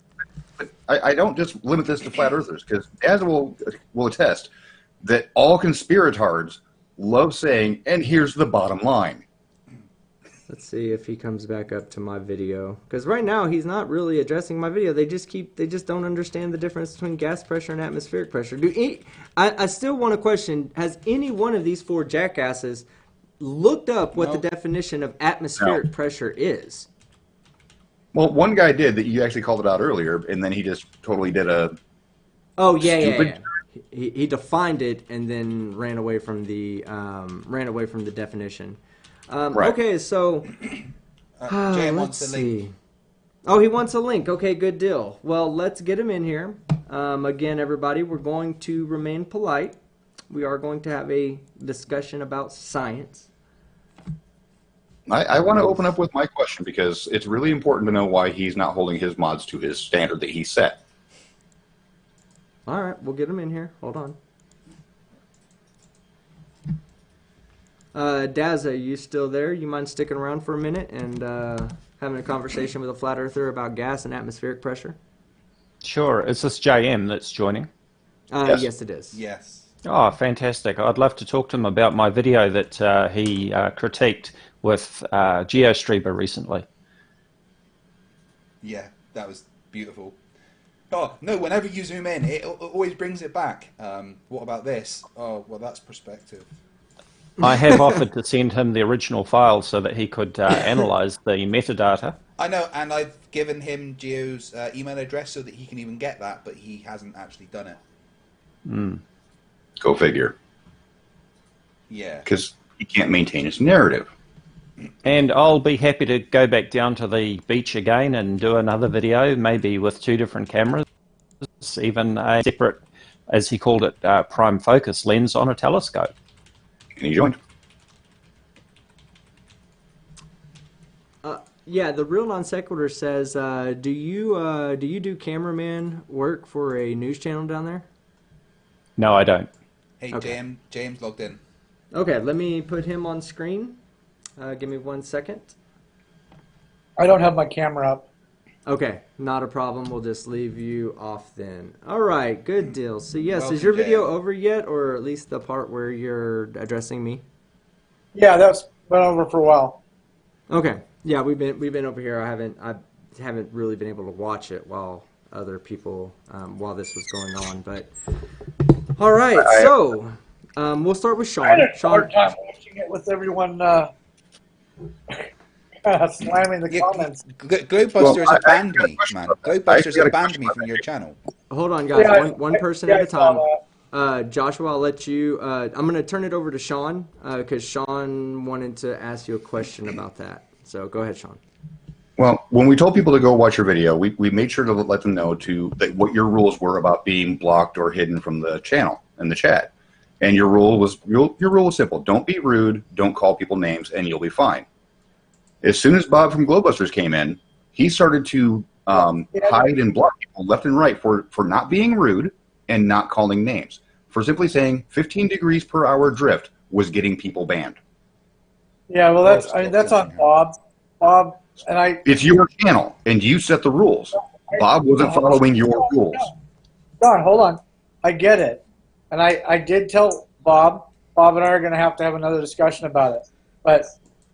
[SPEAKER 3] but I don't just limit this to flat earthers, because Daz will attest that all conspiratards love saying, "and here's the bottom line."
[SPEAKER 1] Let's see if he comes back up to my video, because right now he's not really addressing my video. They just don't understand the difference between gas pressure and atmospheric pressure. I still want to question: has any one of these four jackasses looked up what the definition of atmospheric pressure is?
[SPEAKER 3] Well, one guy did that. You actually called it out earlier, and then he just totally did a.
[SPEAKER 1] Oh yeah. He defined it and then ran away from the definition.
[SPEAKER 3] Right.
[SPEAKER 1] Okay, so
[SPEAKER 2] wants
[SPEAKER 1] let's
[SPEAKER 2] a link.
[SPEAKER 1] see. Oh, he wants a link. Okay, good deal. Well, let's get him in here. Again, everybody, we're going to remain polite. We are going to have a discussion about science.
[SPEAKER 3] I want to open up with my question, because it's really important to know why he's not holding his mods to his standard that he set.
[SPEAKER 1] All right, we'll get him in here. Hold on. Daz, are you still there? You mind sticking around for a minute and having a conversation with a flat earther about gas and atmospheric pressure?
[SPEAKER 8] Sure. Is this JM that's joining?
[SPEAKER 1] Yes, it is.
[SPEAKER 2] Yes.
[SPEAKER 8] Oh, fantastic. I'd love to talk to him about my video that he critiqued with GeoStreamer recently.
[SPEAKER 2] Yeah, that was beautiful. Oh, no, whenever you zoom in, it always brings it back. What about this? Oh, well, that's perspective.
[SPEAKER 8] I have offered to send him the original file so that he could analyze the metadata.
[SPEAKER 2] I know, and I've given him Geo's email address so that he can even get that, but he hasn't actually done it.
[SPEAKER 3] Go figure.
[SPEAKER 2] Yeah.
[SPEAKER 3] Because he can't maintain his narrative.
[SPEAKER 8] And I'll be happy to go back down to the beach again and do another video, maybe with two different cameras, even a separate, as he called it, prime focus lens on a telescope.
[SPEAKER 3] And he joined.
[SPEAKER 1] Yeah, the real non sequitur says, do you do cameraman work for a news channel down there?
[SPEAKER 8] No, I don't.
[SPEAKER 2] Hey,
[SPEAKER 1] Okay.
[SPEAKER 2] James logged in.
[SPEAKER 1] Okay, let me put him on screen. Give me 1 second.
[SPEAKER 4] I don't have my camera up.
[SPEAKER 1] Okay, not a problem. We'll just leave you off then. All right, good deal. So yes,
[SPEAKER 2] Welcome,
[SPEAKER 1] is your video
[SPEAKER 2] Jay.
[SPEAKER 1] over yet, or at least the part where you're addressing me?
[SPEAKER 4] Yeah, that's been over for a while.
[SPEAKER 1] Okay, yeah, we've been over here. I haven't really been able to watch it while other people while this was going on. But all right, so we'll start with Sean.
[SPEAKER 4] I had a
[SPEAKER 1] Sean,
[SPEAKER 4] hard time watching it with everyone slamming the comments.
[SPEAKER 2] Globebusters
[SPEAKER 3] Well,
[SPEAKER 2] have banned me, man. Globebusters have banned me from your channel.
[SPEAKER 1] hold on, guys.
[SPEAKER 4] Yeah,
[SPEAKER 1] one person
[SPEAKER 4] yeah,
[SPEAKER 1] at a
[SPEAKER 4] I saw
[SPEAKER 1] time. Joshua, I'll let you. I'm going to turn it over to Sean because Sean wanted to ask you a question about that. So go ahead, Sean.
[SPEAKER 3] Well, when we told people to go watch your video, we made sure to let them know that what your rules were about being blocked or hidden from the channel and the chat. And your rule was simple: don't be rude, don't call people names, and you'll be fine. As soon as Bob from Globebusters came in, he started to hide and block people left and right for not being rude and not calling names. For simply saying 15 degrees per hour drift was getting people banned.
[SPEAKER 4] Yeah, well, that's on Bob. Bob and I.
[SPEAKER 3] It's your channel, and you set the rules. Bob wasn't following your rules.
[SPEAKER 4] Don, hold on. I get it. And I did tell Bob. Bob and I are going to have another discussion about it. But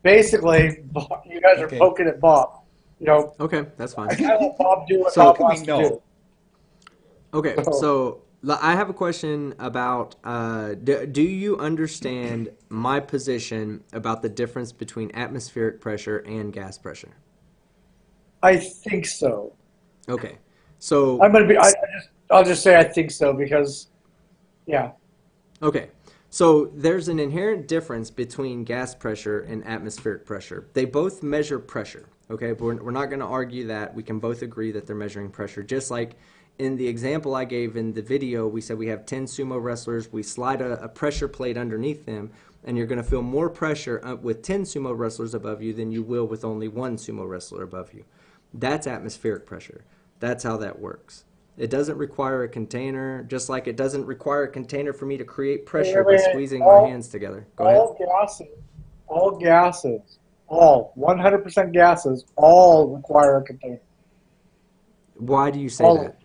[SPEAKER 4] basically, you guys are
[SPEAKER 2] Okay.
[SPEAKER 4] poking at Bob. You know,
[SPEAKER 1] Okay, that's fine.
[SPEAKER 4] I let Bob do what
[SPEAKER 1] So-
[SPEAKER 4] Bob
[SPEAKER 2] Can we
[SPEAKER 4] wants to
[SPEAKER 2] not?
[SPEAKER 4] do.
[SPEAKER 1] Okay, so I have a question about do you understand my position about the difference between atmospheric pressure and gas pressure?
[SPEAKER 4] I think so.
[SPEAKER 1] Okay, so
[SPEAKER 4] I'm going to be. I'll just say I think so because, yeah.
[SPEAKER 1] okay, so there's an inherent difference between gas pressure and atmospheric pressure. They both measure pressure. Okay, but we're not going to argue that. We can both agree that they're measuring pressure, just like in the example I gave in the video, we said we have 10 sumo wrestlers. We slide a pressure plate underneath them, and you're going to feel more pressure with 10 sumo wrestlers above you than you will with only one sumo wrestler above you. That's atmospheric pressure. That's how that works. It doesn't require a container, just like it doesn't require a container for me to create pressure by squeezing my hands together. Go ahead.
[SPEAKER 4] All gases, all 100% gases, all require a container.
[SPEAKER 1] Why do you say
[SPEAKER 4] All
[SPEAKER 1] that?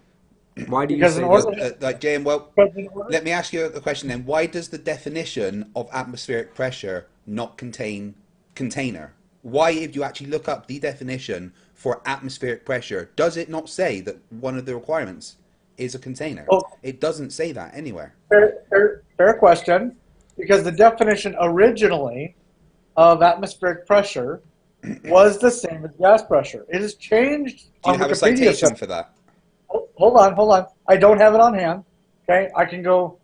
[SPEAKER 1] Why do you
[SPEAKER 4] Because
[SPEAKER 1] say
[SPEAKER 4] in
[SPEAKER 1] that?
[SPEAKER 4] order-
[SPEAKER 2] Like Jane, well,
[SPEAKER 4] Because in order-
[SPEAKER 2] let me ask you a question then. Why does the definition of atmospheric pressure not contain container? Why, if you actually look up the definition for atmospheric pressure, does it not say that one of the requirements is a container?
[SPEAKER 4] Oh.
[SPEAKER 2] It doesn't say that anywhere.
[SPEAKER 4] Fair question. Because the definition originally of atmospheric pressure was the same as gas pressure. It has changed
[SPEAKER 2] Do you
[SPEAKER 4] on
[SPEAKER 2] have a
[SPEAKER 4] Wikipedia.
[SPEAKER 2] citation for that?
[SPEAKER 4] Hold on. I don't have it on hand. Okay, I can go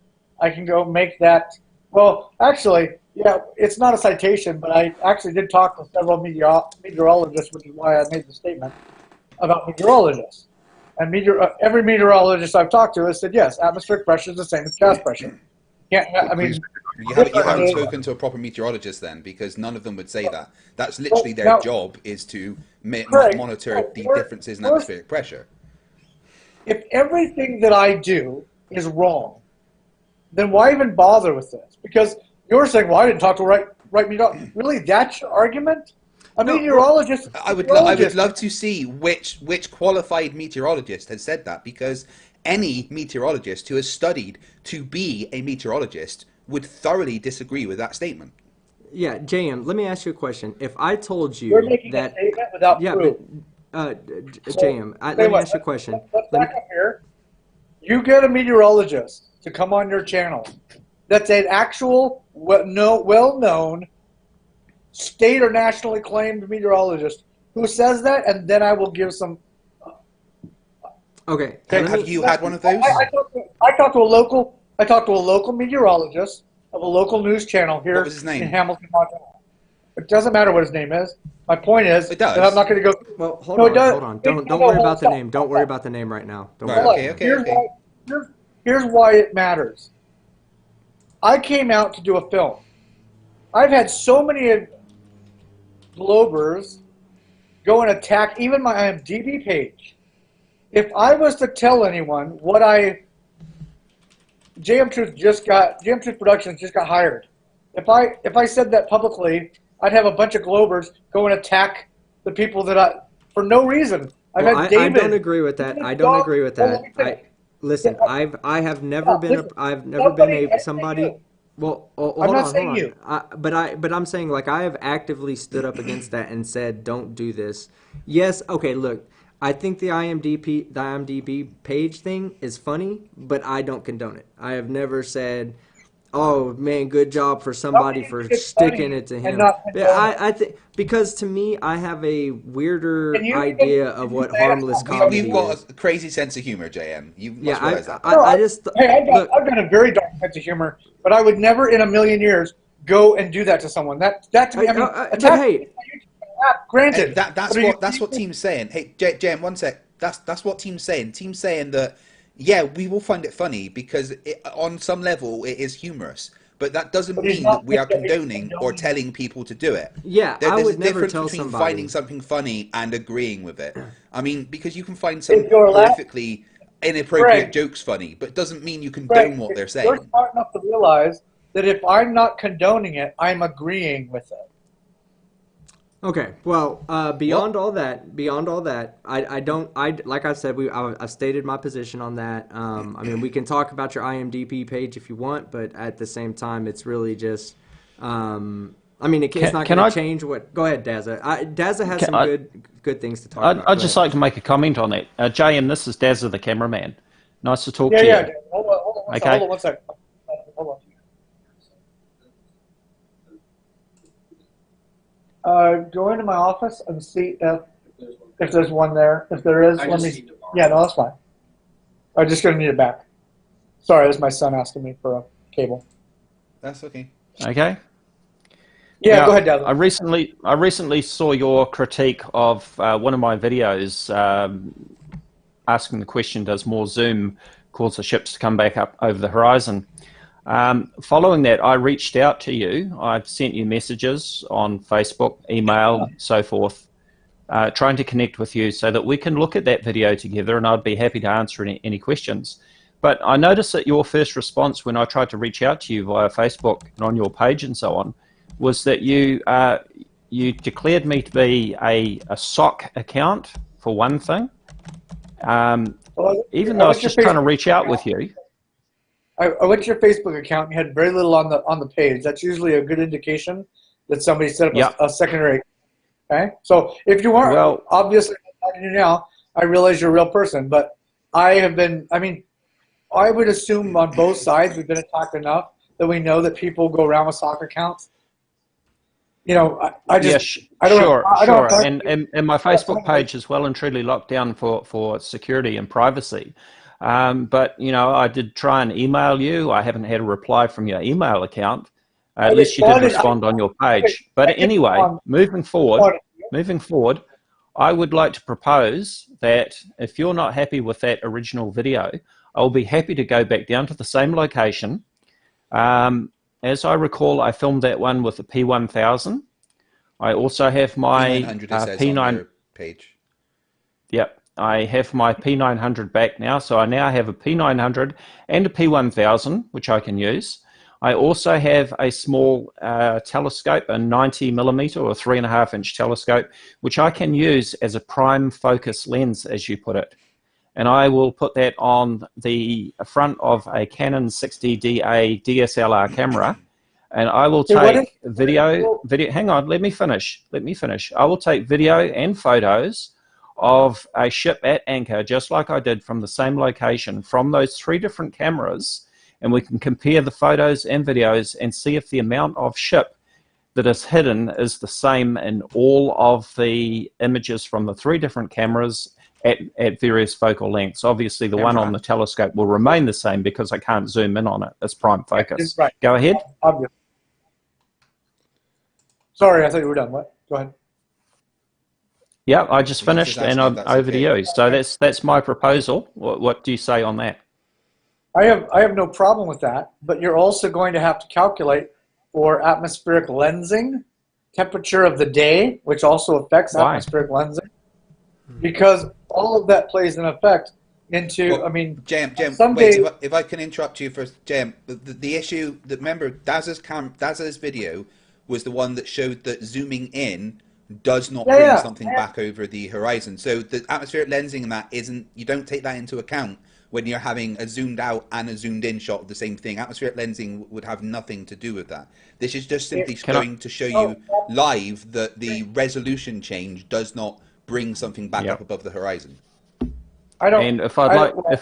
[SPEAKER 4] make that. Well, actually, yeah, it's not a citation, but I actually did talk to several meteorologists, which is why I made the statement about meteorologists. And every meteorologist I've talked to has said yes, atmospheric pressure is the same as gas pressure. I mean,
[SPEAKER 2] You haven't
[SPEAKER 4] differently-
[SPEAKER 2] spoken to a proper meteorologist then, because none of them would say that. That's literally their job, is to
[SPEAKER 4] Craig,
[SPEAKER 2] monitor the
[SPEAKER 4] we're-
[SPEAKER 2] differences in
[SPEAKER 4] we're-
[SPEAKER 2] atmospheric pressure.
[SPEAKER 4] if everything that I do is wrong, then why even bother with this? Because you're saying, well, I didn't talk to right meteorologist. Really, that's your argument? A
[SPEAKER 1] No,
[SPEAKER 4] meteorologist.
[SPEAKER 2] I would love to see which qualified meteorologist has said that, because any meteorologist who has studied to be a meteorologist would thoroughly disagree with that statement.
[SPEAKER 1] Yeah, JM, let me ask you a question. If I told you
[SPEAKER 4] You're making
[SPEAKER 1] that,
[SPEAKER 4] a statement without
[SPEAKER 1] yeah,
[SPEAKER 4] proof.
[SPEAKER 1] JM, let me ask you a question.
[SPEAKER 4] Let's back up here. You get a meteorologist to come on your channel that's an actual, well-known, state or nationally claimed meteorologist who says that, and then I will give some.
[SPEAKER 1] Okay,
[SPEAKER 2] Have you had one of those?
[SPEAKER 4] I talked to a local meteorologist of a local news channel here
[SPEAKER 2] What was his name?
[SPEAKER 4] in Hamilton, Montana. It doesn't matter what his name is. My point is
[SPEAKER 2] It does.
[SPEAKER 4] that I'm not going to go.
[SPEAKER 1] Well, hold
[SPEAKER 4] No, it
[SPEAKER 1] on,
[SPEAKER 4] does.
[SPEAKER 1] hold on.
[SPEAKER 4] It-
[SPEAKER 1] Don't
[SPEAKER 4] no,
[SPEAKER 1] worry
[SPEAKER 4] hold
[SPEAKER 1] about the
[SPEAKER 4] on.
[SPEAKER 1] name. Don't worry about the name right now. Don't
[SPEAKER 2] Right,
[SPEAKER 1] worry about
[SPEAKER 2] okay,
[SPEAKER 1] the
[SPEAKER 2] okay.
[SPEAKER 1] name.
[SPEAKER 4] Here's why it matters. I came out to do a film. I've had so many Globers go and attack even my IMDb page. If I was to tell anyone what JM Truth Productions just got hired. If I said that publicly, I'd have a bunch of Globers go and attack the people for no reason.
[SPEAKER 1] Well,
[SPEAKER 4] had David.
[SPEAKER 1] I don't agree with that. I don't agree with
[SPEAKER 4] Well,
[SPEAKER 1] that.
[SPEAKER 4] let me finish.
[SPEAKER 1] Listen, I have never been
[SPEAKER 4] listen,
[SPEAKER 1] I've never been
[SPEAKER 4] somebody- I
[SPEAKER 1] somebody.
[SPEAKER 4] say you.
[SPEAKER 1] Well,
[SPEAKER 4] I'm not saying you.
[SPEAKER 1] But I'm saying, like, I have actively stood up against that and said, don't do this. Yes, okay, look, I think the IMDb page thing is funny, but I don't condone it. I have never said, oh man, good job for somebody for
[SPEAKER 4] It's
[SPEAKER 1] sticking
[SPEAKER 4] funny
[SPEAKER 1] it to
[SPEAKER 4] and
[SPEAKER 1] him.
[SPEAKER 4] not
[SPEAKER 1] But
[SPEAKER 4] condone it.
[SPEAKER 1] I think, because to me, I have a weirder
[SPEAKER 4] Can you-
[SPEAKER 1] idea of what
[SPEAKER 4] can you say
[SPEAKER 1] harmless
[SPEAKER 4] that?
[SPEAKER 1] comedy
[SPEAKER 2] We've got
[SPEAKER 1] is.
[SPEAKER 2] a crazy sense of humor, JM. You must
[SPEAKER 1] Yeah,
[SPEAKER 2] realize that.
[SPEAKER 1] I just
[SPEAKER 4] Hey,
[SPEAKER 1] look.
[SPEAKER 4] I've got a very dark sense of humor, but I would never in a million years go and do that to someone. That to me, I mean,
[SPEAKER 1] but
[SPEAKER 4] attack
[SPEAKER 1] hey,
[SPEAKER 4] me on YouTube, granted.
[SPEAKER 2] And that's what team's saying. Hey, JM, one sec. That's what team's saying. Team's saying that, yeah, we will find it funny because on some level it is humorous. But that doesn't
[SPEAKER 4] But he's
[SPEAKER 2] mean
[SPEAKER 4] not
[SPEAKER 2] that we are
[SPEAKER 4] condoning
[SPEAKER 2] condoning or telling people to do it.
[SPEAKER 1] Yeah, I
[SPEAKER 2] There's
[SPEAKER 1] would
[SPEAKER 2] a
[SPEAKER 1] never
[SPEAKER 2] difference
[SPEAKER 1] tell
[SPEAKER 2] between
[SPEAKER 1] somebody.
[SPEAKER 2] finding something funny and agreeing with it. I mean, because you can find some
[SPEAKER 4] If you're allowed-
[SPEAKER 2] horrifically inappropriate
[SPEAKER 4] Greg,
[SPEAKER 2] jokes funny, but it doesn't mean you condone
[SPEAKER 4] Greg,
[SPEAKER 2] what they're
[SPEAKER 4] you're
[SPEAKER 2] saying.
[SPEAKER 4] smart enough to realize that if I'm not condoning it, I'm agreeing with it.
[SPEAKER 1] Okay. Well, beyond all that, I like I said, I stated my position on that. I mean, we can talk about your IMDb page if you want, but at the same time, it's really just, I mean, it's not
[SPEAKER 8] Can
[SPEAKER 1] going
[SPEAKER 8] I?
[SPEAKER 1] to change what. Go ahead, Dazza. Dazza has
[SPEAKER 8] Can
[SPEAKER 1] some
[SPEAKER 8] I
[SPEAKER 1] good things to talk about.
[SPEAKER 8] I'd
[SPEAKER 1] Go
[SPEAKER 8] just
[SPEAKER 1] ahead.
[SPEAKER 8] like to make a comment on that. JM, this is Dazza, the cameraman. Nice to talk
[SPEAKER 4] Yeah,
[SPEAKER 8] to
[SPEAKER 4] yeah.
[SPEAKER 8] you.
[SPEAKER 4] Hold
[SPEAKER 8] Okay.
[SPEAKER 4] on one second. Hold on. Go into my office and see if there's one there. If there is, let me. Yeah, no, that's fine. I'm just gonna need it back. Sorry, that's my son asking me for a cable.
[SPEAKER 2] That's okay.
[SPEAKER 8] Okay.
[SPEAKER 4] Yeah,
[SPEAKER 8] Now,
[SPEAKER 4] go ahead, Dad.
[SPEAKER 8] I recently saw your critique of one of my videos, asking the question: does more zoom cause the ships to come back up over the horizon? Following that, I reached out to you. I've sent you messages on Facebook, email, so forth, trying to connect with you so that we can look at that video together, and I'd be happy to answer any questions. But I noticed that your first response when I tried to reach out to you via Facebook and on your page and so on was that you declared me to be a SOC account, for one thing. Even though I was just trying to reach out with you.
[SPEAKER 4] I went to your Facebook account. You had very little on the page. That's usually a good indication that somebody set up a secondary. Okay, so if you weren't, obviously I'm talking to you now, I realize you're a real person. But I have been. I mean, I would assume on both sides we've been attacked enough that we know that people go around with soccer accounts. You know, I just I don't
[SPEAKER 8] sure. And my Facebook page is well and truly locked down for security and privacy. But you know, I did try and email you. I haven't had a reply from your email account. At least you did respond on your page. But anyway, moving forward, I would like to propose that if you're not happy with that original video, I'll be happy to go back down to the same location. As I recall, I filmed that one with the P1000. I also have my
[SPEAKER 2] P900 on your page.
[SPEAKER 8] Yep, I have my P900 back now, so I now have a P900 and a P1000, which I can use. I also have a small telescope, a 90mm or 3.5-inch telescope, which I can use as a prime focus lens, as you put it. And I will put that on the front of a Canon 60DA DSLR camera, and I will take video. Hang on, let me finish. I will take video and photos of a ship at anchor, just like I did from the same location, from those 3 different cameras, and we can compare the photos and videos and see if the amount of ship that is hidden is the same in all of the images from the 3 different cameras at various focal lengths. Obviously, the one on the telescope will remain the same because I can't zoom in on it as prime focus.
[SPEAKER 4] Right.
[SPEAKER 8] Go ahead.
[SPEAKER 4] Obviously. Sorry, I thought you were done. What? Go ahead.
[SPEAKER 8] Yeah, I just finished, and I'm over to you. So that's my proposal. What do you say on that?
[SPEAKER 4] I have no problem with that, but you're also going to have to calculate for atmospheric lensing, temperature of the day, which also affects atmospheric lensing, because all of that plays an effect into.
[SPEAKER 2] Well,
[SPEAKER 4] I mean,
[SPEAKER 2] Jem,
[SPEAKER 4] someday,
[SPEAKER 2] wait, if I can interrupt you first, Jem. The issue that, remember, Dazza's video was the one that showed that zooming in does not bring something back over the horizon. So the atmospheric lensing and that isn't. You don't take that into account when you're having a zoomed out and a zoomed in shot of the same thing. Atmospheric lensing would have nothing to do with that. This is just simply going to show you live that the resolution change does not bring something back up above the horizon.
[SPEAKER 8] And if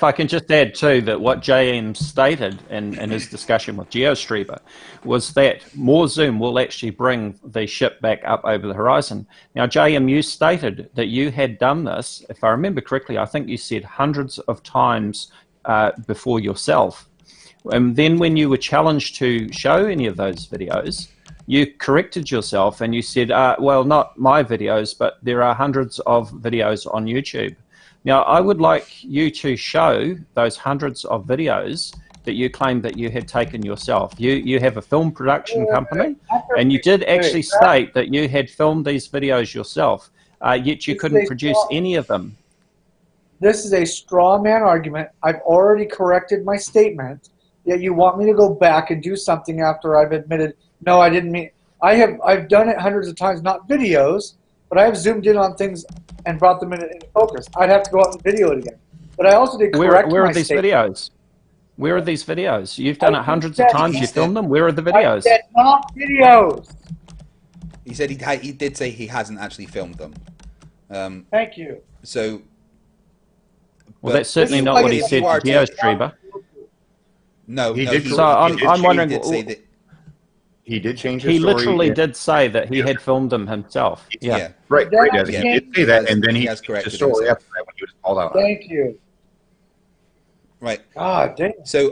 [SPEAKER 8] I can just add too that what JM stated in his discussion with GeoStreamer was that more zoom will actually bring the ship back up over the horizon. Now, JM, you stated that you had done this, if I remember correctly, I think you said hundreds of times before yourself. And then when you were challenged to show any of those videos, you corrected yourself and you said, well, not my videos, but there are hundreds of videos on YouTube. Now, I would like you to show those hundreds of videos that you claim that you had taken yourself. You have a film production company, and you did actually state that you had filmed these videos yourself, yet you couldn't produce any of them.
[SPEAKER 4] This is a straw man argument. I've already corrected my statement, yet you want me to go back and do something after I've admitted, no, I didn't mean. I've done it hundreds of times, not videos, but I have zoomed in on things and brought them into focus. I'd have to go out and video it again. But I also did correct
[SPEAKER 8] Where
[SPEAKER 4] my
[SPEAKER 8] are these
[SPEAKER 4] statement.
[SPEAKER 8] videos? Where are these videos? You've done
[SPEAKER 4] I
[SPEAKER 8] it hundreds
[SPEAKER 4] said-
[SPEAKER 8] of times. You
[SPEAKER 2] He's
[SPEAKER 8] filmed
[SPEAKER 2] the-
[SPEAKER 8] them. Where are the
[SPEAKER 4] I
[SPEAKER 8] videos?
[SPEAKER 4] said not videos.
[SPEAKER 2] He said he did say he hasn't actually filmed them.
[SPEAKER 4] Thank you.
[SPEAKER 2] So.
[SPEAKER 8] Well,
[SPEAKER 2] but
[SPEAKER 8] that's certainly
[SPEAKER 4] This is
[SPEAKER 8] not
[SPEAKER 4] like
[SPEAKER 8] what he
[SPEAKER 4] if
[SPEAKER 8] said
[SPEAKER 2] you
[SPEAKER 8] to
[SPEAKER 2] are
[SPEAKER 8] GeoStreamer.
[SPEAKER 2] No,
[SPEAKER 3] He
[SPEAKER 2] no,
[SPEAKER 3] did
[SPEAKER 2] he,
[SPEAKER 3] correct-
[SPEAKER 8] So I'm
[SPEAKER 2] he
[SPEAKER 8] wondering.
[SPEAKER 2] did say that.
[SPEAKER 3] He did change his
[SPEAKER 8] He
[SPEAKER 3] story.
[SPEAKER 8] literally
[SPEAKER 3] and-
[SPEAKER 8] did say that he had filmed them himself. Yeah.
[SPEAKER 2] Yeah.
[SPEAKER 3] Right, yes,
[SPEAKER 2] Yeah.
[SPEAKER 3] he did say
[SPEAKER 2] He
[SPEAKER 3] that,
[SPEAKER 2] has-
[SPEAKER 3] and then
[SPEAKER 2] he
[SPEAKER 3] he
[SPEAKER 2] has
[SPEAKER 3] changed
[SPEAKER 2] corrected
[SPEAKER 3] his story
[SPEAKER 2] himself.
[SPEAKER 3] after that when he was called out on it.
[SPEAKER 4] Thank you.
[SPEAKER 2] Right.
[SPEAKER 4] God damn.
[SPEAKER 2] So,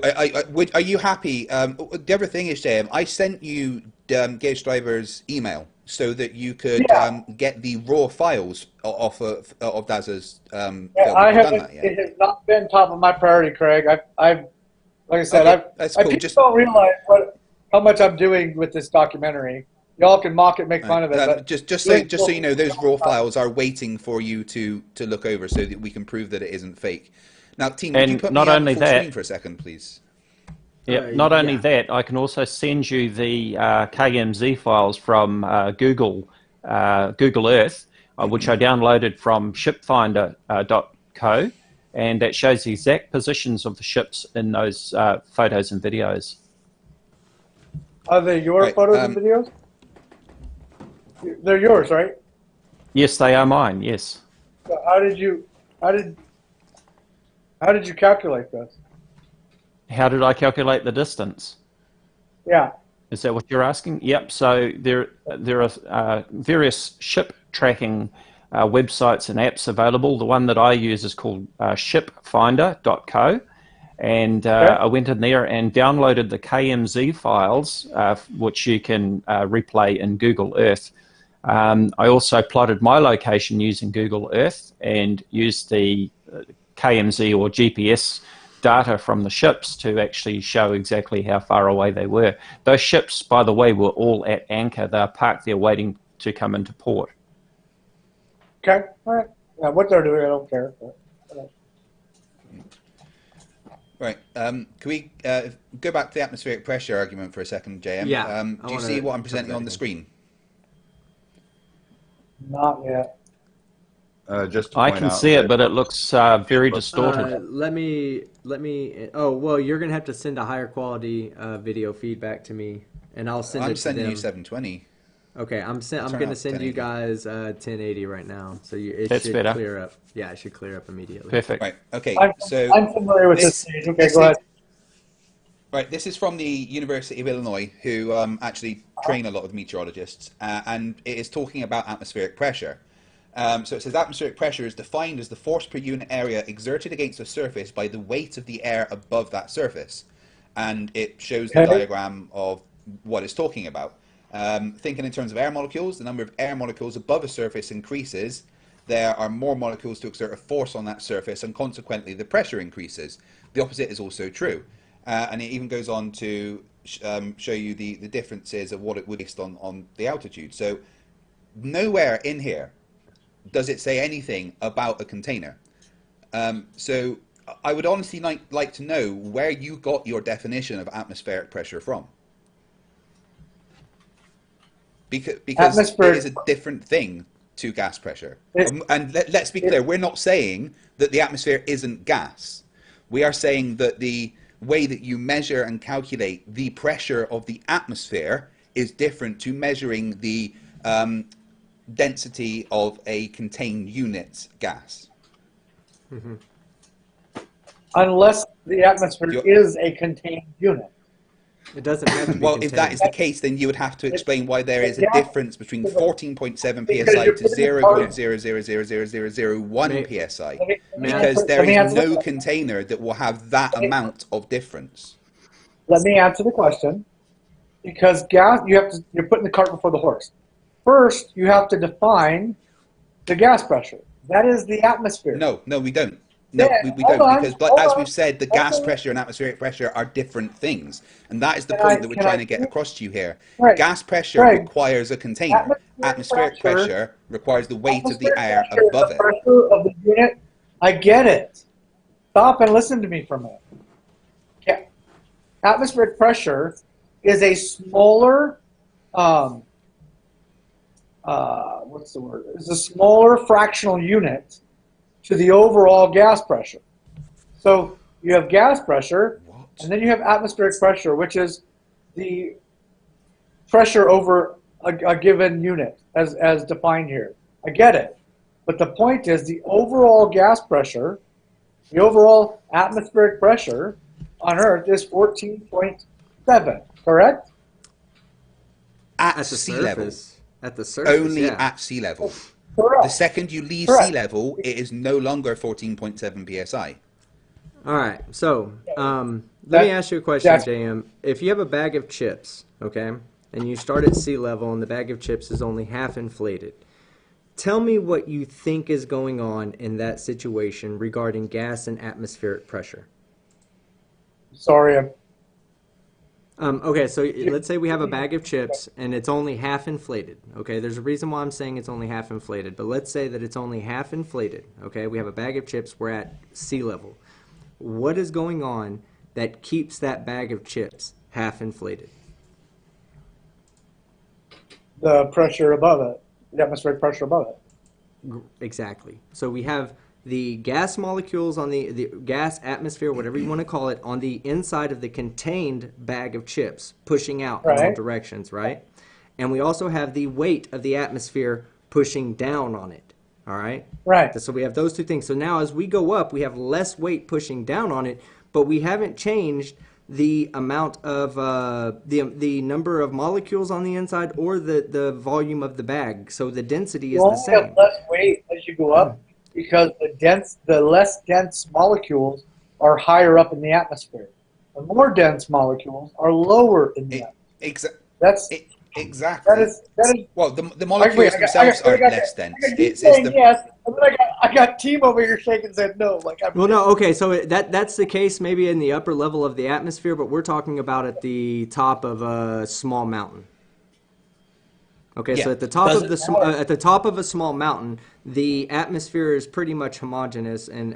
[SPEAKER 2] are you happy? The other thing is, I sent you Gage Driver's email so that you could
[SPEAKER 4] Yeah.
[SPEAKER 2] get the raw files off of Daz's film.
[SPEAKER 4] Yeah,
[SPEAKER 2] Have
[SPEAKER 4] I
[SPEAKER 2] you done
[SPEAKER 4] haven't.
[SPEAKER 2] that yet?
[SPEAKER 4] It has not been top of my priority, Craig. I've like I said,
[SPEAKER 2] Okay, that's cool.
[SPEAKER 4] people
[SPEAKER 2] Just
[SPEAKER 4] don't realize how much I'm doing with this documentary. Y'all can mock it, make fun of it, but
[SPEAKER 2] just so you know, those raw files are waiting for you to look over so that we can prove that it isn't fake. Now, team, would
[SPEAKER 8] And
[SPEAKER 2] you put
[SPEAKER 8] not
[SPEAKER 2] me on
[SPEAKER 8] only
[SPEAKER 2] full
[SPEAKER 8] that-
[SPEAKER 2] screen for a second, please?
[SPEAKER 8] Yeah. Not only
[SPEAKER 1] yeah.
[SPEAKER 8] that, I can also send you the KMZ files from Google Earth, which I downloaded from shipfinder.co, and that shows the exact positions of the ships in those photos and videos.
[SPEAKER 4] are they your
[SPEAKER 2] Right,
[SPEAKER 4] photos and videos? They're yours, right?
[SPEAKER 8] Yes, they are mine. Yes.
[SPEAKER 4] So how did you calculate this?
[SPEAKER 8] How did I calculate the distance?
[SPEAKER 4] Yeah.
[SPEAKER 8] Is that what you're asking? Yep. So there are various ship tracking websites and apps available. The one that I use is called shipfinder.co. And I went in there and downloaded the KMZ files, which you can replay in Google Earth. I also plotted my location using Google Earth and used the KMZ or GPS data from the ships to actually show exactly how far away they were. Those ships, by the way, were all at anchor. They're parked there waiting to come into port.
[SPEAKER 4] Okay. All right. Yeah, what they're doing, I don't care.
[SPEAKER 2] Right. Can we go back to the atmospheric pressure argument for a second, JM?
[SPEAKER 1] Yeah, I
[SPEAKER 2] Do you
[SPEAKER 1] wanna
[SPEAKER 2] see what I'm
[SPEAKER 1] put
[SPEAKER 2] presenting
[SPEAKER 1] that
[SPEAKER 2] on the
[SPEAKER 1] in.
[SPEAKER 2] screen?
[SPEAKER 4] Not yet.
[SPEAKER 3] Just to
[SPEAKER 8] I
[SPEAKER 3] point
[SPEAKER 8] can
[SPEAKER 3] out
[SPEAKER 8] see it,
[SPEAKER 3] that-
[SPEAKER 8] but it looks very distorted.
[SPEAKER 1] Let me. Oh well, you're gonna have to send a higher quality video feedback to me, and I'll send
[SPEAKER 2] I'm
[SPEAKER 1] it to
[SPEAKER 2] sending
[SPEAKER 1] them.
[SPEAKER 2] you 720.
[SPEAKER 1] Okay, I'm
[SPEAKER 2] Turn
[SPEAKER 1] gonna
[SPEAKER 2] out
[SPEAKER 1] send you
[SPEAKER 2] 1080.
[SPEAKER 1] guys 1080 right now, so it
[SPEAKER 8] That's
[SPEAKER 1] should
[SPEAKER 8] better.
[SPEAKER 1] clear up. Yeah, it should clear up immediately.
[SPEAKER 8] Perfect.
[SPEAKER 2] Right. Okay.
[SPEAKER 4] I'm
[SPEAKER 2] So
[SPEAKER 4] familiar with this stage. Okay, go ahead.
[SPEAKER 2] Right, this is from the University of Illinois, who actually train a lot of meteorologists, and it is talking about atmospheric pressure. So it says atmospheric pressure is defined as the force per unit area exerted against a surface by the weight of the air above that surface. And it shows the
[SPEAKER 4] Okay.
[SPEAKER 2] diagram of what it's talking about. Thinking in terms of air molecules, the number of air molecules above a surface increases. There are more molecules to exert a force on that surface, and consequently the pressure increases. The opposite is also true. And it even goes on to show you the differences of what it would be based on the altitude. So nowhere in here does it say anything about a container. So I would honestly like to know where you got your definition of atmospheric pressure from. Because it is a different thing to gas pressure. And let's be clear, we're not saying that the atmosphere isn't gas. We are saying that the way that you measure and calculate the pressure of the atmosphere is different to measuring the density of a contained unit gas.
[SPEAKER 1] Mm-hmm.
[SPEAKER 4] Unless the atmosphere is a contained unit.
[SPEAKER 1] It doesn't have to be
[SPEAKER 2] Well, if that
[SPEAKER 1] contained.
[SPEAKER 2] is the case, then you would have to explain why there is a difference between 14.7
[SPEAKER 4] Because
[SPEAKER 2] psi
[SPEAKER 4] you're
[SPEAKER 2] to
[SPEAKER 4] putting the part-
[SPEAKER 2] 0.0000001 psi.
[SPEAKER 1] May I-
[SPEAKER 2] Because there
[SPEAKER 4] let me
[SPEAKER 2] is
[SPEAKER 4] answer
[SPEAKER 2] no
[SPEAKER 4] the-
[SPEAKER 2] container that will have that amount of difference.
[SPEAKER 4] Let me answer the question. Because gas, you're putting the cart before the horse. First, you have to define the gas pressure. That is the atmosphere.
[SPEAKER 2] No, we don't. No,
[SPEAKER 4] Yeah,
[SPEAKER 2] we
[SPEAKER 4] hold
[SPEAKER 2] don't,
[SPEAKER 4] on,
[SPEAKER 2] because
[SPEAKER 4] hold
[SPEAKER 2] as
[SPEAKER 4] on,
[SPEAKER 2] we've said, the
[SPEAKER 4] hold
[SPEAKER 2] gas
[SPEAKER 4] on.
[SPEAKER 2] pressure and atmospheric pressure are different things, and that is the
[SPEAKER 4] Can
[SPEAKER 2] point
[SPEAKER 4] I-
[SPEAKER 2] that we're
[SPEAKER 4] can
[SPEAKER 2] trying
[SPEAKER 4] I
[SPEAKER 2] to get
[SPEAKER 4] finish?
[SPEAKER 2] across to you here.
[SPEAKER 4] Craig,
[SPEAKER 2] Gas pressure
[SPEAKER 4] Craig,
[SPEAKER 2] requires a container. Atmospheric pressure requires the weight of the air
[SPEAKER 4] pressure is
[SPEAKER 2] above
[SPEAKER 4] the
[SPEAKER 2] it.
[SPEAKER 4] pressure of the unit. I get it. Stop and listen to me for a minute. Okay. Atmospheric pressure is a smaller what's the word? It's a smaller fractional unit to the overall gas pressure. So you have gas pressure, and then you have atmospheric pressure, which is the pressure over a given unit as defined here. I get it. But the point is the overall gas pressure, the overall atmospheric pressure on Earth is 14.7, correct?
[SPEAKER 2] At
[SPEAKER 1] At the
[SPEAKER 2] sea
[SPEAKER 1] surface.
[SPEAKER 2] level.
[SPEAKER 1] At the surface,
[SPEAKER 2] Only
[SPEAKER 1] yeah.
[SPEAKER 2] at sea level.
[SPEAKER 4] Correct.
[SPEAKER 2] The second you leave
[SPEAKER 4] Correct.
[SPEAKER 2] sea level, it is no longer 14.7 psi.
[SPEAKER 1] All right. So, let me ask you a question,
[SPEAKER 4] that's-
[SPEAKER 1] JM. If you have a bag of chips, okay, and you start at sea level and the bag of chips is only half inflated, tell me what you think is going on in that situation regarding gas and atmospheric pressure.
[SPEAKER 4] Sorry,
[SPEAKER 1] Okay, so let's say we have a bag of chips and it's only half inflated. Okay, there's a reason why I'm saying it's only half inflated, but let's say that it's only half inflated. Okay, we have a bag of chips, we're at sea level. What is going on that keeps that bag of chips half inflated?
[SPEAKER 4] the pressure above it, the atmospheric pressure above it.
[SPEAKER 1] Exactly. So we have the gas molecules on the gas atmosphere, whatever you want to call it, on the inside of the contained bag of chips, pushing out in all
[SPEAKER 4] Right.
[SPEAKER 1] directions, right? And we also have the weight of the atmosphere pushing down on it, all right?
[SPEAKER 4] Right.
[SPEAKER 1] So we have those two things. So now as we go up, we have less weight pushing down on it, but we haven't changed the amount of the number of molecules on the inside or the volume of the bag. So the density is
[SPEAKER 4] You
[SPEAKER 1] the
[SPEAKER 4] only
[SPEAKER 1] same.
[SPEAKER 4] have less weight as you go up because the less dense molecules are higher up in the atmosphere. The more dense molecules are lower in the atmosphere. That's
[SPEAKER 2] Exactly.
[SPEAKER 4] that is.
[SPEAKER 2] Well, the molecules themselves aren't less dense. It's
[SPEAKER 4] saying
[SPEAKER 2] the
[SPEAKER 4] yes, and then I got team over here shaking and said no. Like I'm
[SPEAKER 1] Well, no, okay, so that's the case maybe in the upper level of the atmosphere, but we're talking about at the top of a small mountain. Okay,
[SPEAKER 2] Yeah.
[SPEAKER 1] so at the top
[SPEAKER 2] Does
[SPEAKER 1] of
[SPEAKER 2] it-
[SPEAKER 1] at the top of a small mountain, the atmosphere is pretty much homogeneous and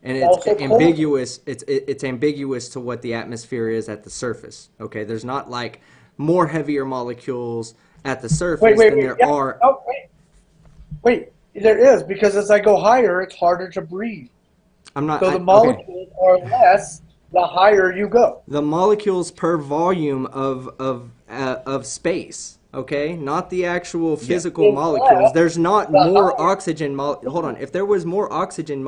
[SPEAKER 1] it's
[SPEAKER 4] Also cold.
[SPEAKER 1] ambiguous. It's ambiguous to what the atmosphere is at the surface. Okay, there's not like more heavier molecules at the surface than there
[SPEAKER 4] yeah.
[SPEAKER 1] are.
[SPEAKER 4] Oh, wait. There is because as I go higher, it's harder to breathe.
[SPEAKER 1] I'm not.
[SPEAKER 4] So the
[SPEAKER 1] okay.
[SPEAKER 4] molecules are less the higher you go.
[SPEAKER 1] The molecules per volume of space, okay, not the actual physical
[SPEAKER 4] It's
[SPEAKER 1] molecules.
[SPEAKER 4] less
[SPEAKER 1] There's not
[SPEAKER 4] the
[SPEAKER 1] more
[SPEAKER 4] higher.
[SPEAKER 1] oxygen. Hold on. If there was more oxygen,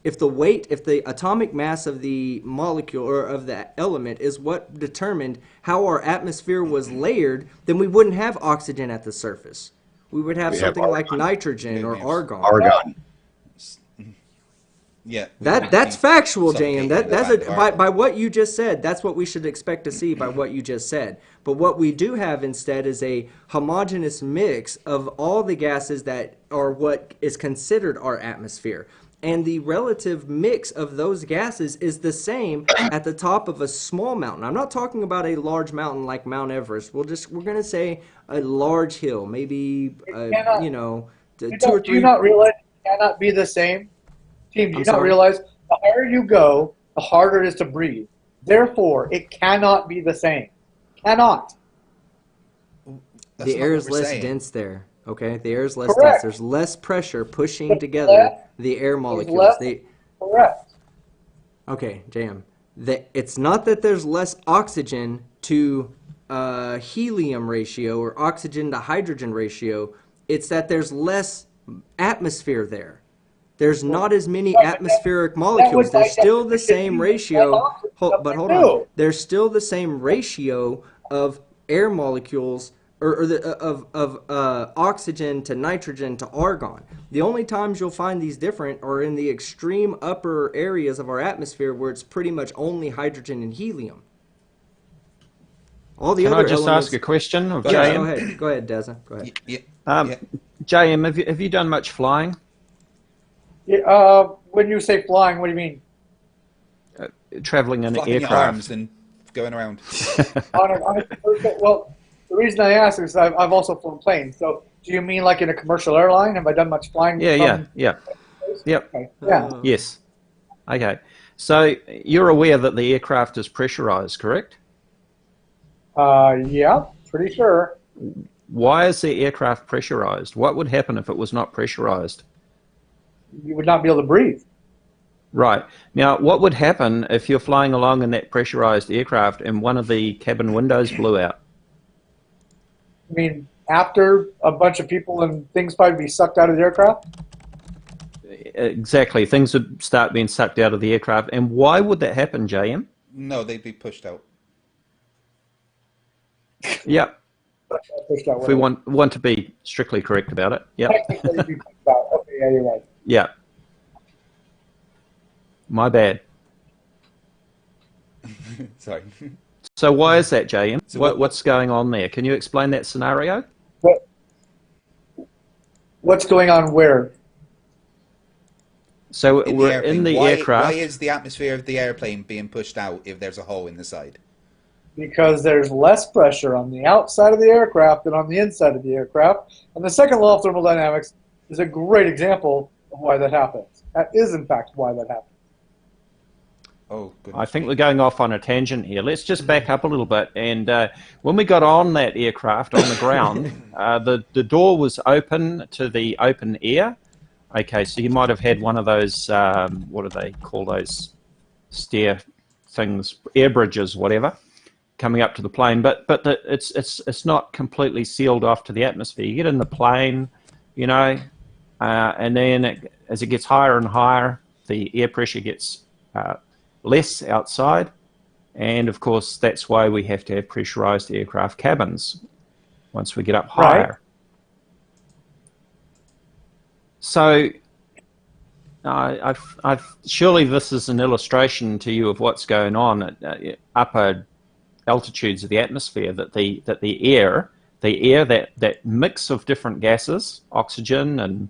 [SPEAKER 1] if the weight, if the atomic mass of the molecule or of the element is what determined how our atmosphere was layered, then we wouldn't have oxygen at the surface. We would have
[SPEAKER 3] We have
[SPEAKER 1] something like
[SPEAKER 3] argon.
[SPEAKER 1] nitrogen or argon.
[SPEAKER 3] Argon.
[SPEAKER 2] yeah.
[SPEAKER 1] That's factual, JM.
[SPEAKER 2] Suffocating in the
[SPEAKER 1] That's
[SPEAKER 2] bag of argon.
[SPEAKER 1] by what you just said. That's what we should expect to see by what you just said. But what we do have instead is a homogeneous mix of all the gases that are what is considered our atmosphere. And the relative mix of those gases is the same at the top of a small mountain. I'm not talking about a large mountain like Mount Everest. We're going to say a large hill, maybe
[SPEAKER 4] cannot-
[SPEAKER 1] two or
[SPEAKER 4] Do you
[SPEAKER 1] three.
[SPEAKER 4] not realize it cannot be the same? Team, do you
[SPEAKER 1] I'm
[SPEAKER 4] not
[SPEAKER 1] sorry?
[SPEAKER 4] realize the higher you go, the harder it is to breathe. Therefore, it cannot be the same. Cannot.
[SPEAKER 2] That's
[SPEAKER 1] The
[SPEAKER 2] not
[SPEAKER 1] air
[SPEAKER 2] what
[SPEAKER 1] is
[SPEAKER 2] we're
[SPEAKER 1] less
[SPEAKER 2] saying.
[SPEAKER 1] dense there. Okay, the air is less
[SPEAKER 4] Correct.
[SPEAKER 1] dense. There's less pressure pushing
[SPEAKER 4] There's
[SPEAKER 1] together
[SPEAKER 4] less-
[SPEAKER 1] the air molecules.
[SPEAKER 4] less-
[SPEAKER 1] They
[SPEAKER 4] Correct.
[SPEAKER 1] okay, JM. It's not that there's less oxygen to helium ratio or oxygen to hydrogen ratio. It's that there's less atmosphere there. There's not as many atmospheric molecules.
[SPEAKER 4] by
[SPEAKER 1] There's still the
[SPEAKER 4] definition
[SPEAKER 1] same
[SPEAKER 4] mean
[SPEAKER 1] ratio.
[SPEAKER 4] less oxygen
[SPEAKER 1] But
[SPEAKER 4] up
[SPEAKER 1] hold
[SPEAKER 4] there,
[SPEAKER 1] on.
[SPEAKER 4] too.
[SPEAKER 1] There's still the same ratio of air molecules of oxygen to nitrogen to argon. The only times you'll find these different are in the extreme upper areas of our atmosphere where it's pretty much only hydrogen and helium. All the
[SPEAKER 8] Can
[SPEAKER 1] other
[SPEAKER 8] I just
[SPEAKER 1] elements,
[SPEAKER 8] ask a question of
[SPEAKER 1] Yeah,
[SPEAKER 8] JM?
[SPEAKER 1] go ahead, Deza. Go ahead.
[SPEAKER 2] Yeah.
[SPEAKER 8] Um, JM, have you done much flying?
[SPEAKER 4] Yeah, when you say flying, what do you mean?
[SPEAKER 8] Traveling in an
[SPEAKER 2] Flapping your
[SPEAKER 8] aircraft?
[SPEAKER 2] arms and going around.
[SPEAKER 4] Well, the reason I ask is I've also flown planes. So, do you mean like in a commercial airline? Have I done much flying?
[SPEAKER 8] Yeah. Yep.
[SPEAKER 4] Okay. Yeah.
[SPEAKER 8] Yes. Okay. So you're aware that the aircraft is pressurized, correct?
[SPEAKER 4] Yeah. Pretty sure.
[SPEAKER 8] Why is the aircraft pressurized? What would happen if it was not pressurized?
[SPEAKER 4] You would not be able to breathe.
[SPEAKER 8] Right. Now, what would happen if you're flying along in that pressurized aircraft and one of the cabin windows blew out?
[SPEAKER 4] I mean, after a bunch of people and things probably be sucked out of the aircraft.
[SPEAKER 8] Exactly. Things would start being sucked out of the aircraft. And why would that happen, JM?
[SPEAKER 2] No, they'd be pushed out.
[SPEAKER 8] Yep.
[SPEAKER 4] Pushed out
[SPEAKER 8] If we
[SPEAKER 4] whatever.
[SPEAKER 8] want to be strictly correct about it. Yep.
[SPEAKER 4] Technically, you'd be pushed out. Okay, yeah, you're right.
[SPEAKER 8] Yeah. My bad.
[SPEAKER 2] Sorry.
[SPEAKER 8] So why is that, JM?
[SPEAKER 2] So
[SPEAKER 8] What's going on there? Can you explain that scenario?
[SPEAKER 4] What's going on where?
[SPEAKER 8] So
[SPEAKER 2] In the
[SPEAKER 8] we're
[SPEAKER 2] airplane.
[SPEAKER 8] in the
[SPEAKER 2] Why
[SPEAKER 8] aircraft.
[SPEAKER 2] is the atmosphere of the airplane being pushed out if there's a hole in the side?
[SPEAKER 4] Because there's less pressure on the outside of the aircraft than on the inside of the aircraft. And the second law of thermodynamics is a great example of why that happens. That is, in fact, why that happens.
[SPEAKER 2] Oh, goodness.
[SPEAKER 8] I think we're going off on a tangent here. Let's just back up a little bit. And when we got on that aircraft on the ground, the door was open to the open air. Okay, so you might have had one of those, what do they call those stair things, air bridges, whatever, coming up to the plane. But it's not completely sealed off to the atmosphere. You get in the plane, you know, and then as it gets higher and higher, the air pressure gets less outside. And of course, that's why we have to have pressurized aircraft cabins once we get up higher.
[SPEAKER 4] Right.
[SPEAKER 8] So, surely this is an illustration to you of what's going on at upper altitudes of the atmosphere. That the air, that mix of different gases, oxygen and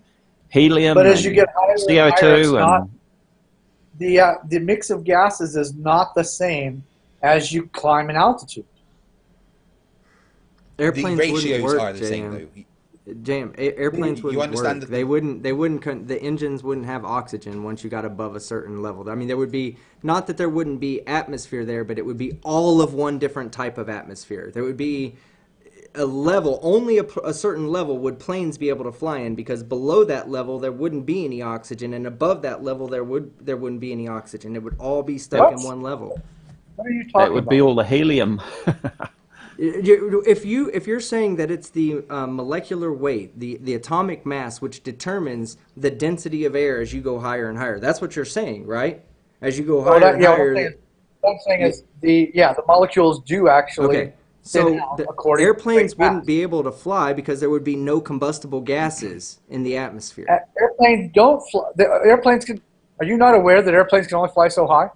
[SPEAKER 8] helium,
[SPEAKER 4] But as you get higher and higher, it's
[SPEAKER 8] CO2,
[SPEAKER 4] not, the mix of gases is not the same as you climb in altitude.
[SPEAKER 1] Airplanes
[SPEAKER 2] The
[SPEAKER 1] wouldn't
[SPEAKER 2] ratios
[SPEAKER 1] work,
[SPEAKER 2] are the same,
[SPEAKER 1] JM.
[SPEAKER 2] though.
[SPEAKER 1] Airplanes
[SPEAKER 2] You
[SPEAKER 1] wouldn't
[SPEAKER 2] understand
[SPEAKER 1] work.
[SPEAKER 2] that
[SPEAKER 1] They wouldn't. The engines wouldn't have oxygen once you got above a certain level. I mean, there would be not that there wouldn't be atmosphere there, but it would be all of one different type of atmosphere. There would be a level, only a certain level would planes be able to fly in, because below that level there wouldn't be any oxygen, and above that level there wouldn't be any oxygen. It would all be stuck in one level.
[SPEAKER 4] What are you talking
[SPEAKER 8] that would
[SPEAKER 4] about?
[SPEAKER 8] be all the helium.
[SPEAKER 1] If you're saying that it's the molecular weight, the atomic mass, which determines the density of air as you go higher and higher, that's what you're saying, right? As you go higher and higher.
[SPEAKER 4] What I'm saying is the molecules do actually.
[SPEAKER 1] Okay, so
[SPEAKER 4] thin out
[SPEAKER 1] the
[SPEAKER 4] according
[SPEAKER 1] airplanes
[SPEAKER 4] to weight
[SPEAKER 1] wouldn't
[SPEAKER 4] mass.
[SPEAKER 1] be able to fly because there would be no combustible gases in the atmosphere.
[SPEAKER 4] Airplanes don't fly. The airplanes can. Are you not aware that airplanes can only fly so high?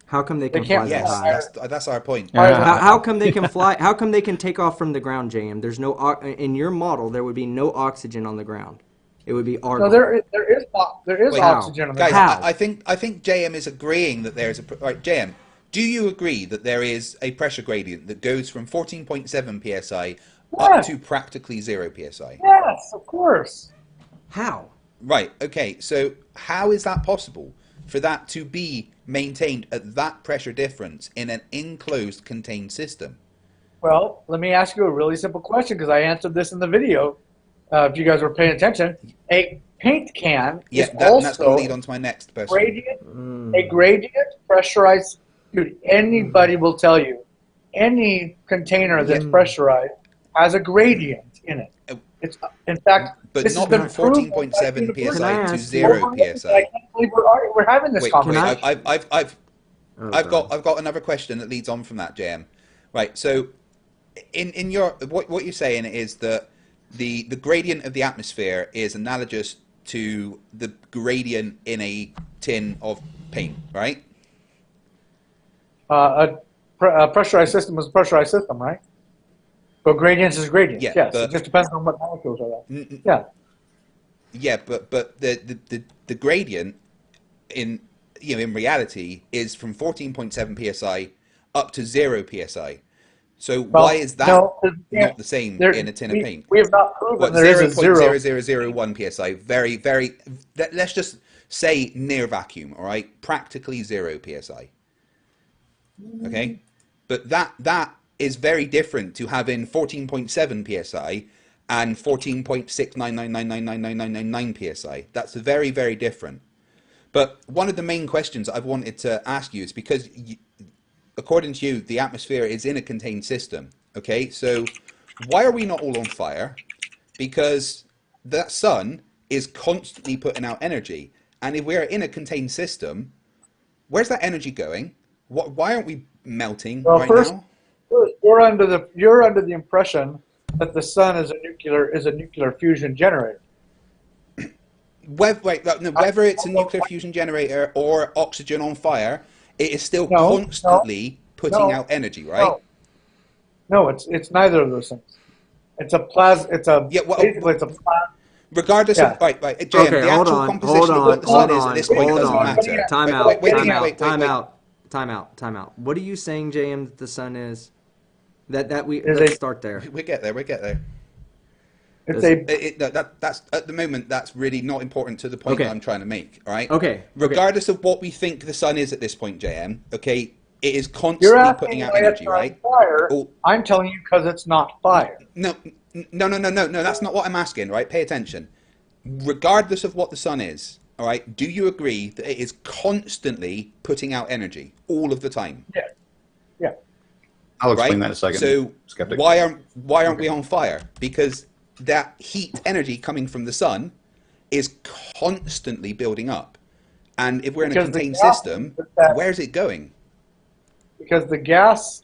[SPEAKER 1] How come they can
[SPEAKER 4] can't
[SPEAKER 1] fly that
[SPEAKER 2] Yes,
[SPEAKER 1] high?
[SPEAKER 2] that's our point.
[SPEAKER 1] How come they can fly? How come they can take off from the ground, JM? There's no in your model. There would be no oxygen on the ground. It would be argon.
[SPEAKER 4] No, there is
[SPEAKER 2] Wait,
[SPEAKER 4] oxygen on the
[SPEAKER 2] Guys,
[SPEAKER 4] ground.
[SPEAKER 1] How?
[SPEAKER 2] I think JM is agreeing that there's right. JM, do you agree that there is a pressure gradient that goes from 14.7 psi up
[SPEAKER 4] Yes.
[SPEAKER 2] to practically 0 psi?
[SPEAKER 4] Yes, of course.
[SPEAKER 1] How?
[SPEAKER 2] Right. Okay. So how is that possible for that to be maintained at that pressure difference in an enclosed, contained system?
[SPEAKER 4] Well, let me ask you a really simple question because I answered this in the video. If you guys were paying attention, a paint can
[SPEAKER 2] Yeah,
[SPEAKER 4] is
[SPEAKER 2] that's going to
[SPEAKER 4] also
[SPEAKER 2] lead on to my next question.
[SPEAKER 4] a gradient pressurized. Dude, anybody will tell you, any container that's pressurized has a gradient in it. It's in fact,
[SPEAKER 2] But
[SPEAKER 4] this
[SPEAKER 2] not
[SPEAKER 4] has been
[SPEAKER 2] from
[SPEAKER 4] proven by
[SPEAKER 2] 14.7
[SPEAKER 4] universities.
[SPEAKER 2] psi to
[SPEAKER 1] ask you-
[SPEAKER 2] 0
[SPEAKER 4] I can't
[SPEAKER 2] psi.
[SPEAKER 4] believe we're having this
[SPEAKER 2] Wait,
[SPEAKER 4] conversation.
[SPEAKER 2] I've got another question that leads on from that, JM. Right. So, in your what you're saying is that the gradient of the atmosphere is analogous to the gradient in a tin of paint, right?
[SPEAKER 4] A pressurized system is a pressurized system, right? But gradients is gradients.
[SPEAKER 2] Yeah,
[SPEAKER 4] yes,
[SPEAKER 2] but-
[SPEAKER 4] it just depends on what molecules are there. Yeah.
[SPEAKER 2] Yeah, but the gradient in in reality is from 14.7 psi up to 0 psi. So
[SPEAKER 4] Well,
[SPEAKER 2] why is that not the same in a tin of paint?
[SPEAKER 4] We have not proven
[SPEAKER 2] What,
[SPEAKER 4] there is a zero.
[SPEAKER 2] 0.0001 psi? Very, very. Let's just say near vacuum. All right, practically 0 psi. Okay, but that is very different to having 14.7 psi and 14.699999999 psi. That's very, very different. But one of the main questions I've wanted to ask you is because, according to you, the atmosphere is in a contained system. Okay, so why are we not all on fire? Because that sun is constantly putting out energy. And if we're in a contained system, where's that energy going? Why aren't we melting
[SPEAKER 4] Well,
[SPEAKER 2] right
[SPEAKER 4] first,
[SPEAKER 2] now?
[SPEAKER 4] you're under the impression that the sun is a nuclear fusion generator.
[SPEAKER 2] Whether it's a nuclear fusion generator or oxygen on fire, it is still
[SPEAKER 4] No,
[SPEAKER 2] constantly putting out energy, right?
[SPEAKER 4] No, it's neither of those things. It's a plasma. It's a basically it's a plasma.
[SPEAKER 2] Regardless
[SPEAKER 4] Yeah.
[SPEAKER 2] of right, JM,
[SPEAKER 1] Okay,
[SPEAKER 2] the
[SPEAKER 1] hold
[SPEAKER 2] actual
[SPEAKER 1] on,
[SPEAKER 2] composition of what the sun is at this point doesn't matter.
[SPEAKER 1] Time
[SPEAKER 2] Wait.
[SPEAKER 1] out. What are you saying, JM, that the sun is? Let's start there.
[SPEAKER 2] We get there.
[SPEAKER 4] It's
[SPEAKER 2] That's at the moment. That's really not important to the point that I'm trying to make. All right.
[SPEAKER 1] Okay.
[SPEAKER 2] Regardless of what we think the sun is at this point, JM. Okay, it is
[SPEAKER 4] You're
[SPEAKER 2] constantly
[SPEAKER 4] asking
[SPEAKER 2] putting out
[SPEAKER 4] why
[SPEAKER 2] energy,
[SPEAKER 4] it's not
[SPEAKER 2] right?
[SPEAKER 4] fire.
[SPEAKER 2] Oh.
[SPEAKER 4] I'm telling you because it's not fire.
[SPEAKER 2] No. That's not what I'm asking. Right. Pay attention. Regardless of what the sun is, all right. Do you agree that it is constantly putting out energy all of the time?
[SPEAKER 4] Yeah. Yeah.
[SPEAKER 3] I'll explain that in a second.
[SPEAKER 2] So
[SPEAKER 3] Skeptic.
[SPEAKER 2] why aren't we on fire? Because that heat energy coming from the sun is constantly building up. And if we're in a contained system, where's it going?
[SPEAKER 4] Because the gas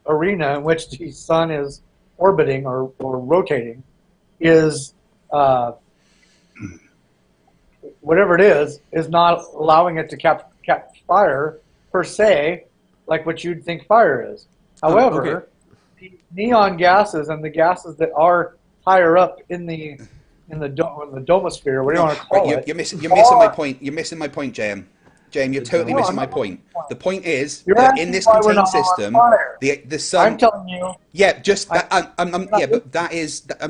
[SPEAKER 4] arena in which the sun is orbiting or rotating is whatever it is not allowing it to catch fire per se, like what you'd think fire is. However, the neon gases and the gases that are higher up in the domosphere, what do you want to call it?
[SPEAKER 2] You're missing my point. You're missing my point, JM. JM, you're totally missing my point. The point is that in this contained system, the sun.
[SPEAKER 4] I'm telling you.
[SPEAKER 2] Yeah, I'm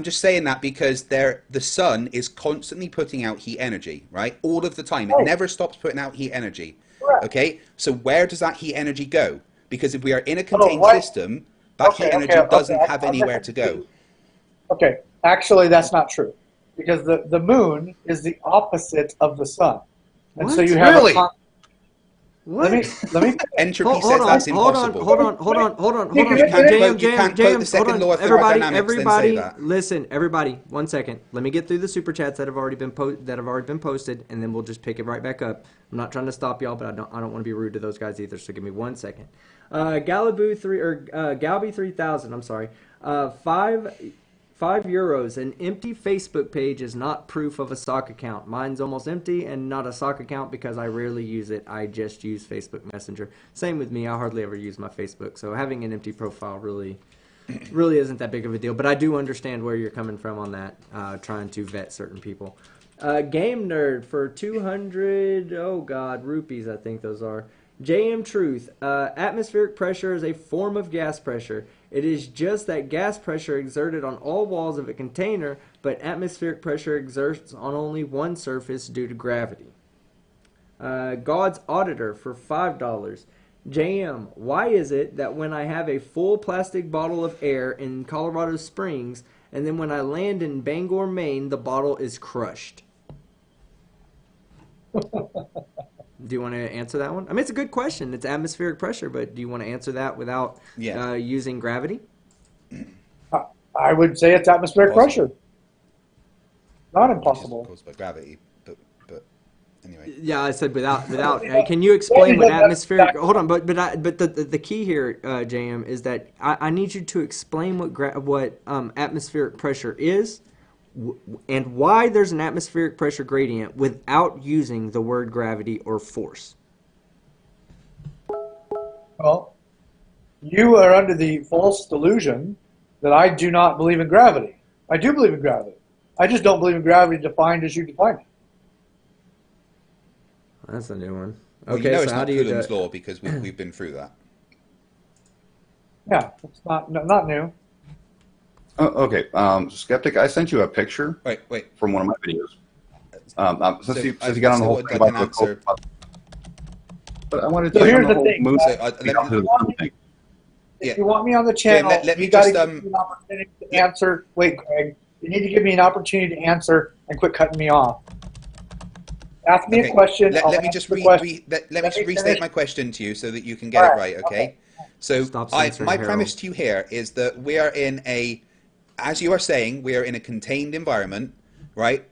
[SPEAKER 2] just saying that because the sun is constantly putting out heat energy, right? All of the time. It never stops putting out heat energy.
[SPEAKER 4] Correct.
[SPEAKER 2] Okay? So where does that heat energy go? Because if we are in a contained system, that heat energy doesn't have anywhere to go.
[SPEAKER 4] Okay, actually that's not true. Because the moon is the opposite of the sun. And so you have
[SPEAKER 1] What?
[SPEAKER 4] Let me
[SPEAKER 2] Entropy says that's impossible.
[SPEAKER 1] Hold on.
[SPEAKER 2] You can't quote the second law of thermodynamics and say that.
[SPEAKER 1] Listen, everybody, 1 second. Let me get through the super chats that have already been posted, and then we'll just pick it right back up. I'm not trying to stop y'all, but I don't want to be rude to those guys either. So give me 1 second. Galby 3000. I'm sorry. €5. An empty Facebook page is not proof of a sock account. Mine's almost empty and not a sock account because I rarely use it. I just use Facebook Messenger. Same with me. I hardly ever use my Facebook. So having an empty profile really isn't that big of a deal. But I do understand where you're coming from on that, trying to vet certain people. Game Nerd for 200, rupees, I think those are. JM Truth, atmospheric pressure is a form of gas pressure. It is just that gas pressure exerted on all walls of a container, but atmospheric pressure exerts on only one surface due to gravity. God's Auditor for $5. JM, why is it that when I have a full plastic bottle of air in Colorado Springs, and then when I land in Bangor, Maine, the bottle is crushed? Do you want to answer that one? I mean, it's a good question. It's atmospheric pressure, but do you want to answer that without using gravity?
[SPEAKER 4] I would say it's atmospheric pressure. Not impossible.
[SPEAKER 2] Caused by gravity, but anyway.
[SPEAKER 1] Yeah, I said without. Can you explain what atmospheric? Hold on, but the key here, JM, is that I need you to explain what atmospheric pressure is. And why there's an atmospheric pressure gradient without using the word gravity or force.
[SPEAKER 4] Well, you are under the false delusion that I do not believe in gravity. I do believe in gravity. I just don't believe in gravity defined as you define it.
[SPEAKER 1] That's a new one.
[SPEAKER 2] Well,
[SPEAKER 1] Okay,
[SPEAKER 2] it's not Coulomb's law because we've been through that.
[SPEAKER 4] Yeah, it's not new.
[SPEAKER 3] Okay, Skeptic, I sent you a picture
[SPEAKER 2] Wait.
[SPEAKER 3] from one of my videos. Since you got on the whole thing about the but I wanted to
[SPEAKER 4] here's the thing.
[SPEAKER 3] moon thing.
[SPEAKER 4] If you want me on the
[SPEAKER 2] Jim,
[SPEAKER 4] channel,
[SPEAKER 2] let me
[SPEAKER 4] you got to
[SPEAKER 2] just,
[SPEAKER 4] give me an opportunity to answer. Wait, Greg. You need to give me an opportunity to answer and quit cutting me off. Ask me a question.
[SPEAKER 2] Let me just
[SPEAKER 4] let me
[SPEAKER 2] restate
[SPEAKER 4] finish.
[SPEAKER 2] my question to you so that you can get
[SPEAKER 4] All
[SPEAKER 2] it
[SPEAKER 4] right,
[SPEAKER 2] right. Okay. So
[SPEAKER 1] Stop censoring
[SPEAKER 2] my
[SPEAKER 1] Harold.
[SPEAKER 2] premise to you here is that we are in a, as you are saying, we are in a contained environment, right?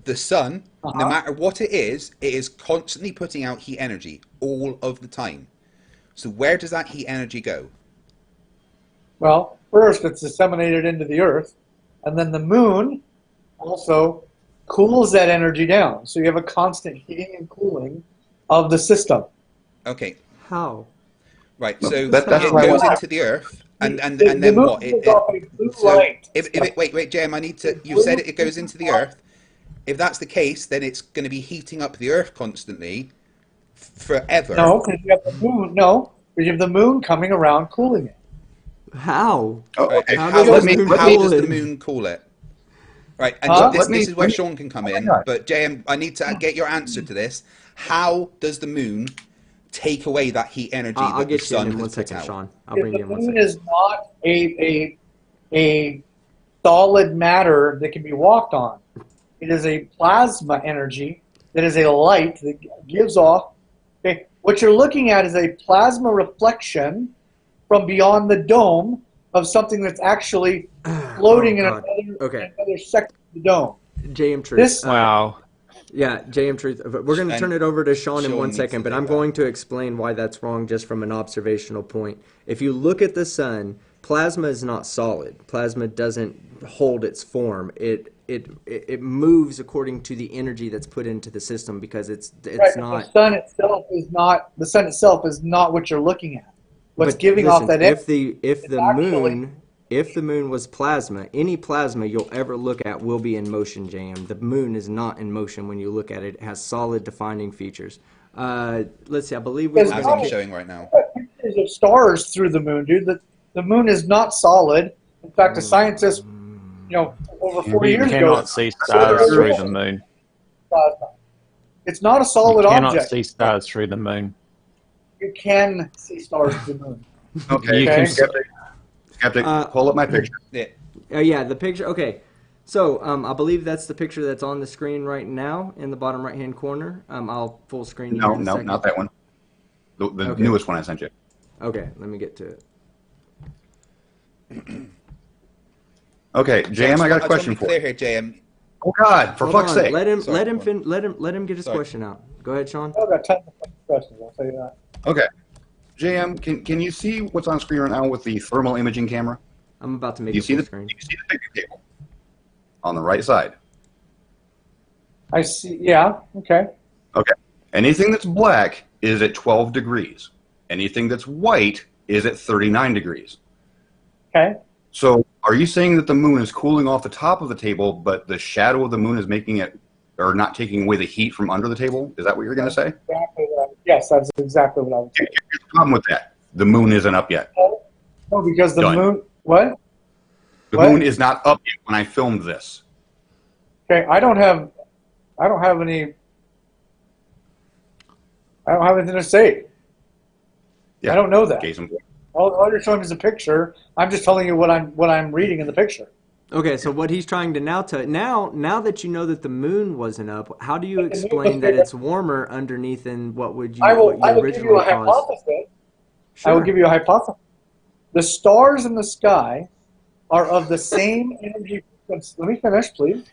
[SPEAKER 2] The sun, no matter what it is constantly putting out heat energy all of the time. So where does that heat energy go?
[SPEAKER 4] Well, first it's disseminated into the earth, and then the moon also cools that energy down. So you have a constant heating and cooling of the system.
[SPEAKER 2] Okay.
[SPEAKER 1] How?
[SPEAKER 2] Right.
[SPEAKER 3] No,
[SPEAKER 2] So
[SPEAKER 3] that's
[SPEAKER 2] it
[SPEAKER 3] why I
[SPEAKER 2] goes
[SPEAKER 3] want-
[SPEAKER 2] into the earth, and
[SPEAKER 4] The
[SPEAKER 2] then
[SPEAKER 4] moon
[SPEAKER 2] what?
[SPEAKER 4] gives off a blue
[SPEAKER 2] So
[SPEAKER 4] light.
[SPEAKER 2] wait, Jim, I need to. You said it goes into the earth. If that's the case, then it's going to be heating up the earth constantly, forever.
[SPEAKER 4] No, because you have the moon. No, because you have the moon coming around cooling it.
[SPEAKER 1] How?
[SPEAKER 3] Oh,
[SPEAKER 2] Right,
[SPEAKER 3] okay.
[SPEAKER 2] and
[SPEAKER 1] How
[SPEAKER 2] how
[SPEAKER 1] does
[SPEAKER 2] does
[SPEAKER 1] the moon
[SPEAKER 2] how
[SPEAKER 1] cool
[SPEAKER 2] does the
[SPEAKER 1] it?
[SPEAKER 2] moon cool it? Right, and
[SPEAKER 4] Huh?
[SPEAKER 2] this is where Sean can come
[SPEAKER 3] oh my
[SPEAKER 2] in.
[SPEAKER 3] God.
[SPEAKER 2] But JM, I need to get your answer to this. How does the moon take away that heat energy
[SPEAKER 1] I'll
[SPEAKER 2] that the
[SPEAKER 1] get you in
[SPEAKER 2] sun
[SPEAKER 1] one
[SPEAKER 2] has put
[SPEAKER 1] second,
[SPEAKER 2] out?
[SPEAKER 1] Sean. I'll bring you
[SPEAKER 4] The
[SPEAKER 1] in one
[SPEAKER 4] moon
[SPEAKER 1] second.
[SPEAKER 4] is not a solid matter that can be walked on. It is a plasma energy that is a light that gives off. Okay, what you're looking at is a plasma reflection from beyond the dome of something that's actually floating
[SPEAKER 1] Oh,
[SPEAKER 4] in
[SPEAKER 1] God. Okay.
[SPEAKER 4] another section of the dome.
[SPEAKER 1] JM Truth.
[SPEAKER 4] This
[SPEAKER 8] Wow.
[SPEAKER 1] Yeah, JM Truth. We're going to turn it over to Sean in
[SPEAKER 2] Sean
[SPEAKER 1] one
[SPEAKER 2] needs
[SPEAKER 1] second,
[SPEAKER 2] to
[SPEAKER 1] but
[SPEAKER 2] take
[SPEAKER 1] I'm
[SPEAKER 2] that.
[SPEAKER 1] going to explain why that's wrong just from an observational point. If you look at the sun, plasma is not solid. Plasma doesn't hold its form. It moves according to the energy that's put into the system because it's
[SPEAKER 4] right,
[SPEAKER 1] not.
[SPEAKER 4] the sun itself is not what you're looking at. What's
[SPEAKER 1] But
[SPEAKER 4] giving
[SPEAKER 1] listen,
[SPEAKER 4] off that energy
[SPEAKER 1] if
[SPEAKER 4] is
[SPEAKER 1] the
[SPEAKER 4] actually
[SPEAKER 1] moon if the moon was plasma, any plasma you'll ever look at will be in motion, JM. The moon is not in motion when you look at it. It has solid defining features. Let's see, I believe we were
[SPEAKER 2] As
[SPEAKER 1] going
[SPEAKER 2] I'm
[SPEAKER 1] to
[SPEAKER 2] showing right now.
[SPEAKER 4] pictures of stars through the moon, dude. The moon is not solid. In fact, a scientist, over 40
[SPEAKER 8] You
[SPEAKER 4] years ago,
[SPEAKER 8] cannot see stars through the moon.
[SPEAKER 4] plasma. It's not a
[SPEAKER 8] You
[SPEAKER 4] solid
[SPEAKER 8] cannot
[SPEAKER 4] object.
[SPEAKER 8] see stars through the moon.
[SPEAKER 4] You can see stars through the moon.
[SPEAKER 3] Okay,
[SPEAKER 8] You can
[SPEAKER 3] Skeptic, pull up my picture.
[SPEAKER 1] Yeah, the picture. Okay, so I believe that's the picture that's on the screen right now in the bottom right-hand corner. I'll full screen you
[SPEAKER 3] No,
[SPEAKER 1] in a
[SPEAKER 3] no,
[SPEAKER 1] second.
[SPEAKER 3] not that one. The
[SPEAKER 1] Okay.
[SPEAKER 3] newest one I sent you.
[SPEAKER 1] Okay, let me get to it.
[SPEAKER 3] Okay, JM, I got a question
[SPEAKER 2] for
[SPEAKER 3] for
[SPEAKER 2] you.
[SPEAKER 3] you.
[SPEAKER 2] Here, JM.
[SPEAKER 3] Oh God, for
[SPEAKER 1] Hold
[SPEAKER 3] fuck's
[SPEAKER 1] on,
[SPEAKER 3] sake!
[SPEAKER 1] let him
[SPEAKER 2] Sorry, go on.
[SPEAKER 1] let him get his
[SPEAKER 2] Sorry.
[SPEAKER 1] question out. Go ahead, Sean.
[SPEAKER 4] I've got tons of questions. I'll tell you that.
[SPEAKER 3] Okay, JM, can you see what's on screen right now with the thermal imaging camera?
[SPEAKER 1] I'm about to make
[SPEAKER 3] Do you
[SPEAKER 1] it
[SPEAKER 3] see
[SPEAKER 1] full
[SPEAKER 3] the
[SPEAKER 1] screen.
[SPEAKER 3] do you see the picture table on the right side?
[SPEAKER 4] I see. Yeah. Okay.
[SPEAKER 3] Okay. Anything that's black is at 12 degrees. Anything that's white is at 39 degrees.
[SPEAKER 4] Okay.
[SPEAKER 3] So are you saying that the moon is cooling off the top of the table, but the shadow of the moon is making it, or not taking away the heat from under the table? Is that what you're going to say?
[SPEAKER 4] Yes, that's exactly what I would say.
[SPEAKER 3] Here's the problem with that. The moon isn't up yet.
[SPEAKER 4] No, because the
[SPEAKER 3] Done.
[SPEAKER 4] moon. What?
[SPEAKER 3] The
[SPEAKER 4] What?
[SPEAKER 3] moon is not up yet when I filmed this.
[SPEAKER 4] Okay. I don't have anything to say.
[SPEAKER 3] Yeah.
[SPEAKER 4] I don't know that.
[SPEAKER 3] Case in point.
[SPEAKER 4] All you're showing is a picture. I'm just telling you what I'm reading in the picture.
[SPEAKER 1] Okay, so what he's trying to now that you know that the moon wasn't up, how do you
[SPEAKER 4] The moon
[SPEAKER 1] explain
[SPEAKER 4] was
[SPEAKER 1] that
[SPEAKER 4] there.
[SPEAKER 1] it's warmer underneath than what you
[SPEAKER 4] I will give you
[SPEAKER 1] originally
[SPEAKER 4] a
[SPEAKER 1] caused?
[SPEAKER 4] hypothesis.
[SPEAKER 1] Sure.
[SPEAKER 4] I will give you a hypothesis. The stars in the sky are of the same energy frequency. Let me finish, please.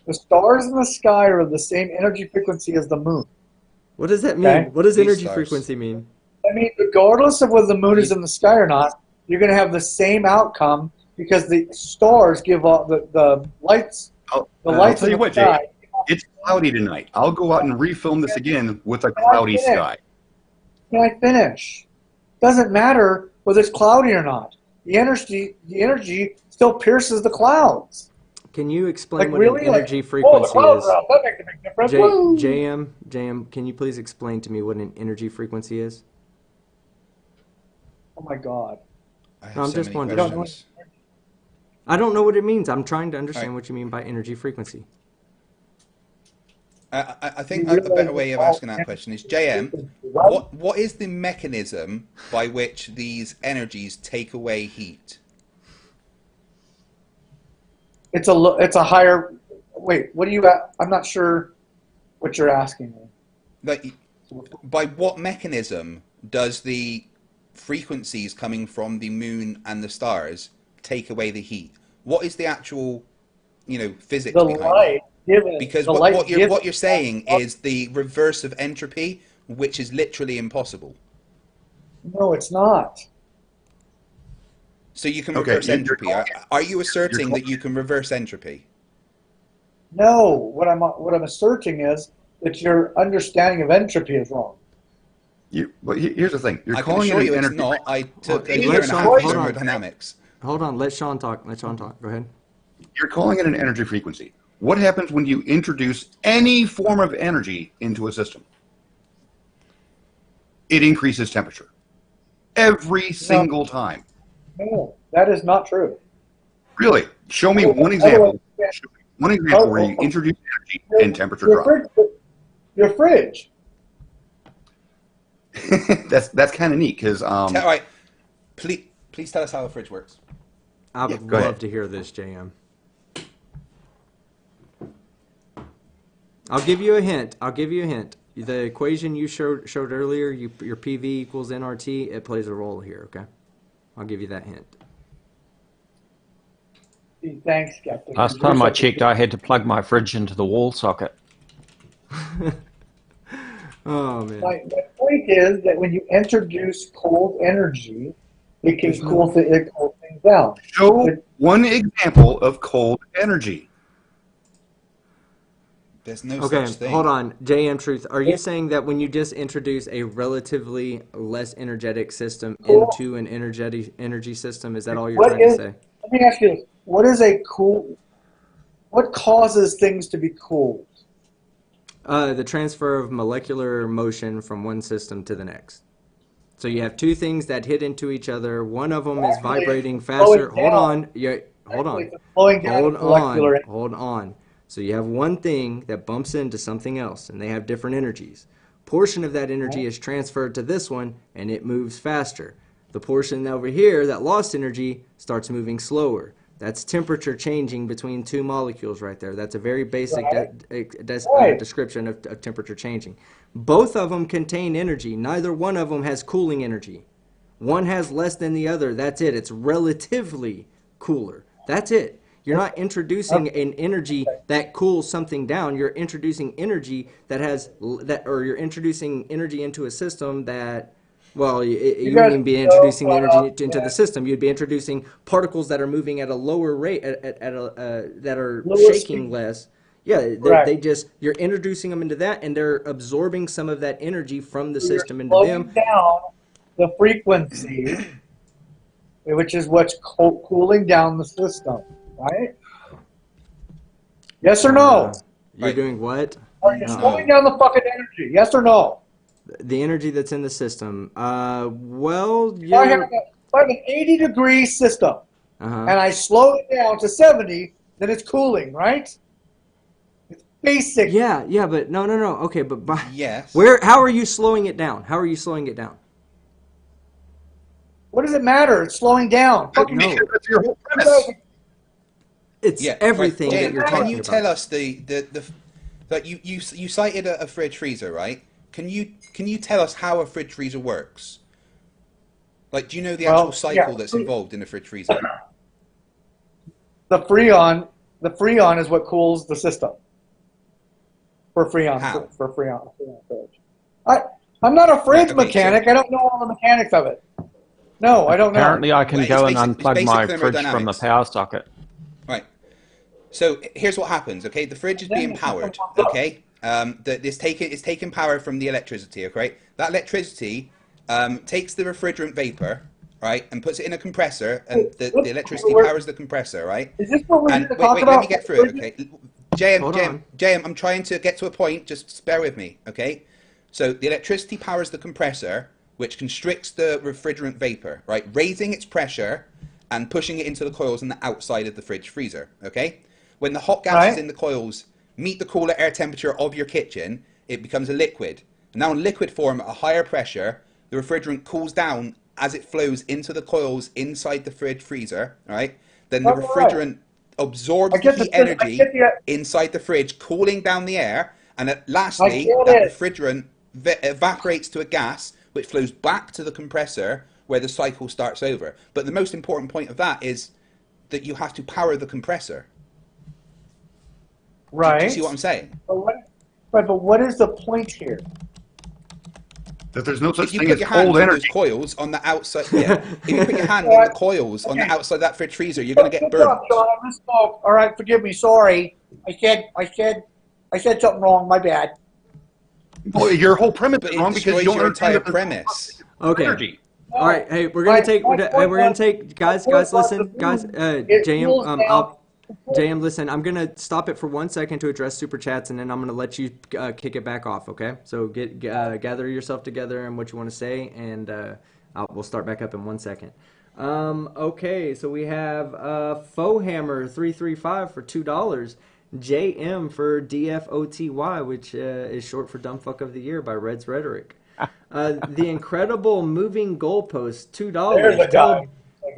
[SPEAKER 4] The stars in the sky are of the same energy frequency as the moon.
[SPEAKER 1] What does that mean?
[SPEAKER 4] Okay.
[SPEAKER 1] What does
[SPEAKER 2] These
[SPEAKER 1] energy
[SPEAKER 2] stars.
[SPEAKER 1] frequency mean?
[SPEAKER 4] I mean, regardless of whether the moon is in the sky or not, you're going to have the same outcome because the stars give off the lights.
[SPEAKER 3] I'll
[SPEAKER 4] lights
[SPEAKER 3] tell
[SPEAKER 4] in
[SPEAKER 3] you
[SPEAKER 4] the
[SPEAKER 3] what,
[SPEAKER 4] sky.
[SPEAKER 3] Jay. It's cloudy tonight. I'll go out and refilm this again with a cloudy
[SPEAKER 4] finish?
[SPEAKER 3] sky.
[SPEAKER 4] Can I finish? Doesn't matter whether it's cloudy or not. The energy still pierces the clouds.
[SPEAKER 1] Can you explain
[SPEAKER 4] Like
[SPEAKER 1] what
[SPEAKER 4] really,
[SPEAKER 1] an energy
[SPEAKER 4] like, the
[SPEAKER 1] frequency
[SPEAKER 4] clouds
[SPEAKER 1] is?
[SPEAKER 4] are out. That makes a big difference. Woo!
[SPEAKER 1] JM, can you please explain to me what an energy frequency is?
[SPEAKER 4] Oh my God.
[SPEAKER 2] I have
[SPEAKER 1] No, I'm
[SPEAKER 2] so
[SPEAKER 1] just
[SPEAKER 2] many
[SPEAKER 1] wondering.
[SPEAKER 2] questions.
[SPEAKER 1] I don't know what it means. I'm trying to understand
[SPEAKER 2] Alright.
[SPEAKER 1] what you mean by energy frequency.
[SPEAKER 2] I think
[SPEAKER 4] You
[SPEAKER 2] a better
[SPEAKER 4] realize
[SPEAKER 2] way of
[SPEAKER 4] all
[SPEAKER 2] asking that question is, JM,
[SPEAKER 4] frequency, right?
[SPEAKER 2] what is the mechanism by which these energies take away heat?
[SPEAKER 4] It's a higher. Wait, what are you? I'm not sure what you're asking me.
[SPEAKER 2] Like, by what mechanism does the frequencies coming from the moon and the stars take away the heat? What is the actual, physics
[SPEAKER 4] The
[SPEAKER 2] behind
[SPEAKER 4] light
[SPEAKER 2] that?
[SPEAKER 4] given.
[SPEAKER 2] Because
[SPEAKER 4] The
[SPEAKER 2] what,
[SPEAKER 4] light
[SPEAKER 2] what you're
[SPEAKER 4] given.
[SPEAKER 2] what you're saying is the reverse of entropy, which is literally impossible.
[SPEAKER 4] No, it's not.
[SPEAKER 2] So you can
[SPEAKER 3] Okay,
[SPEAKER 2] reverse
[SPEAKER 3] you're
[SPEAKER 2] entropy.
[SPEAKER 3] calling
[SPEAKER 2] Are you asserting
[SPEAKER 3] calling
[SPEAKER 2] that you can reverse entropy?
[SPEAKER 4] No, what I'm asserting is that your understanding of entropy is wrong.
[SPEAKER 3] But here's the thing: you're
[SPEAKER 2] I can
[SPEAKER 3] calling it
[SPEAKER 2] assure
[SPEAKER 3] an
[SPEAKER 2] you it's
[SPEAKER 3] energy.
[SPEAKER 2] not. I took a
[SPEAKER 3] Well,
[SPEAKER 2] year
[SPEAKER 1] Let
[SPEAKER 2] and a
[SPEAKER 1] Sean,
[SPEAKER 2] half of
[SPEAKER 1] hold on.
[SPEAKER 2] thermodynamics.
[SPEAKER 1] Hold on. Let Sean talk. Go ahead.
[SPEAKER 3] You're calling it an energy frequency. What happens when you introduce any form of energy into a system? It increases temperature every single time.
[SPEAKER 4] No, that is not true.
[SPEAKER 3] Really? Show me one
[SPEAKER 4] Otherwise,
[SPEAKER 3] example. Show me one example where you introduce energy and temperature drop.
[SPEAKER 4] Your fridge.
[SPEAKER 3] That's kind of neat because
[SPEAKER 2] All right, please tell us how the fridge works.
[SPEAKER 1] I
[SPEAKER 3] Yeah,
[SPEAKER 1] would
[SPEAKER 3] go
[SPEAKER 1] love
[SPEAKER 3] ahead.
[SPEAKER 1] to hear this, JM. I'll give you a hint. The equation you showed earlier, your PV equals nRT, it plays a role here, okay? I'll give you that hint.
[SPEAKER 4] Thanks, Skeptic.
[SPEAKER 8] Last time I checked, I had to plug my fridge into the wall socket.
[SPEAKER 1] Oh, man.
[SPEAKER 4] My point is that when you introduce cold energy, it can cool things down.
[SPEAKER 3] Show one example of cold energy.
[SPEAKER 2] There's no
[SPEAKER 1] Okay,
[SPEAKER 2] such thing.
[SPEAKER 1] hold on. JM Truth, are you saying that when you just introduce a relatively less energetic system into an energy system, is that all you're trying to say?
[SPEAKER 4] Let me ask you this. What causes things to be cooled?
[SPEAKER 1] The transfer of molecular motion from one system to the next. So you have two things that hit into each other. One of them is vibrating faster. Hold on. Hold on. So you have one thing that bumps into something else, and they have different energies. Portion of that energy is transferred to this one, and it moves faster. The portion over here that lost energy starts moving slower. That's temperature changing between two molecules right there. That's a very basic description of temperature changing. Both of them contain energy. Neither one of them has cooling energy. One has less than the other. That's it. It's relatively cooler. That's it. You're not introducing an energy that cools something down. You're introducing energy or you're introducing energy into a system that, well, you wouldn't even be introducing the energy into the system. You'd be introducing particles that are moving at a lower rate, that are shaking less. Yeah, you're introducing them into that, and they're absorbing some of that energy from the system into them.
[SPEAKER 4] Down the frequency, which is what's cooling down the system, right? Yes or no?
[SPEAKER 1] You're doing what?
[SPEAKER 4] Are you slowing down the fucking energy? Yes or no?
[SPEAKER 1] The energy that's in the system. Well,
[SPEAKER 4] If I have an 80-degree system, and I slow it down to 70, then it's cooling, right? It's basic.
[SPEAKER 1] Yeah, but no. Okay, but
[SPEAKER 2] yes.
[SPEAKER 1] How are you slowing it down?
[SPEAKER 4] What does it matter? It's slowing down.
[SPEAKER 1] No.
[SPEAKER 3] That's your whole premise.
[SPEAKER 1] It's everything that you're talking about.
[SPEAKER 2] Can you tell us that you cited a fridge freezer, right? Can you tell us how a fridge freezer works? Like, do you know the actual cycle that's involved in a fridge freezer?
[SPEAKER 4] The Freon is what cools the system. For Freon fridge. I'm not a fridge mechanic. I don't know all the mechanics of it. No, I don't know.
[SPEAKER 8] Apparently, I can go and unplug my fridge from the power socket.
[SPEAKER 2] Right. So here's what happens. Okay, the fridge is being powered. Okay, it's taking power from the electricity. Okay, that electricity takes the refrigerant vapor, right, and puts it in a compressor, and the electricity powers the compressor, right?
[SPEAKER 4] Is this what we're going to talk
[SPEAKER 2] wait,
[SPEAKER 4] about?
[SPEAKER 2] let me get through it. Okay, JM, I'm trying to get to a point. Just bear with me. Okay, so the electricity powers the compressor, which constricts the refrigerant vapor, right, raising its pressure and pushing it into the coils on the outside of the fridge freezer, okay? When the hot gases in the coils meet the cooler air temperature of your kitchen, it becomes a liquid. Now in liquid form at a higher pressure, the refrigerant cools down as it flows into the coils inside the fridge freezer, right? Then the refrigerant absorbs the heat energy inside the fridge, cooling down the air, and lastly, that refrigerant evaporates to a gas, which flows back to the compressor where the cycle starts over. But the most important point of that is that you have to power the compressor.
[SPEAKER 9] Right.
[SPEAKER 2] Do you see what I'm saying?
[SPEAKER 9] But what is the point here?
[SPEAKER 3] That there's no such
[SPEAKER 2] If you
[SPEAKER 3] thing
[SPEAKER 2] put
[SPEAKER 3] as
[SPEAKER 2] your hand
[SPEAKER 3] cold
[SPEAKER 2] on
[SPEAKER 3] energy.
[SPEAKER 2] those coils on the outside, yeah. If you put your hand on the coils on the outside of that fridge freezer, you're going to get burnt.
[SPEAKER 9] John, I misspoke. All right, forgive me. Sorry, I said something wrong. My bad.
[SPEAKER 3] Well, your whole premise
[SPEAKER 2] But
[SPEAKER 3] is
[SPEAKER 2] it
[SPEAKER 3] wrong because you
[SPEAKER 2] destroys
[SPEAKER 3] don't
[SPEAKER 2] your
[SPEAKER 3] understand
[SPEAKER 2] entire
[SPEAKER 3] that there's no
[SPEAKER 2] premise.
[SPEAKER 1] Okay.
[SPEAKER 3] energy.
[SPEAKER 1] All right. Hey, we're gonna take guys. Listen, guys. JM, listen. I'm gonna stop it for 1 second to address super chats, and then I'm gonna let you kick it back off. Okay. So gather yourself together and what you want to say, and we'll start back up in 1 second. Okay. So we have Fohammer 335 for $2. JM for DFOTY, which is short for Dumb Fuck of the Year by Red's Rhetoric. The Incredible Moving Goalpost, $2.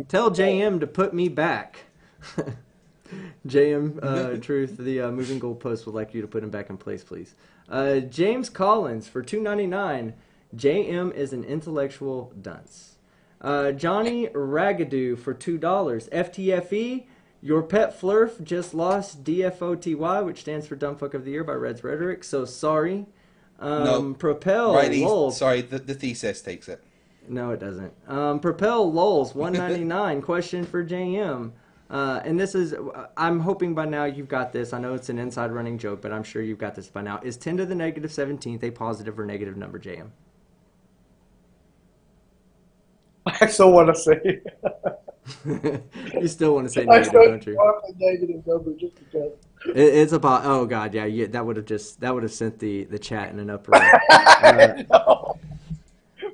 [SPEAKER 1] Tell JM to put me back. JM, Truth, the Moving Goalpost would like you to put him back in place, please. James Collins for $2.99. JM is an intellectual dunce. Johnny Ragadoo for $2. FTFE, your pet Flurf just lost DFOTY, which stands for Dumb Fuck of the Year by Red's Rhetoric, so sorry.
[SPEAKER 2] No.
[SPEAKER 1] Propel
[SPEAKER 2] Riley,
[SPEAKER 1] Lulz.
[SPEAKER 2] sorry, the thesis takes it.
[SPEAKER 1] No, it doesn't. Propel Lulz, $1.99. Question for JM. And this is, I'm hoping by now you've got this. I know it's an inside running joke, but I'm sure you've got this by now. Is 10 to the negative 17th a positive or negative number, JM?
[SPEAKER 9] I still want to say.
[SPEAKER 1] You still want to say negative, don't you?
[SPEAKER 9] Negative number just because.
[SPEAKER 1] It's about. Oh God, yeah. That would have sent the chat in an uproar.
[SPEAKER 9] No.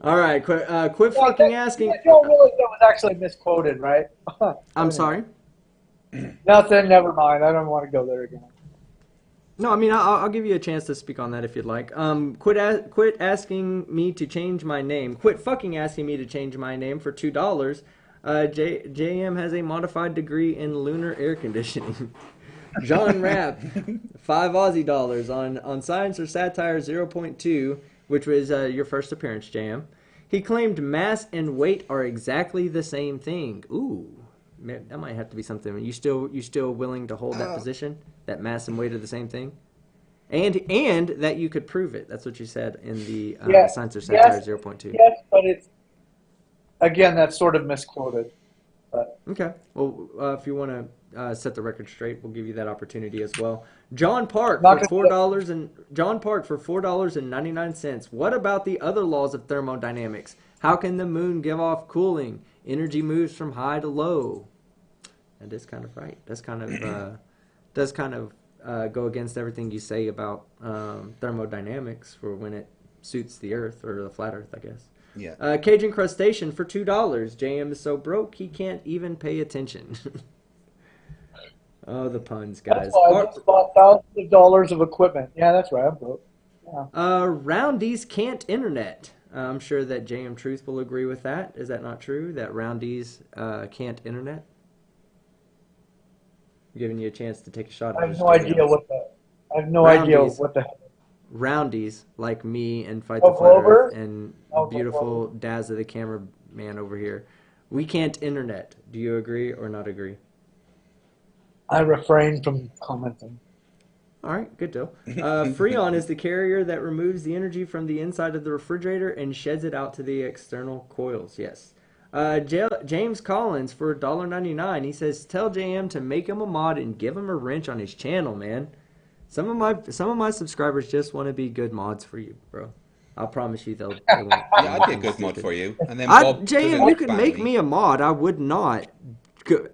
[SPEAKER 1] All right, quit fucking asking.
[SPEAKER 9] You don't realize that was actually misquoted, right?
[SPEAKER 1] I'm sorry.
[SPEAKER 9] Nothing. Never mind. I don't want to go there again.
[SPEAKER 1] No, I mean I'll give you a chance to speak on that if you'd like. Quit asking me to change my name. Quit fucking asking me to change my name for $2. JM has a modified degree in lunar air conditioning. John Rapp, 5 Aussie dollars on Science or Satire 0.2, which was your first appearance, JM. He claimed mass and weight are exactly the same thing. Ooh, that might have to be something. You still willing to hold that position? That mass and weight are the same thing? And that you could prove it. That's what you said in the Science or Satire 0.2.
[SPEAKER 9] Yes, but it's again that's sort of misquoted. But.
[SPEAKER 1] Okay. Well, if you want to set the record straight, we'll give you that opportunity as well. John Park for $4.99. What about the other laws of thermodynamics? How can the moon give off cooling? Energy moves from high to low. That is kind of right. That's kind of go against everything you say about thermodynamics for when it suits the Earth or the flat Earth, I guess.
[SPEAKER 2] Yeah.
[SPEAKER 1] Cajun Crustacean for $2. JM is so broke he can't even pay attention. Oh, the puns, guys.
[SPEAKER 9] That's why I just bought thousands of dollars of equipment. Yeah, that's right. I'm broke. Yeah.
[SPEAKER 1] Roundies can't internet. I'm sure that JM Truth will agree with that. Is that not true? That Roundies can't internet? I'm giving you a chance to take a shot at
[SPEAKER 9] I have no idea what the
[SPEAKER 1] Roundies, like me and Fight
[SPEAKER 9] Oh,
[SPEAKER 1] the Flat
[SPEAKER 9] Glover?
[SPEAKER 1] Earth and
[SPEAKER 9] Oh,
[SPEAKER 1] beautiful Daz of the cameraman over here. We can't internet. Do you agree or not agree?
[SPEAKER 9] I refrain from commenting.
[SPEAKER 1] All right, good deal. Freon is the carrier that removes the energy from the inside of the refrigerator and sheds it out to the external coils. Yes. James Collins for $1.99. He says, "Tell JM to make him a mod and give him a wrench on his channel, man." Some of my subscribers just want to be good mods for you, bro. I'll promise you they'll. They won't,
[SPEAKER 2] Yeah, I'd be a good mod for you. And then Bob
[SPEAKER 1] JM, you could make me a mod. I would not.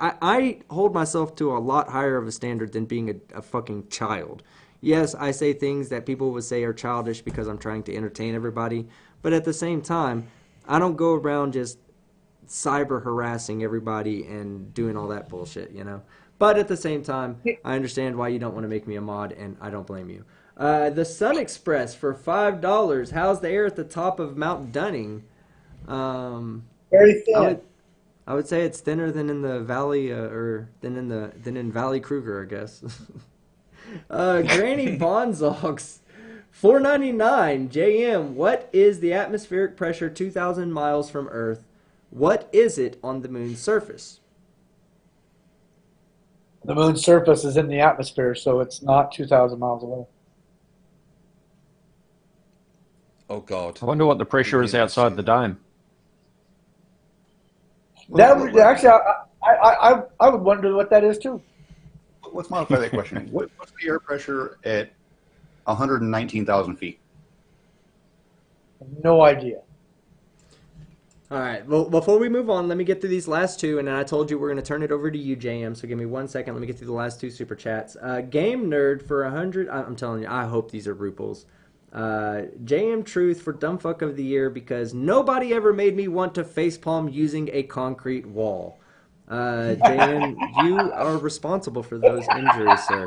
[SPEAKER 1] I hold myself to a lot higher of a standard than being a fucking child. Yes, I say things that people would say are childish because I'm trying to entertain everybody. But at the same time, I don't go around just cyber harassing everybody and doing all that bullshit, you know. But at the same time, I understand why you don't want to make me a mod, and I don't blame you. The Sun Express for $5. How's the air at the top of Mount Dunning?
[SPEAKER 9] Very thin.
[SPEAKER 1] I would say it's thinner than in the valley, or than in Valley Kruger, I guess. Granny Bonzogs, $4.99. JM, what is the atmospheric pressure 2,000 miles from Earth? What is it on the moon's surface?
[SPEAKER 9] The moon's surface is in the atmosphere, so it's not 2,000 miles away.
[SPEAKER 2] Oh God.
[SPEAKER 8] I wonder what the pressure is outside the dome.
[SPEAKER 9] That would actually, I would wonder what that is too.
[SPEAKER 3] Let's modify that question. What's the air pressure at 119,000 feet?
[SPEAKER 9] No idea.
[SPEAKER 1] All right. Well, before we move on, let me get through these last two, and then I told you we're going to turn it over to you, JM. So give me 1 second. Let me get through the last two super chats. Game Nerd for 100. I'm telling you, I hope these are ruples. JM Truth for Dumbfuck of the Year because nobody ever made me want to facepalm using a concrete wall. JM, you are responsible for those injuries, sir.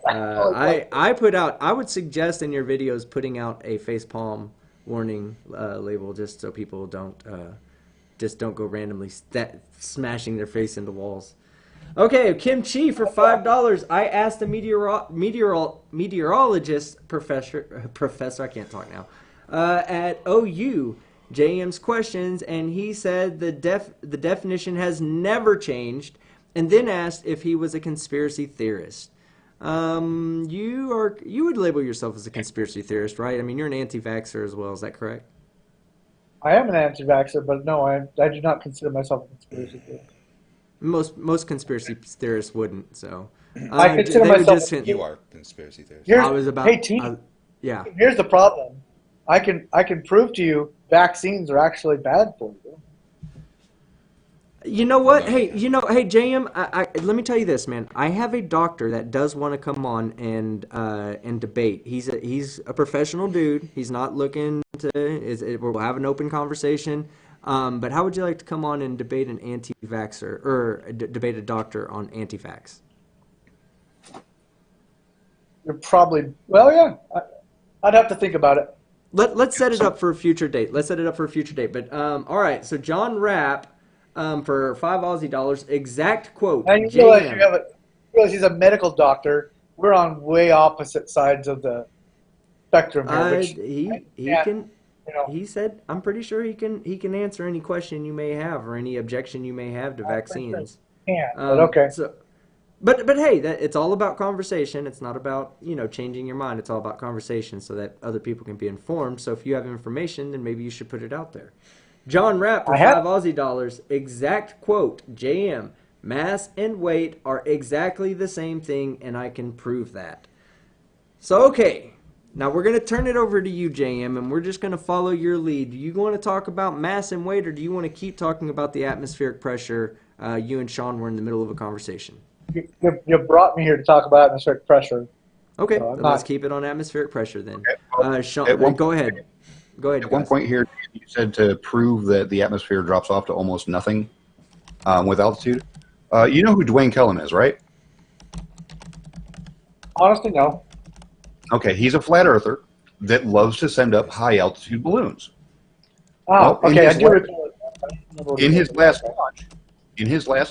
[SPEAKER 1] I would suggest in your videos putting out a facepalm warning label just so people don't go randomly smashing their face into walls. Okay, Kim Chi for $5. I asked a meteorologist professor, I can't talk now, at OU JM's questions, and he said the definition has never changed, and then asked if he was a conspiracy theorist. You would label yourself as a conspiracy theorist, right? I mean, you're an anti-vaxxer as well. Is that correct?
[SPEAKER 9] I am an anti-vaxxer, but no, I do not consider myself a conspiracy theorist.
[SPEAKER 1] Most conspiracy theorists wouldn't. So
[SPEAKER 9] I consider myself.
[SPEAKER 2] You are a conspiracy theorist.
[SPEAKER 1] I was about.
[SPEAKER 9] Hey, T.
[SPEAKER 1] Yeah.
[SPEAKER 9] Here's the problem. I can prove to you vaccines are actually bad for you.
[SPEAKER 1] You know what? Hey, JM, let me tell you this, man. I have a doctor that does want to come on and debate. He's a professional dude. He's not looking to. We'll have an open conversation. But how would you like to come on and debate an anti-vaxxer or debate a doctor on anti-vax?
[SPEAKER 9] You're probably yeah. I'd have to think about it.
[SPEAKER 1] Let's set it up for a future date. But all right. So John Rapp. For $5 Aussie, exact quote.
[SPEAKER 9] And you realize he's a medical doctor. We're on way opposite sides of the spectrum here.
[SPEAKER 1] He said, I'm pretty sure he can answer any question you may have or any objection you may have to vaccines.
[SPEAKER 9] But okay.
[SPEAKER 1] But hey, it's all about conversation. It's not about changing your mind. It's all about conversation so that other people can be informed. So if you have information, then maybe you should put it out there. John Rapp for $5 Aussie, exact quote, JM, mass and weight are exactly the same thing, and I can prove that. So, okay, now we're going to turn it over to you, JM, and we're just going to follow your lead. Do you want to talk about mass and weight, or do you want to keep talking about the atmospheric pressure? You and Sean were in the middle of a conversation.
[SPEAKER 9] You brought me here to talk about atmospheric pressure.
[SPEAKER 1] Okay, let's keep it on atmospheric pressure then. Sean, go ahead. Go ahead.
[SPEAKER 3] At one point here, you said to prove that the atmosphere drops off to almost nothing with altitude. You know who Dwayne Kellum is, right?
[SPEAKER 9] Honestly, no.
[SPEAKER 3] Okay, he's a flat earther that loves to send up high altitude balloons.
[SPEAKER 9] Oh,
[SPEAKER 3] well,
[SPEAKER 9] okay. I do recall it.
[SPEAKER 3] In his last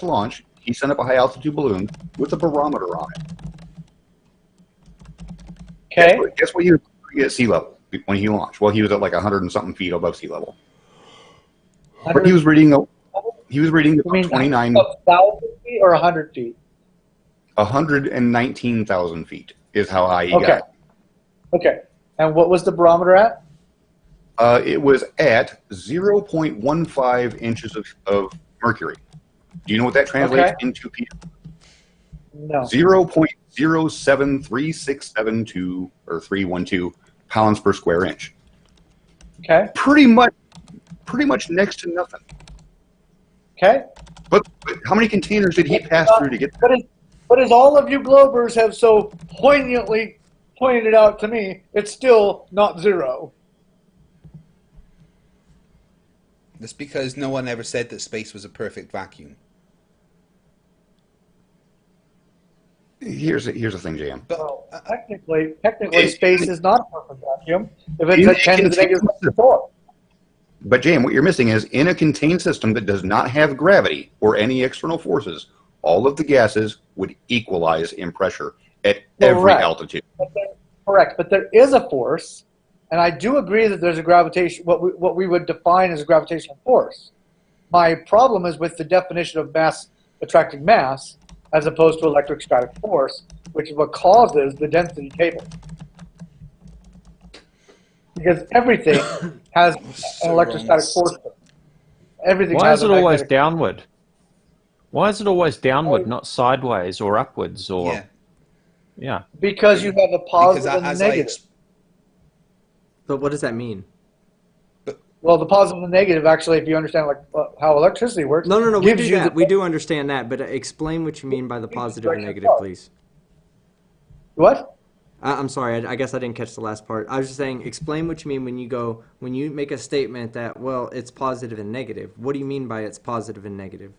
[SPEAKER 3] launch, he sent up a high altitude balloon with a barometer on it.
[SPEAKER 9] Okay.
[SPEAKER 3] Guess what he was at sea level when he launched? Well, he was at like 100 and something feet above sea level. But he was reading about 29.
[SPEAKER 9] 1,000 feet or 100 feet?
[SPEAKER 3] 119,000 feet is how high he got.
[SPEAKER 9] Okay. And what was the barometer at?
[SPEAKER 3] It was at 0.15 inches of mercury. Do you know what that translates into, Peter?
[SPEAKER 9] No.
[SPEAKER 3] 0.07367 or 312 pounds per square inch.
[SPEAKER 9] Okay.
[SPEAKER 3] Pretty much next to nothing.
[SPEAKER 9] Okay.
[SPEAKER 3] But how many containers did he pass through to get there?
[SPEAKER 9] But as all of you Globers have so poignantly pointed it out to me, it's still not zero.
[SPEAKER 2] That's because no one ever said that space was a perfect vacuum.
[SPEAKER 3] Here's the thing, JM.
[SPEAKER 2] But
[SPEAKER 4] Well, technically, space is not a perfect vacuum if it's
[SPEAKER 3] In
[SPEAKER 4] at 10 to the negative
[SPEAKER 3] contained
[SPEAKER 4] 4.
[SPEAKER 3] But JM, what you're missing is in a contained system that does not have gravity or any external forces, all of the gases would equalize in pressure at every
[SPEAKER 4] Correct.
[SPEAKER 3] altitude.
[SPEAKER 4] Correct, but there is a force, and I do agree that there's a gravitation, what we would define as a gravitational force. My problem is with the definition of mass attracting mass, as opposed to electrostatic force, which is what causes the density table. Because everything has an electrostatic force. Everything
[SPEAKER 8] Why
[SPEAKER 4] has
[SPEAKER 8] is it
[SPEAKER 4] a
[SPEAKER 8] always
[SPEAKER 4] magnetic-
[SPEAKER 8] downward? Why is it always downward, not sideways or upwards or
[SPEAKER 2] yeah,
[SPEAKER 8] yeah?
[SPEAKER 4] Because you have a
[SPEAKER 2] because
[SPEAKER 4] positive and a
[SPEAKER 2] as I
[SPEAKER 4] negative.
[SPEAKER 1] But what does that mean?
[SPEAKER 4] Well, the positive and the negative, actually, if you understand like how electricity works,
[SPEAKER 1] No, we
[SPEAKER 4] gives
[SPEAKER 1] do
[SPEAKER 4] you
[SPEAKER 1] that.
[SPEAKER 4] the-
[SPEAKER 1] We do understand that, but explain what you mean by the positive and negative, please.
[SPEAKER 4] What?
[SPEAKER 1] I'm sorry, I guess I didn't catch the last part. I was just saying, explain what you mean when you make a statement that, well, it's positive and negative. What do you mean by it's positive and negative?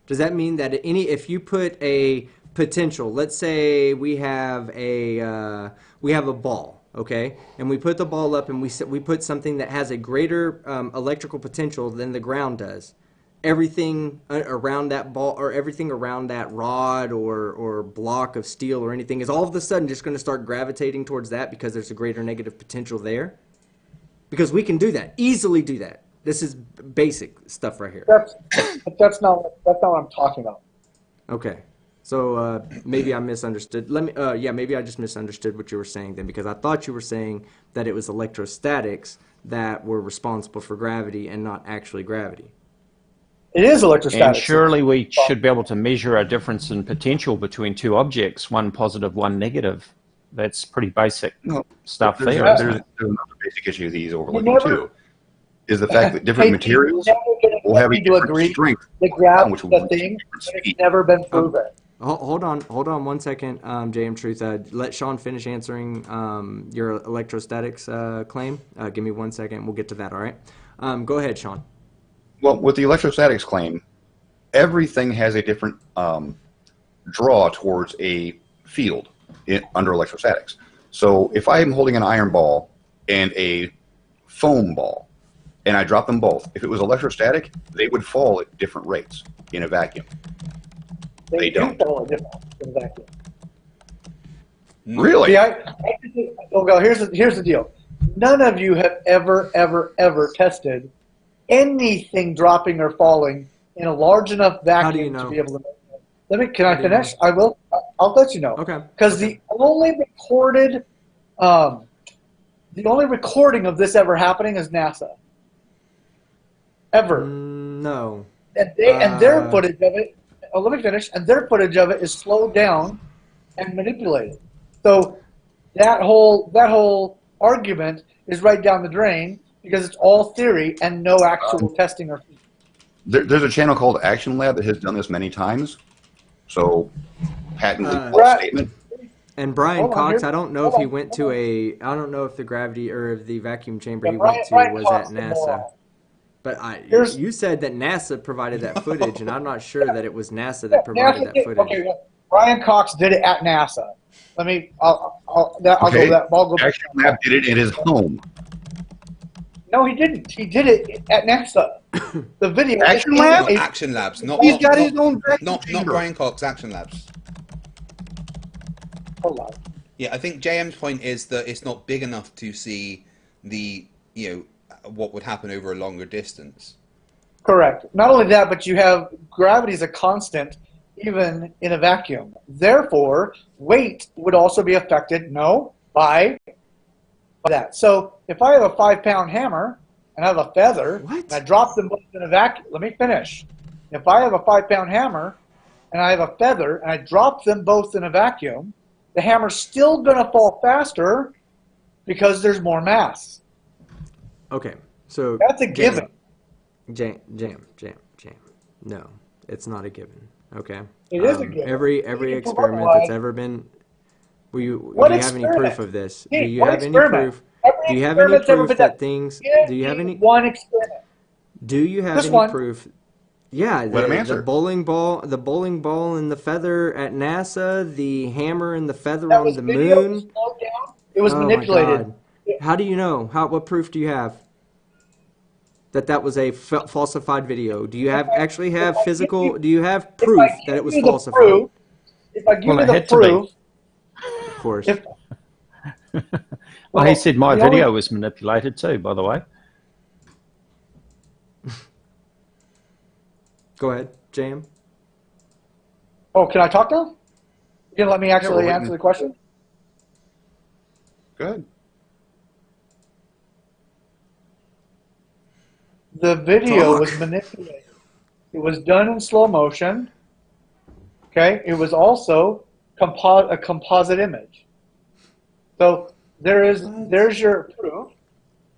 [SPEAKER 1] Does that mean that if you put a potential, let's say we have a ball, okay, and we put the ball up and we put something that has a greater electrical potential than the ground does. Everything around that ball or everything around that rod or block of steel or anything is all of a sudden just going to start gravitating towards that because there's a greater negative potential there. Because we can do that, easily do that. This is basic stuff right here.
[SPEAKER 4] That's not what I'm talking about.
[SPEAKER 1] Okay, so maybe I misunderstood. Maybe I just misunderstood what you were saying then, because I thought you were saying that it was electrostatics that were responsible for gravity and not actually gravity.
[SPEAKER 4] It is electrostatic.
[SPEAKER 8] And surely we should be able to measure a difference in potential between two objects, one positive, one negative. That's pretty basic stuff
[SPEAKER 3] There's
[SPEAKER 8] there.
[SPEAKER 3] another basic issue that he's overlooking too, is the fact that different materials will have a different strength,
[SPEAKER 4] The gravity
[SPEAKER 3] which will
[SPEAKER 4] of the thing, it's never been proven.
[SPEAKER 1] Hold on 1 second, JM Truth. Let Sean finish answering your electrostatics claim. Give me 1 second. We'll get to that, all right? Go ahead, Sean.
[SPEAKER 3] Well, with the electrostatics claim, everything has a different draw towards a field under electrostatics. So if I am holding an iron ball and a foam ball, and I drop them both, if it was electrostatic, they would fall at different rates in a vacuum. They don't.
[SPEAKER 4] Fall at different in a vacuum.
[SPEAKER 3] Really?
[SPEAKER 4] See, here's the deal. None of you have ever tested anything dropping or falling in a large enough vacuum
[SPEAKER 1] How do you know?
[SPEAKER 4] to be able to. Can I
[SPEAKER 1] do you
[SPEAKER 4] finish?
[SPEAKER 1] know?
[SPEAKER 4] I will. I'll let you know.
[SPEAKER 1] Okay.
[SPEAKER 4] Because the only recording of this ever happening is NASA. Ever.
[SPEAKER 1] No.
[SPEAKER 4] And their footage of it. Oh, let me finish. And their footage of it is slowed down and manipulated. So that whole argument is right down the drain because it's all theory and no actual testing or.
[SPEAKER 3] There's a channel called Action Lab that has done this many times. So, patently false
[SPEAKER 4] Right.
[SPEAKER 3] statement.
[SPEAKER 1] And Brian
[SPEAKER 4] Hold on,
[SPEAKER 1] Cox,
[SPEAKER 4] here-
[SPEAKER 1] I don't know
[SPEAKER 4] hold
[SPEAKER 1] if he
[SPEAKER 4] on,
[SPEAKER 1] went
[SPEAKER 4] hold
[SPEAKER 1] to I don't know if the gravity or the vacuum chamber
[SPEAKER 4] Yeah,
[SPEAKER 1] he
[SPEAKER 4] Brian-
[SPEAKER 1] went to
[SPEAKER 4] Brian
[SPEAKER 1] was
[SPEAKER 4] Cox
[SPEAKER 1] at
[SPEAKER 4] the
[SPEAKER 1] NASA.
[SPEAKER 4] moron.
[SPEAKER 1] But
[SPEAKER 4] Here's-
[SPEAKER 1] you said that NASA provided that footage, and I'm not sure that it was NASA that provided that footage.
[SPEAKER 4] Okay, well, Brian Cox did it at NASA. Let me. I'll
[SPEAKER 3] Okay.
[SPEAKER 4] go.
[SPEAKER 3] Action Lab did it at his home.
[SPEAKER 4] No, he didn't. He did it at NASA. The video.
[SPEAKER 3] Action
[SPEAKER 4] is
[SPEAKER 3] Lab?
[SPEAKER 4] a-
[SPEAKER 2] Action Labs, not
[SPEAKER 3] He's got his own vacuum
[SPEAKER 2] not
[SPEAKER 3] chamber.
[SPEAKER 2] Brian Cox. Action Labs.
[SPEAKER 4] Hold on.
[SPEAKER 2] Yeah, I think JM's point is that it's not big enough to see the what would happen over a longer distance.
[SPEAKER 4] Correct. Not only that, but you have gravity is a constant even in a vacuum. Therefore, weight would also be affected. By that. So if I have a 5-pound hammer and I have a feather,
[SPEAKER 1] What?
[SPEAKER 4] and I drop them both in a vacuum. Let me finish. If I have a 5-pound hammer and I have a feather and I drop them both in a vacuum, the hammer's still going to fall faster because there's more mass.
[SPEAKER 1] Okay, so
[SPEAKER 4] That's a given.
[SPEAKER 1] Jam. No, it's not a given. Okay.
[SPEAKER 4] It is a given.
[SPEAKER 1] Every
[SPEAKER 4] You can prove
[SPEAKER 1] experiment
[SPEAKER 4] otherwise.
[SPEAKER 1] that's ever been. Do you
[SPEAKER 4] What
[SPEAKER 1] have any
[SPEAKER 4] experiment?
[SPEAKER 1] proof of this?
[SPEAKER 4] Hey,
[SPEAKER 1] Do you
[SPEAKER 4] what
[SPEAKER 1] have any
[SPEAKER 4] experiment?
[SPEAKER 1] proof?
[SPEAKER 4] Every
[SPEAKER 1] Do you have any
[SPEAKER 4] experiment's ever
[SPEAKER 1] proof
[SPEAKER 4] been
[SPEAKER 1] that
[SPEAKER 4] done.
[SPEAKER 1] things?
[SPEAKER 4] Give
[SPEAKER 1] Do you have
[SPEAKER 4] me
[SPEAKER 1] any?
[SPEAKER 4] one experiment?
[SPEAKER 1] Do you have
[SPEAKER 9] This
[SPEAKER 1] any
[SPEAKER 9] one.
[SPEAKER 1] proof? Yeah,
[SPEAKER 3] Let him
[SPEAKER 1] the
[SPEAKER 3] answer.
[SPEAKER 1] bowling ball and the feather at NASA, the hammer and the feather
[SPEAKER 9] That
[SPEAKER 1] on
[SPEAKER 9] was
[SPEAKER 1] the
[SPEAKER 9] video. It was
[SPEAKER 1] moon.
[SPEAKER 9] slowed down. It was
[SPEAKER 1] Oh my
[SPEAKER 9] manipulated.
[SPEAKER 1] God! How do you know? What proof do you have that was a falsified video? Do you actually have physical? Do you have
[SPEAKER 9] If I
[SPEAKER 1] proof that
[SPEAKER 9] give
[SPEAKER 1] it was
[SPEAKER 9] you the
[SPEAKER 1] falsified?
[SPEAKER 9] proof, if I give
[SPEAKER 8] Well,
[SPEAKER 9] you
[SPEAKER 8] it
[SPEAKER 9] the
[SPEAKER 8] had to be.
[SPEAKER 9] proof,
[SPEAKER 1] Of course.
[SPEAKER 9] if
[SPEAKER 8] Well, he said my
[SPEAKER 9] the only-
[SPEAKER 8] video was manipulated too, by the way.
[SPEAKER 1] Go ahead, JM.
[SPEAKER 9] Oh, can I talk now? You can let me actually
[SPEAKER 3] we're
[SPEAKER 9] answer
[SPEAKER 3] waiting.
[SPEAKER 9] the question?
[SPEAKER 3] Good.
[SPEAKER 9] The video
[SPEAKER 1] Talk.
[SPEAKER 9] was manipulated. It was done in slow motion. Okay? It was also a composite image. So there's your proof.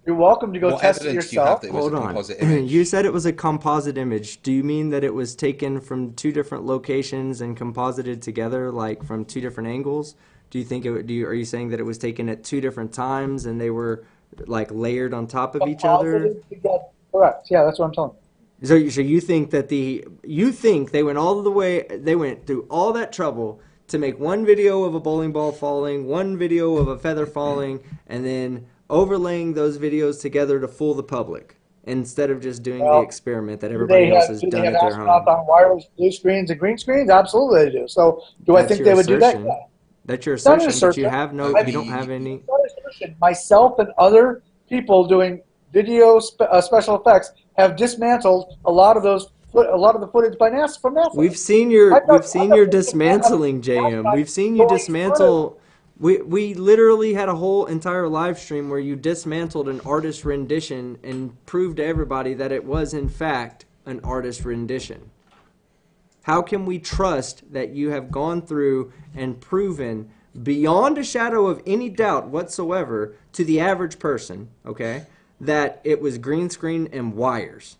[SPEAKER 9] You're welcome to go
[SPEAKER 2] What
[SPEAKER 9] test it
[SPEAKER 2] evidence do you have
[SPEAKER 9] yourself.
[SPEAKER 2] that it was
[SPEAKER 1] Hold
[SPEAKER 2] a
[SPEAKER 1] on.
[SPEAKER 2] composite image?
[SPEAKER 1] You said it was a composite image. Do you mean that it was taken from two different locations and composited together, like from two different angles? Do you think are you saying that it was taken at two different times and they were like layered on top of each other?
[SPEAKER 9] Composited together. Correct. Yeah, that's what I'm telling you.
[SPEAKER 1] So you think that you think they went all the way, they went through all that trouble to make one video of a bowling ball falling, one video of a feather falling, and then overlaying those videos together to fool the public instead of just doing the experiment that everybody else has done at their home.
[SPEAKER 9] On wireless blue screens and green screens? Absolutely they do. So do
[SPEAKER 1] That's
[SPEAKER 9] I think
[SPEAKER 1] your
[SPEAKER 9] they would do that?
[SPEAKER 1] assertion.
[SPEAKER 9] Yeah.
[SPEAKER 1] That's your
[SPEAKER 9] Not an
[SPEAKER 1] assertion, but you
[SPEAKER 9] assertion.
[SPEAKER 1] have no,
[SPEAKER 2] I
[SPEAKER 1] you don't
[SPEAKER 2] mean,
[SPEAKER 1] have any.
[SPEAKER 9] It's not an assertion. Myself and other people doing video special effects have dismantled a lot of the footage by NASA from NASA.
[SPEAKER 1] We've seen your dismantling, JM. We've seen you dismantle. We literally had a whole entire live stream where you dismantled an artist rendition and proved to everybody that it was in fact an artist rendition. How can we trust that you have gone through and proven beyond a shadow of any doubt whatsoever to the average person, okay, that it was green screen and wires?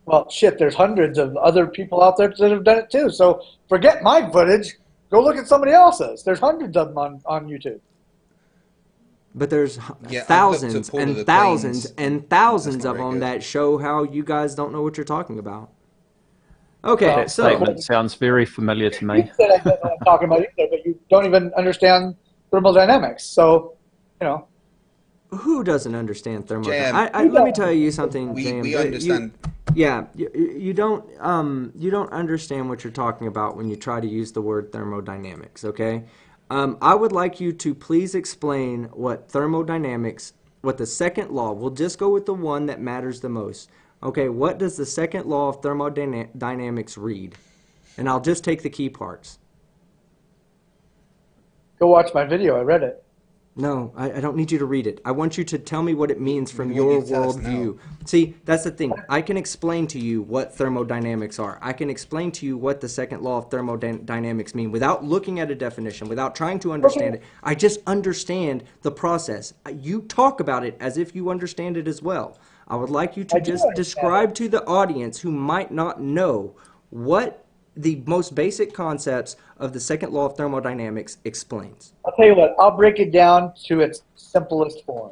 [SPEAKER 9] Well, shit, there's hundreds of other people out there that have done it too. So forget my footage. Go look at somebody else's. There's hundreds of them on YouTube.
[SPEAKER 1] But there's
[SPEAKER 2] Yeah,
[SPEAKER 1] thousands
[SPEAKER 2] I've looked at Paul of
[SPEAKER 1] and
[SPEAKER 2] the
[SPEAKER 1] thousands
[SPEAKER 2] Plains.
[SPEAKER 1] and thousands
[SPEAKER 2] That's not
[SPEAKER 1] of
[SPEAKER 2] very
[SPEAKER 1] them
[SPEAKER 2] good.
[SPEAKER 1] that show how you guys don't know what you're talking about. Okay,
[SPEAKER 8] That
[SPEAKER 1] so
[SPEAKER 8] statement sounds very familiar to
[SPEAKER 9] You
[SPEAKER 8] me.
[SPEAKER 9] said I don't know what I'm talking about either, but you don't even understand thermodynamics. So, you know.
[SPEAKER 1] who doesn't understand
[SPEAKER 2] JM,
[SPEAKER 1] let me tell you something, JM.
[SPEAKER 2] we understand.
[SPEAKER 1] You don't understand what you're talking about when you try to use the word thermodynamics, okay? I would like you to please explain what thermodynamics, what the second law, we'll just go with the one that matters the most. Okay, what does the second law of thermodynamics read? And I'll just take the key parts.
[SPEAKER 9] Go watch my video. I read it.
[SPEAKER 1] No, I don't need you to read it. I want you to tell me what it means from
[SPEAKER 2] We want
[SPEAKER 1] your
[SPEAKER 2] you to tell us
[SPEAKER 1] worldview. See, that's the thing. I can explain to you what thermodynamics are. I can explain to you what the second law of thermodynamics mean without looking at a definition, without trying to understand it. I just understand the process. You talk about it as if you understand it as well. I would like you to just describe to the audience who might not know what the most basic concepts of the second law of thermodynamics explains.
[SPEAKER 9] I'll tell you what. I'll break it down to its simplest form.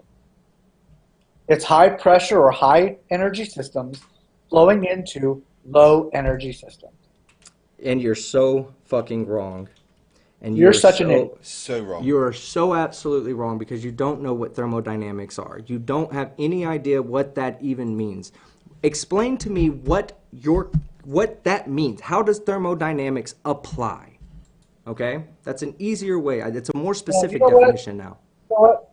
[SPEAKER 9] It's high pressure or high energy systems flowing into low energy systems.
[SPEAKER 1] And you're so fucking wrong. And
[SPEAKER 9] You're such an idiot.
[SPEAKER 2] So wrong.
[SPEAKER 1] You are so absolutely wrong because you don't know what thermodynamics are. You don't have any idea what that even means. Explain to me what that means. How does thermodynamics apply? Okay? That's an easier way. It's a more specific definition now.
[SPEAKER 9] You know what?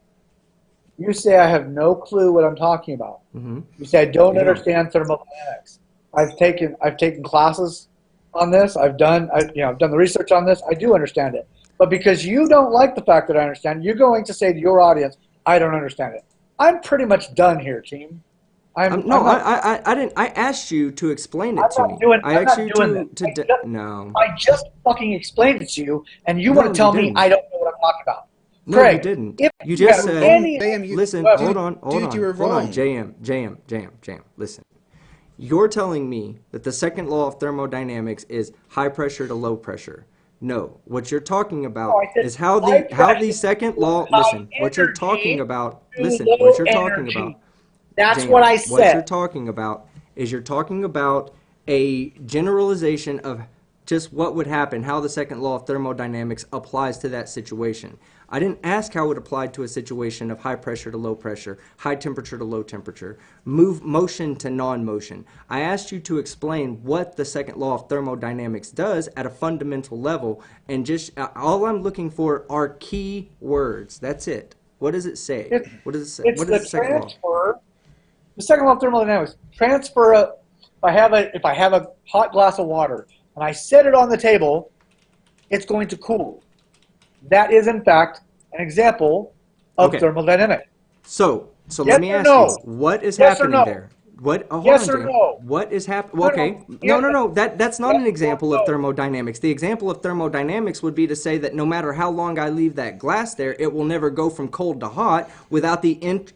[SPEAKER 9] You say I have no clue what I'm talking about.
[SPEAKER 1] Mm-hmm.
[SPEAKER 9] You say I don't
[SPEAKER 1] You don't.
[SPEAKER 9] understand thermodynamics. I've taken classes on this. I've done the research on this. I do understand it. But because you don't like the fact that I understand, you're going to say to your audience, I don't understand it. I'm pretty much done here, team.
[SPEAKER 1] I didn't. I asked you to explain it to me.
[SPEAKER 9] I just fucking explained it to you, and you want to tell me
[SPEAKER 1] didn't.
[SPEAKER 9] I don't know what I'm talking about.
[SPEAKER 1] No,
[SPEAKER 9] Craig,
[SPEAKER 1] you didn't.
[SPEAKER 9] if
[SPEAKER 1] You just
[SPEAKER 9] have
[SPEAKER 1] said,
[SPEAKER 9] any-
[SPEAKER 1] listen,
[SPEAKER 9] Dude,
[SPEAKER 1] hold on.
[SPEAKER 2] you were
[SPEAKER 1] Hold on,
[SPEAKER 2] wrong.
[SPEAKER 1] JM, listen. You're telling me that the second law of thermodynamics is high pressure to low pressure. No, what you're talking about
[SPEAKER 9] No, I said
[SPEAKER 1] is how
[SPEAKER 9] high
[SPEAKER 1] the
[SPEAKER 9] pressure
[SPEAKER 1] second law,
[SPEAKER 9] to high
[SPEAKER 1] listen, what you're talking
[SPEAKER 9] energy
[SPEAKER 1] about,
[SPEAKER 9] to
[SPEAKER 1] listen,
[SPEAKER 9] low
[SPEAKER 1] what you're talking
[SPEAKER 9] energy.
[SPEAKER 1] about.
[SPEAKER 9] That's
[SPEAKER 1] James,
[SPEAKER 9] what I
[SPEAKER 1] what
[SPEAKER 9] said.
[SPEAKER 1] you're talking about is you're talking about a generalization of just what would happen, how the second law of thermodynamics applies to that situation. I didn't ask how it applied to a situation of high pressure to low pressure, high temperature to low temperature, motion to non-motion. I asked you to explain what the second law of thermodynamics does at a fundamental level, and just all I'm looking for are key words. That's it. What does it say? What does it say?
[SPEAKER 9] It's
[SPEAKER 1] What
[SPEAKER 9] the
[SPEAKER 1] is the second law?
[SPEAKER 9] transfer. The second law of thermodynamics. Transfer. If I have a hot glass of water and I set it on the table, it's going to cool. That is, in fact, an example of thermodynamics.
[SPEAKER 1] So
[SPEAKER 9] Yes
[SPEAKER 1] let me
[SPEAKER 9] or
[SPEAKER 1] ask
[SPEAKER 9] no?
[SPEAKER 1] you, what is
[SPEAKER 9] Yes or
[SPEAKER 1] happening
[SPEAKER 9] no?
[SPEAKER 1] there? What? Hold
[SPEAKER 9] Yes
[SPEAKER 1] on,
[SPEAKER 9] or
[SPEAKER 1] Jim.
[SPEAKER 9] no?
[SPEAKER 1] What is happening?
[SPEAKER 9] No, no,
[SPEAKER 1] Okay,
[SPEAKER 9] yes.
[SPEAKER 1] no. That's not
[SPEAKER 9] Yes
[SPEAKER 1] an example
[SPEAKER 9] or
[SPEAKER 1] of
[SPEAKER 9] no?
[SPEAKER 1] thermodynamics. The example of thermodynamics would be to say that no matter how long I leave that glass there, it will never go from cold to hot without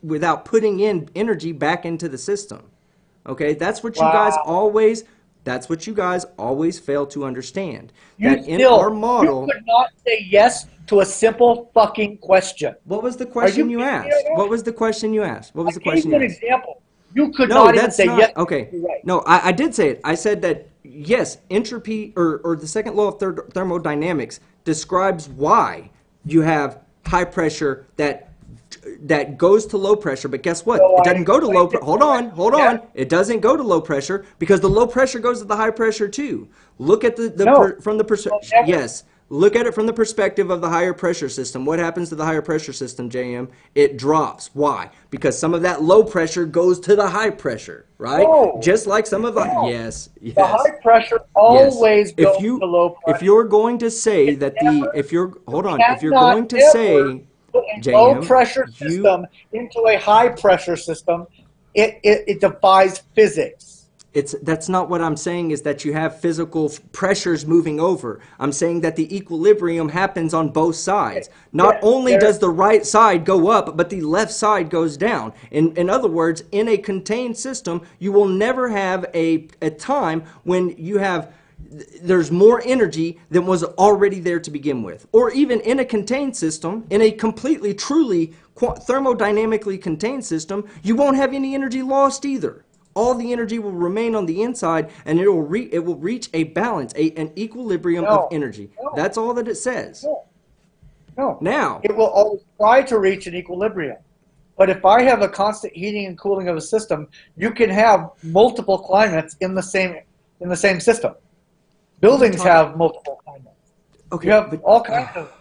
[SPEAKER 1] without putting in energy back into the system. Okay, that's what you guys always. That's what you guys always fail to understand. That in our model.
[SPEAKER 9] You could not say yes to a simple fucking question.
[SPEAKER 1] What was the question you asked? What was the question you asked? What was the question you
[SPEAKER 9] I gave you an
[SPEAKER 1] asked?
[SPEAKER 9] example. You could
[SPEAKER 1] No,
[SPEAKER 9] not even
[SPEAKER 1] that's
[SPEAKER 9] say
[SPEAKER 1] not.
[SPEAKER 9] yes.
[SPEAKER 1] Okay.
[SPEAKER 9] You're right.
[SPEAKER 1] No, I did say it. I said that, yes, entropy or the second law of thermodynamics describes why you have high pressure that goes to low pressure, but guess what?
[SPEAKER 9] So
[SPEAKER 1] It doesn't go to low pressure. Hold
[SPEAKER 9] Yeah.
[SPEAKER 1] on. It doesn't go to low pressure because the low pressure goes to the high pressure too. Look at from the perspective.
[SPEAKER 9] never.
[SPEAKER 1] Yes. Look at it from the perspective of the higher pressure system. What happens to the higher pressure system, JM? It drops. Why? Because some of that low pressure goes to the high pressure, right?
[SPEAKER 9] No.
[SPEAKER 1] Just like some of the
[SPEAKER 9] No.
[SPEAKER 1] yes.
[SPEAKER 9] The high pressure
[SPEAKER 1] Yes.
[SPEAKER 9] always goes to low pressure.
[SPEAKER 1] If you're going to say that if you're
[SPEAKER 9] Cannot
[SPEAKER 1] going to
[SPEAKER 9] ever
[SPEAKER 1] say,
[SPEAKER 9] put a
[SPEAKER 1] JM,
[SPEAKER 9] low pressure system into a high pressure system, it defies physics.
[SPEAKER 1] That's not what I'm saying, is that you have physical pressures moving over. I'm saying that the equilibrium happens on both sides. Not only does the right side go up, but the left side goes down. In other words, in a contained system, you will never have a time when there's more energy than was already there to begin with. Or even in a contained system, in a completely, truly thermodynamically contained system, you won't have any energy lost either. All the energy will remain on the inside, and it will reach a balance, an equilibrium of energy. That's all that it says.
[SPEAKER 9] No.
[SPEAKER 1] Now,
[SPEAKER 9] it will always try to reach an equilibrium. But if I have a constant heating and cooling of a system, you can have multiple climates in the same system. Buildings have multiple climates.
[SPEAKER 1] Okay,
[SPEAKER 9] You have all kinds of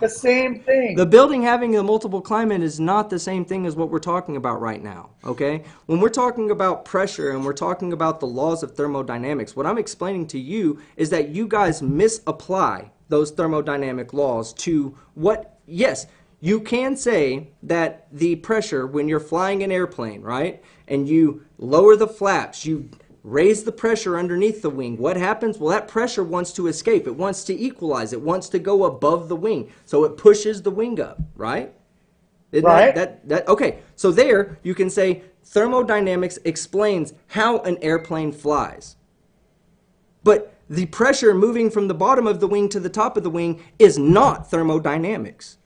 [SPEAKER 9] the same thing.
[SPEAKER 1] The building having a multiple climate is not the same thing as what we're talking about right now, okay? When we're talking about pressure and we're talking about the laws of thermodynamics, what I'm explaining to you is that you guys misapply those thermodynamic laws to yes, you can say that the pressure when you're flying an airplane, right? And you lower the flaps, you raise the pressure underneath the wing. What happens? Well, that pressure wants to escape. It wants to equalize. It wants to go above the wing. So it pushes the wing up, right?
[SPEAKER 9] Right.
[SPEAKER 1] Okay, so there you can say thermodynamics explains how an airplane flies. But the pressure moving from the bottom of the wing to the top of the wing is not thermodynamics.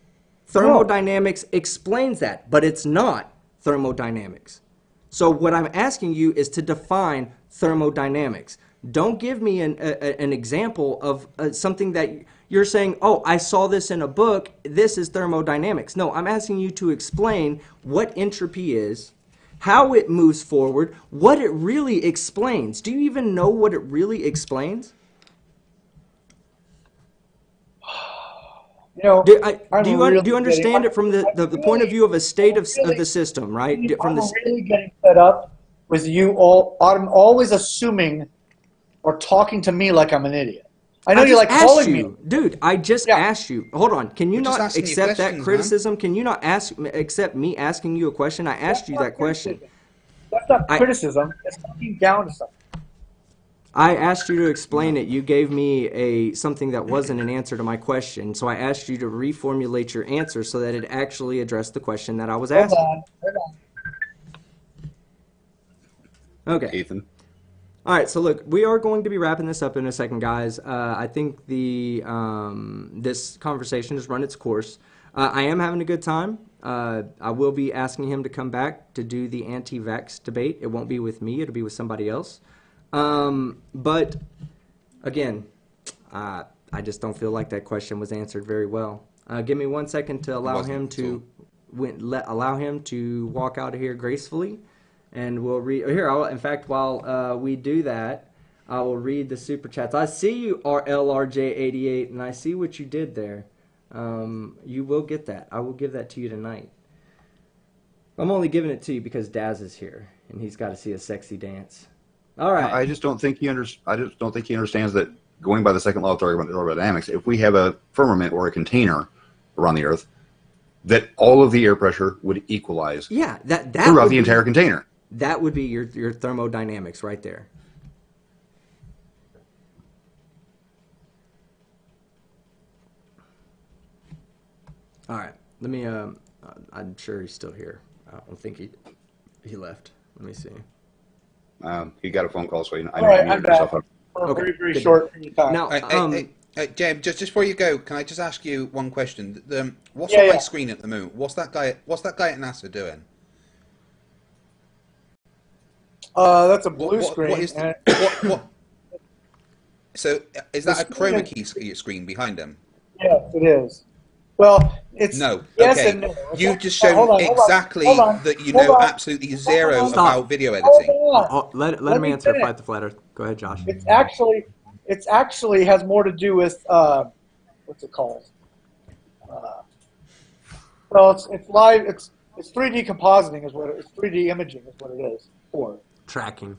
[SPEAKER 1] Thermodynamics explains that, but it's not thermodynamics. So what I'm asking you is to define thermodynamics. Don't give me an example of something that you're saying, oh, I saw this in a book, this is thermodynamics. No, I'm asking you to explain what entropy is, how it moves forward, what it really explains. Do you even know what it really explains? Do you understand it from the point of view of a state of the system, right?
[SPEAKER 9] I'm really getting fed up with you all. I'm always assuming or talking to me like I'm an idiot. I know you like calling me.
[SPEAKER 1] Dude, I just asked you. Hold on. Can you not accept that criticism?
[SPEAKER 2] Man.
[SPEAKER 1] Can you not accept me asking you a question? I asked you that question.
[SPEAKER 9] That's not criticism. It's talking down to something.
[SPEAKER 1] I asked you to explain it. You gave me something that wasn't an answer to my question. So I asked you to reformulate your answer so that it actually addressed the question that I was asking.
[SPEAKER 9] Hold on.
[SPEAKER 1] Okay.
[SPEAKER 3] Ethan.
[SPEAKER 1] All right, so look, we are going to be wrapping this up in a second, guys. I think this conversation has run its course. I am having a good time. I will be asking him to come back to do the anti-vax debate. It won't be with me. It'll be with somebody else. But again, I just don't feel like that question was answered very well. Give me 1 second to allow him to allow him to walk out of here gracefully, and we'll read here. In fact, while we do that, I will read the super chats. I see you, LRJ88, and I see what you did there. You will get that. I will give that to you tonight. I'm only giving it to you because Daz is here, and he's got to see a sexy dance. All right.
[SPEAKER 3] I just don't think he understands that, going by the second law of thermodynamics, if we have a firmament or a container around the Earth, that all of the air pressure would equalize.
[SPEAKER 1] Yeah, that
[SPEAKER 3] throughout the entire container.
[SPEAKER 1] That would be your thermodynamics right there. All right, let me. I'm sure he's still here. I don't think he left. Let me see.
[SPEAKER 3] He got a phone call, so I know
[SPEAKER 9] right,
[SPEAKER 3] he muted himself up.
[SPEAKER 9] For a very short time.
[SPEAKER 1] Now,
[SPEAKER 2] Hey, James, just before you go, can I just ask you one question? What's on my screen at the moment? What's that guy at NASA doing?
[SPEAKER 9] That's a blue screen.
[SPEAKER 2] What is what? So is that a chroma key screen behind him?
[SPEAKER 9] Yes, it is. Well, it's
[SPEAKER 2] no.
[SPEAKER 9] Yes
[SPEAKER 2] okay.
[SPEAKER 9] and no.
[SPEAKER 2] You've just shown exactly that you know absolutely zero about video editing.
[SPEAKER 1] Let him answer. Fight the Flat Earth. Go ahead, Josh.
[SPEAKER 9] It's actually has more to do with what's it called? Well, it's live. It's 3D compositing is what it's 3D imaging is what it is for.
[SPEAKER 1] Tracking.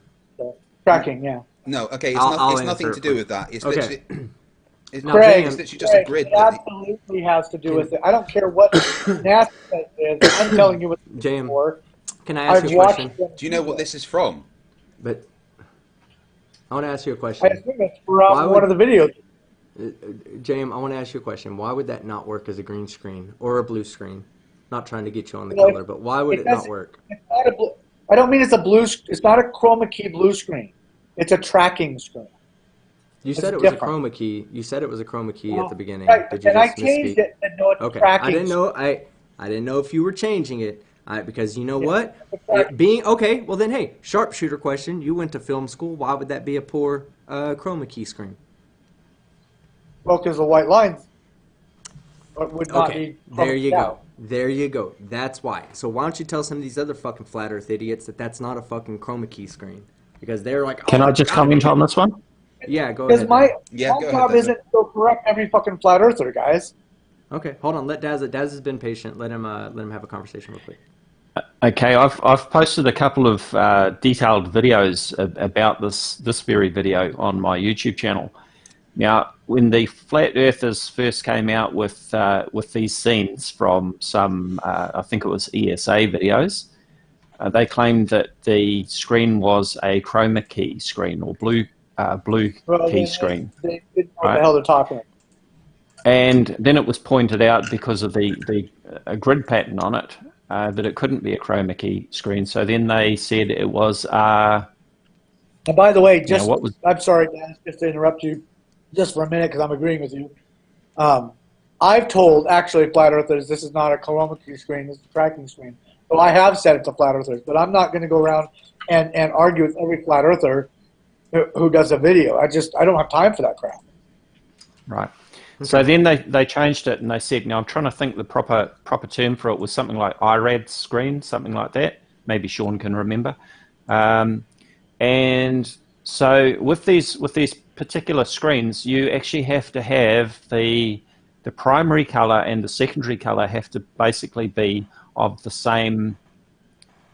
[SPEAKER 9] Tracking, yeah.
[SPEAKER 2] No, okay, it's nothing to do with that. It's literally. It's literally just a grid.
[SPEAKER 9] It absolutely has to do with it. I don't care what NASA is. I'm telling you what this is for.
[SPEAKER 1] Can I ask you a question?
[SPEAKER 2] Do you know what this is from?
[SPEAKER 1] But I want to ask you a question.
[SPEAKER 9] I assume it's from one of the videos.
[SPEAKER 1] James, I want to ask you a question. Why would that not work as a green screen or a blue screen? Not trying to get you on the color, but why would it not work?
[SPEAKER 9] It's not a blue, I don't mean it's a blue. It's not a chroma key blue screen. It's a tracking screen.
[SPEAKER 1] You said it was a chroma key. You said it was a chroma key at the beginning.
[SPEAKER 9] Right,
[SPEAKER 1] Did you
[SPEAKER 9] and
[SPEAKER 1] just
[SPEAKER 9] I changed
[SPEAKER 1] misspeak?
[SPEAKER 9] it and know it's
[SPEAKER 1] okay.
[SPEAKER 9] tracking.
[SPEAKER 1] I didn't know. I didn't know if you were changing it. Because you know what? Being okay. Well then, hey, sharpshooter question. You went to film school. Why would that be a poor chroma key screen?
[SPEAKER 9] Well, because the white lines would not be.
[SPEAKER 1] There you go. There you go. That's why. So why don't you tell some of these other fucking flat Earth idiots that that's not a fucking chroma key screen? Because they're like,
[SPEAKER 8] Can I just comment on this one?
[SPEAKER 1] Yeah, go
[SPEAKER 9] ahead.
[SPEAKER 2] Because
[SPEAKER 9] my job isn't to correct every fucking flat earther, guys.
[SPEAKER 1] Okay, hold on. Let Daz has been patient. Let him have a conversation real quick.
[SPEAKER 8] Okay, I've posted a couple of detailed videos about this very video on my YouTube channel. Now, when the flat earthers first came out with these scenes from some, I think it was ESA videos, they claimed that the screen was a chroma key screen or blue key screen.
[SPEAKER 9] They didn't know what the hell they're talking about.
[SPEAKER 8] And then it was pointed out because of the grid pattern on it that it couldn't be a chroma key screen. So then they said it was. And
[SPEAKER 9] by the way, I'm sorry, Dan, just to interrupt you, just for a minute because I'm agreeing with you. I've told actually flat earthers this is not a chroma key screen, it's a tracking screen. So I have said it to flat earthers, but I'm not going to go around and argue with every flat earther who does a video. I don't have time for that crap.
[SPEAKER 8] Right. So then they changed it and they said, now I'm trying to think the proper term for it was something like IRAD screen, something like that. Maybe Sean can remember. And so with these particular screens, you actually have to have the primary color and the secondary color have to basically be of the same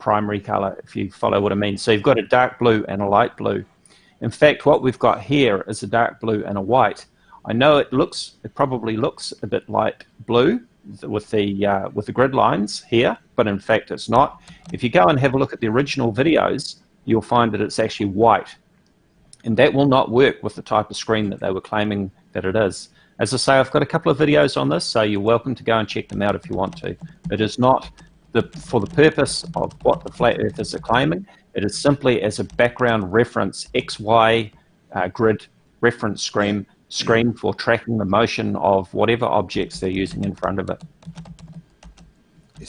[SPEAKER 8] primary color, if you follow what I mean. So you've got a dark blue and a light blue. In fact, what we've got here is a dark blue and a white. I know it probably looks a bit light blue with the grid lines here, but in fact it's not. If you go and have a look at the original videos, you'll find that it's actually white. And that will not work with the type of screen that they were claiming that it is. As I say, I've got a couple of videos on this, so you're welcome to go and check them out if you want to. It is not for the purpose of what the flat earthers are claiming. It is simply as a background reference, XY grid reference screen for tracking the motion of whatever objects they're using in front of it.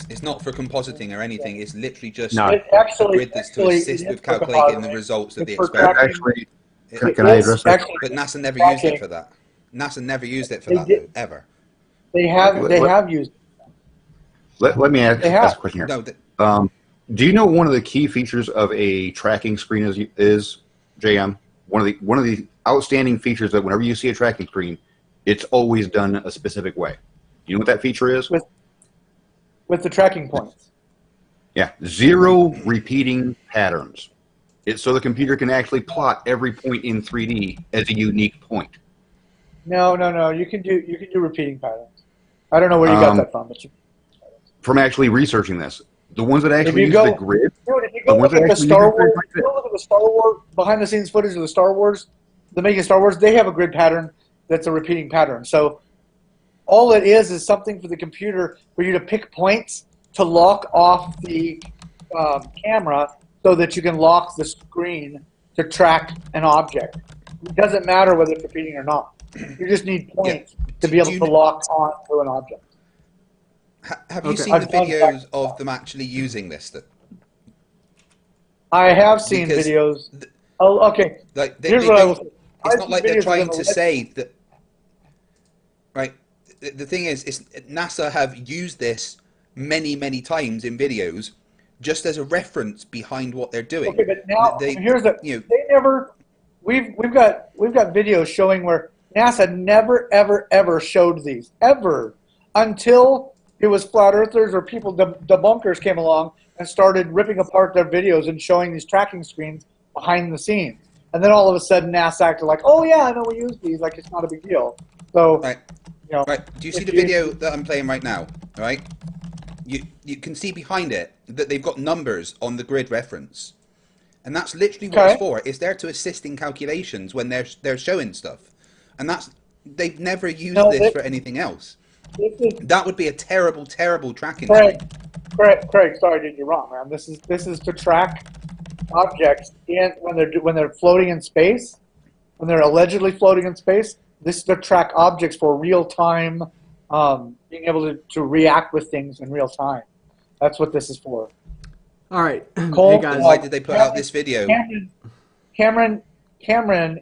[SPEAKER 2] It's not for compositing or anything. It's literally just
[SPEAKER 8] No.
[SPEAKER 9] It
[SPEAKER 2] a
[SPEAKER 9] actually,
[SPEAKER 2] grid that's to
[SPEAKER 9] actually,
[SPEAKER 2] assist
[SPEAKER 9] it
[SPEAKER 2] with
[SPEAKER 9] is for
[SPEAKER 2] calculating the
[SPEAKER 9] compositing.
[SPEAKER 2] results of
[SPEAKER 9] It's
[SPEAKER 2] the
[SPEAKER 9] for
[SPEAKER 2] experiment.
[SPEAKER 9] tracking.
[SPEAKER 3] Actually,
[SPEAKER 2] It-
[SPEAKER 3] can I
[SPEAKER 9] It's
[SPEAKER 3] address that?
[SPEAKER 9] actually
[SPEAKER 2] But NASA never
[SPEAKER 9] tracking.
[SPEAKER 2] used it for that. NASA never used it for
[SPEAKER 9] They
[SPEAKER 2] that,
[SPEAKER 9] did.
[SPEAKER 2] though, ever.
[SPEAKER 9] They have used.
[SPEAKER 3] Let me ask
[SPEAKER 9] They have.
[SPEAKER 3] a question here.
[SPEAKER 2] No,
[SPEAKER 3] Do you know what one of the key features of a tracking screen is JM? One of the outstanding features that whenever you see a tracking screen, it's always done a specific way. You know what that feature is?
[SPEAKER 9] With the tracking points.
[SPEAKER 3] Yeah, 0 repeating patterns. It's so the computer can actually plot every point in 3D as a unique point.
[SPEAKER 9] No. You can do repeating patterns. I don't know where you got that from, but
[SPEAKER 3] From actually researching this, the ones that actually
[SPEAKER 9] you
[SPEAKER 3] use
[SPEAKER 9] go-
[SPEAKER 3] the grid,
[SPEAKER 9] dude, if you
[SPEAKER 3] the
[SPEAKER 9] go
[SPEAKER 3] ones
[SPEAKER 9] look
[SPEAKER 3] that
[SPEAKER 9] at the
[SPEAKER 3] actually
[SPEAKER 9] Star
[SPEAKER 3] use the grid
[SPEAKER 9] Wars,
[SPEAKER 3] like
[SPEAKER 9] if you
[SPEAKER 3] this.
[SPEAKER 9] look at the Star Wars behind the scenes footage of the Star Wars, the making of Star Wars, they have a grid pattern that's a repeating pattern. So all it is something for the computer for you to pick points to lock off the camera so that you can lock the screen to track an object. It doesn't matter whether it's repeating or not. You just need points to be able to lock onto an object.
[SPEAKER 2] have you
[SPEAKER 1] Okay.
[SPEAKER 2] seen the
[SPEAKER 9] I've done
[SPEAKER 2] videos
[SPEAKER 9] that.
[SPEAKER 2] of them actually using this?
[SPEAKER 9] I have seen
[SPEAKER 2] Because
[SPEAKER 9] videos. Oh, okay.
[SPEAKER 2] Like
[SPEAKER 9] Here's what I will say.
[SPEAKER 2] It's
[SPEAKER 9] I've
[SPEAKER 2] not
[SPEAKER 9] seen
[SPEAKER 2] like they're
[SPEAKER 9] videos of
[SPEAKER 2] trying
[SPEAKER 9] them
[SPEAKER 2] to say that. Right. The thing is, NASA have used this many times in videos, just as a reference behind what they're doing.
[SPEAKER 9] Okay, but now
[SPEAKER 2] they
[SPEAKER 9] they never. We've got videos showing where NASA never ever showed these ever until it was flat earthers or people debunkers came along and started ripping apart their videos and showing these tracking screens behind the scenes. And then all of a sudden NASA acted like, oh yeah, I know we use these, like it's not a big deal. So
[SPEAKER 2] Right.
[SPEAKER 9] you know,
[SPEAKER 2] Right. Do you see the video that I'm playing right now? Right. You can see behind it that they've got numbers on the grid reference, and that's literally what it's for. It's there to assist in calculations when they're showing stuff, and they've never used this for anything else. That would be a terrible tracking screen.
[SPEAKER 9] Craig, sorry, dude, you're wrong, man. This is to track objects when they're floating in space, when they're allegedly floating in space. This is to track objects for real time, being able to react with things in real time. That's what this is for.
[SPEAKER 1] All right.
[SPEAKER 9] Cole,
[SPEAKER 1] Hey guys.
[SPEAKER 2] Why did they put out this video?
[SPEAKER 9] Cameron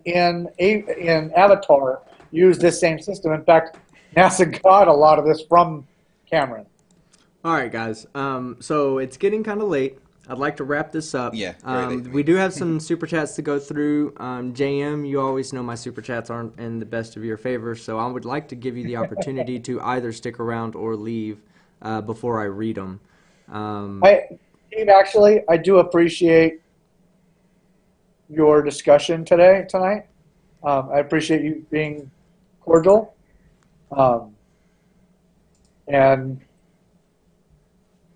[SPEAKER 9] in Avatar used this same system. In fact, NASA got a lot of this from Cameron.
[SPEAKER 1] All right, guys. So it's getting kind of late. I'd like to wrap this up.
[SPEAKER 2] Yeah, very late.
[SPEAKER 1] We do have some super chats to go through. JM, you always know my super chats aren't in the best of your favor, so I would like to give you the opportunity to either stick around or leave before I read them.
[SPEAKER 9] Steve, actually, I do appreciate your discussion tonight. I appreciate you being cordial, and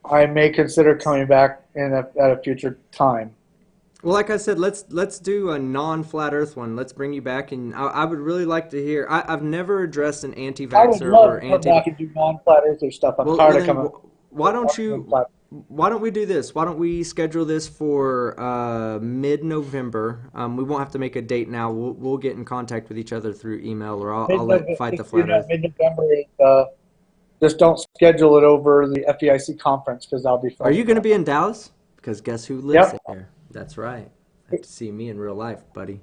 [SPEAKER 9] I may consider coming back at a future time.
[SPEAKER 1] Well, like I said, let's do a non-flat Earth one. Let's bring you back, and I would really like to hear. I've never addressed an
[SPEAKER 9] I would
[SPEAKER 1] anti-vaxxer
[SPEAKER 9] love
[SPEAKER 1] or
[SPEAKER 9] to come back and do non-flat earther stuff. I'm tired of coming.
[SPEAKER 1] Why don't we do this? Why don't we schedule this for mid-November? We won't have to make a date now. We'll get in contact with each other through email, or I'll let Fight the Flat Earth.
[SPEAKER 9] Mid-November is, just don't schedule it over the FEIC conference because I'll be.
[SPEAKER 1] Are you going to be in Dallas? Because guess who lives there? That's right. Have to see me in real life, buddy.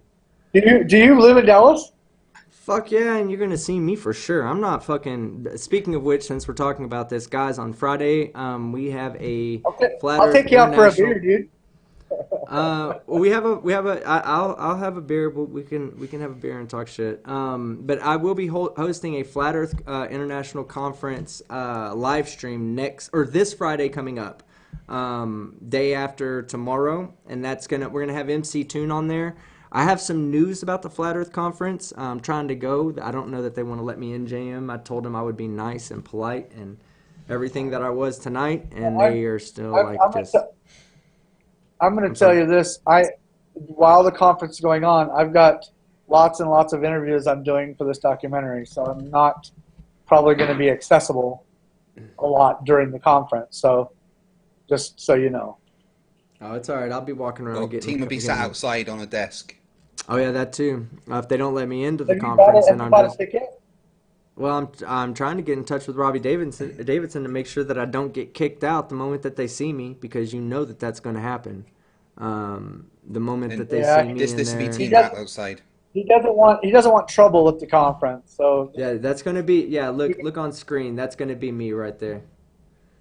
[SPEAKER 9] Do you live in Dallas?
[SPEAKER 1] Fuck yeah, and you're going to see me for sure. I'm not fucking... Speaking of which, since we're talking about this, guys, on Friday, we have a Flat
[SPEAKER 9] I'll
[SPEAKER 1] Earth
[SPEAKER 9] take you out for a
[SPEAKER 1] International-
[SPEAKER 9] beer, dude.
[SPEAKER 1] Well, I'll have a beer. But we can have a beer and talk shit. But I will be hosting a Flat Earth International Conference live stream this Friday coming up, day after tomorrow, and we're gonna have MC Toon on there. I have some news about the Flat Earth Conference. I'm trying to go. I don't know that they want to let me in, JM. I told them I would be nice and polite and everything that I was tonight, and they are still
[SPEAKER 9] I'm going to tell you this. While the conference is going on, I've got lots and lots of interviews I'm doing for this documentary, so I'm not probably going to be accessible a lot during the conference. So just so you know.
[SPEAKER 1] Oh, it's all right. I'll be walking around.
[SPEAKER 2] Well, the team will be sat outside on a desk.
[SPEAKER 1] Oh yeah, that too. If they don't let me into the
[SPEAKER 9] Have
[SPEAKER 1] conference,
[SPEAKER 9] you bought a ticket?
[SPEAKER 1] Well, I'm trying to get in touch with Robbie Davidson to make sure that I don't get kicked out the moment that they see me, because you know that that's going to happen. The moment that they
[SPEAKER 9] Yeah,
[SPEAKER 1] see me
[SPEAKER 2] This
[SPEAKER 1] in
[SPEAKER 2] this will be
[SPEAKER 1] there.
[SPEAKER 2] team outside.
[SPEAKER 9] He doesn't want trouble at the conference. So
[SPEAKER 1] Yeah, that's going to be, yeah, look on screen. That's going to be me right there.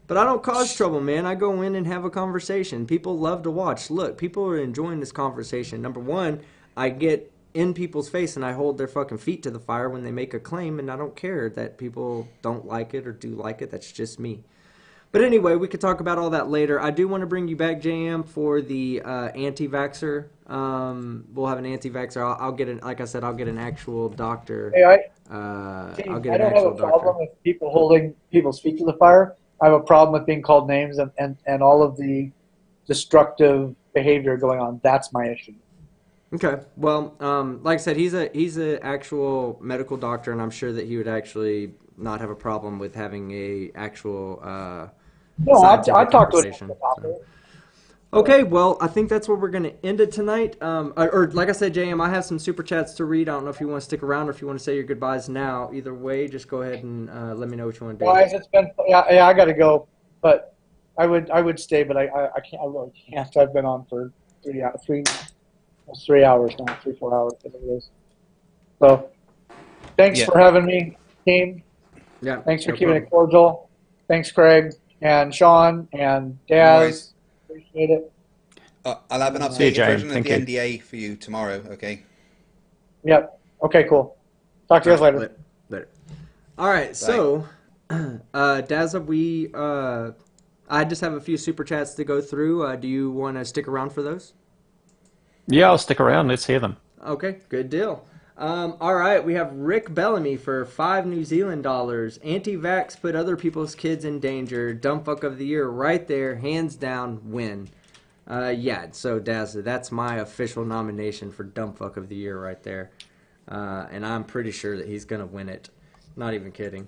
[SPEAKER 1] But I don't cause trouble, man. I go in and have a conversation. People love to watch. Look, people are enjoying this conversation. Number one, I get in people's face and I hold their fucking feet to the fire when they make a claim, and I don't care that people don't like it or do like it. That's just me. But anyway, we could talk about all that later. I do want to bring you back, JM, for the anti-vaxxer. We'll have an anti-vaxxer. I'll get an, like I said, I'll get an actual doctor.
[SPEAKER 9] hey,
[SPEAKER 1] I'll
[SPEAKER 9] I
[SPEAKER 1] get an
[SPEAKER 9] don't have a
[SPEAKER 1] actual
[SPEAKER 9] problem
[SPEAKER 1] doctor.
[SPEAKER 9] with people holding people's feet to the fire. I have a problem with being called names and all of the destructive behavior going on. That's my issue.
[SPEAKER 1] Okay. Well, like I said, he's a actual medical doctor, and I'm sure that he would actually not have a problem with having a actual
[SPEAKER 9] No, I
[SPEAKER 1] scientific
[SPEAKER 9] talked to a
[SPEAKER 1] conversation.
[SPEAKER 9] doctor.
[SPEAKER 1] So. Okay, well, I think that's where we're going to end it tonight. Or like I said, JM, I have some super chats to read. I don't know if you want to stick around or if you want to say your goodbyes now. Either way, just go ahead and let me know what you want to do.
[SPEAKER 9] Guys, it's been yeah, I got to go, but I would stay, but I can't. I really can't. I've been on for 3 hours now, 4 hours, whatever it is. So, thanks
[SPEAKER 2] Yeah.
[SPEAKER 9] for having me, team.
[SPEAKER 1] Yeah.
[SPEAKER 9] Thanks for
[SPEAKER 1] no
[SPEAKER 9] keeping
[SPEAKER 1] problem.
[SPEAKER 9] it cordial. Thanks, Craig and Sean and
[SPEAKER 2] worries.
[SPEAKER 9] Daz. Appreciate it.
[SPEAKER 2] I'll have an
[SPEAKER 8] See you,
[SPEAKER 2] updated
[SPEAKER 8] Jane.
[SPEAKER 2] version of
[SPEAKER 8] Thank
[SPEAKER 2] the
[SPEAKER 8] you.
[SPEAKER 2] NDA for you tomorrow. Okay.
[SPEAKER 9] Yep. Okay, cool. Talk to you guys later.
[SPEAKER 1] Later. All right, so Dazza, I just have a few super chats to go through. Do you want to stick around for those?
[SPEAKER 8] Yeah, I'll stick around. Let's hear them.
[SPEAKER 1] Okay, good deal. All right, we have Rick Bellamy for $5 New Zealand dollars. Anti-vax put other people's kids in danger. Dumb fuck of the year, right there, hands down, win. Yeah, so Dazza, that's my official nomination for dumb fuck of the year right there, and I'm pretty sure that he's gonna win it. Not even kidding.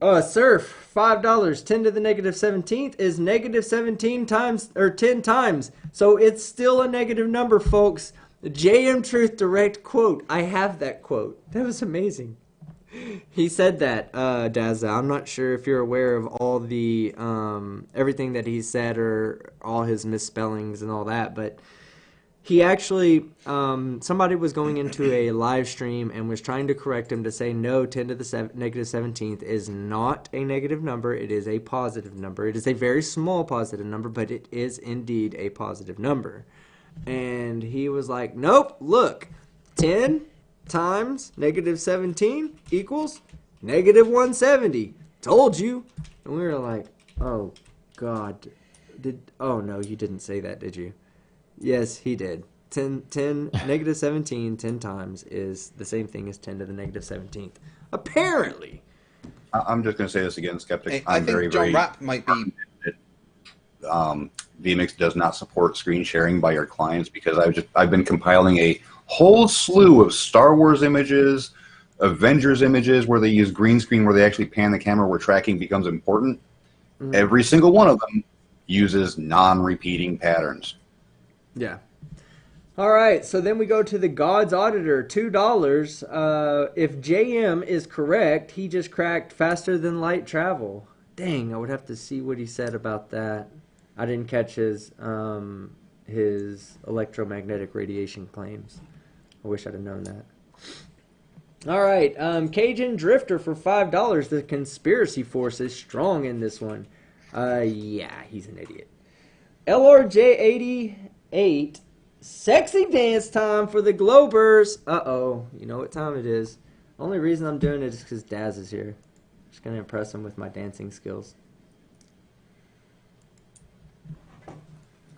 [SPEAKER 1] Surf, $5, 10 to the negative 17th is negative 17 times, or 10 times. So it's still a negative number, folks. JM Truth direct quote. I have that quote. That was amazing. He said that, Dazza. I'm not sure if you're aware of all the, everything that he said or all his misspellings and all that, but he actually, somebody was going into a live stream and was trying to correct him to say, no, 10 to the negative 17th is not a negative number. It is a positive number. It is a very small positive number, but it is indeed a positive number. And he was like, nope, look, 10 times negative 17 equals negative 170. Told you. And we were like, oh, God. Oh, no, you didn't say that, did you? Yes, he did. 10 negative 17 10 times is the same thing as 10 to the negative 17th. Apparently.
[SPEAKER 3] I'm just going to say this again, Skeptic.
[SPEAKER 2] Hey, I
[SPEAKER 3] I'm
[SPEAKER 2] think
[SPEAKER 3] very,
[SPEAKER 2] John
[SPEAKER 3] very
[SPEAKER 2] Rapp might be.
[SPEAKER 3] VMix does not support screen sharing by your clients, because I've been compiling a whole slew of Star Wars images, Avengers images where they use green screen, where they actually pan the camera, where tracking becomes important.
[SPEAKER 1] Mm-hmm.
[SPEAKER 3] Every single one of them uses non-repeating patterns.
[SPEAKER 1] Yeah. All right, so then we go to the God's Auditor, $2. If JM is correct, he just cracked faster than light travel. Dang, I would have to see what he said about that. I didn't catch his electromagnetic radiation claims. I wish I'd have known that. All right, Cajun Drifter for $5. The conspiracy force is strong in this one. Yeah, he's an idiot. LRJ88, sexy dance time for the Globers. Uh-oh, you know what time it is. Only reason I'm doing it is because Daz is here. Just going to impress him with my dancing skills.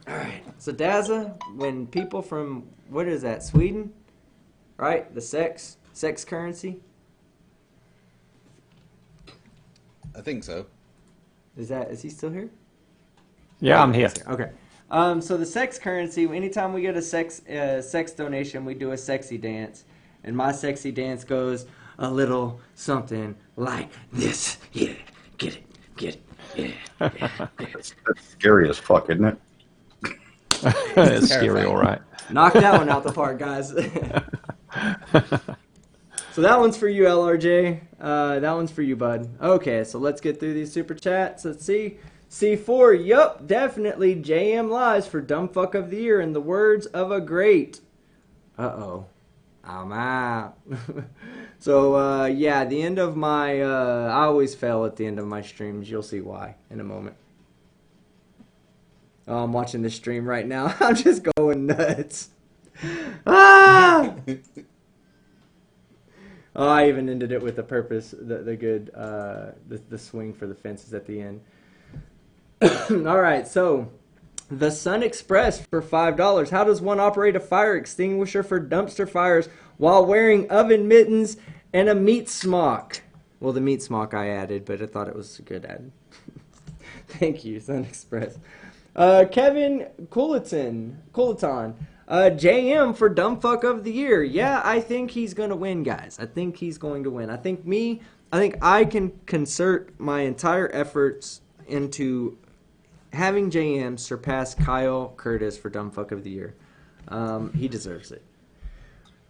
[SPEAKER 1] All right, so Dazza, when people from, what is that, Sweden? Right, the sex currency?
[SPEAKER 2] I think so.
[SPEAKER 1] Is he still here?
[SPEAKER 8] Yeah, I'm here.
[SPEAKER 1] Okay. So the sex currency, anytime we get a sex donation, we do a sexy dance. And my sexy dance goes a little something like this. Yeah, get it, yeah.
[SPEAKER 3] That's scary as fuck, isn't it?
[SPEAKER 8] It's scary, all right.
[SPEAKER 1] Knock that one out the park, guys. So that one's for you, LRJ. That one's for you, bud. Okay, so let's get through these super chats. Let's see. C4, yup, definitely JM lies for dumb fuck of the year in the words of a great. Uh-oh. I'm out. So, yeah, the end of my, I always fail at the end of my streams. You'll see why in a moment. Oh, I'm watching this stream right now. I'm just going nuts. Ah! Oh, I even ended it with a purpose, the good, the swing for the fences at the end. All right, so the Sun Express for $5. How does one operate a fire extinguisher for dumpster fires while wearing oven mittens and a meat smock? Well, the meat smock I added, but I thought it was a good ad. Thank you, Sun Express. Kevin Coulaton, JM for dumb fuck of the year. Yeah, I think he's going to win, guys. I think he's going to win. I think I can concert my entire efforts into having JM surpass Kyle Curtis for dumb fuck of the year. He deserves it.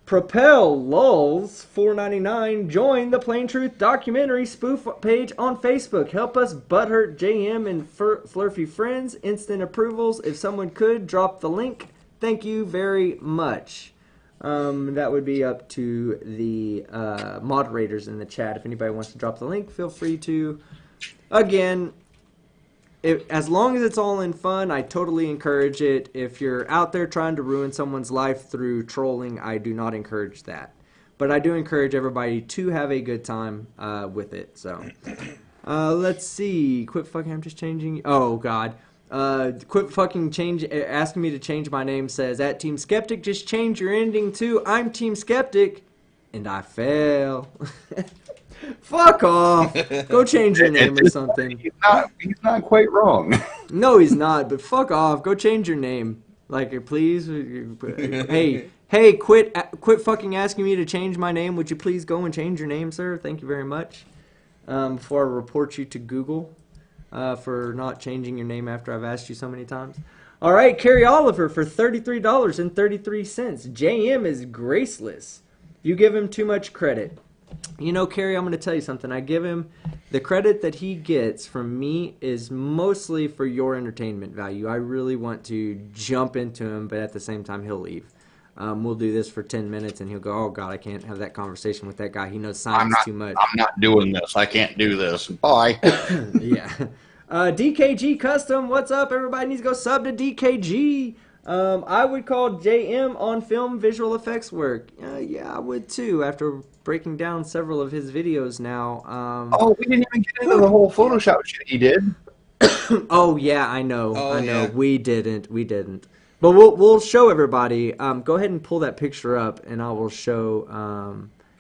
[SPEAKER 1] Propel Lulz $4.99. Join the Plain Truth documentary spoof page on Facebook. Help us butthurt JM and Flurfy friends. Instant approvals. If someone could drop the link, thank you very much. That would be up to the moderators in the chat. If anybody wants to drop the link, feel free to. Again, as long as it's all in fun, I totally encourage it. If you're out there trying to ruin someone's life through trolling, I do not encourage that. But I do encourage everybody to have a good time with it. So, let's see. Quit fucking, I'm just changing. Oh, God. Quit fucking asking me to change my name says, at Team Skeptic, just change your ending to, I'm Team Skeptic, and I fail. Fuck off. Go change your name or something.
[SPEAKER 3] He's not quite wrong.
[SPEAKER 1] No, he's not, but fuck off. Go change your name. Like, please. Hey, quit fucking asking me to change my name. Would you please go and change your name, sir? Thank you very much. Before I report you to Google for not changing your name after I've asked you so many times. All right, Carrie Oliver for $33.33. JM is graceless. You give him too much credit. You know, Carrie, I'm going to tell you something. I give him the credit that he gets from me is mostly for your entertainment value. I really want to jump into him, but at the same time, he'll leave. We'll do this for 10 minutes, and he'll go, oh, God, I can't have that conversation with that guy. He knows science too much.
[SPEAKER 3] I'm not doing this. I can't do this. Bye.
[SPEAKER 1] Yeah. DKG Custom, what's up? Everybody needs to go sub to DKG. I would call JM on film visual effects work. Yeah, I would too, after breaking down several of his videos now.
[SPEAKER 3] We didn't even get into the whole Photoshop shit he did.
[SPEAKER 1] Oh, yeah, I know.
[SPEAKER 2] Yeah.
[SPEAKER 1] We didn't. But we'll show everybody. Go ahead and pull that picture up, and I will show.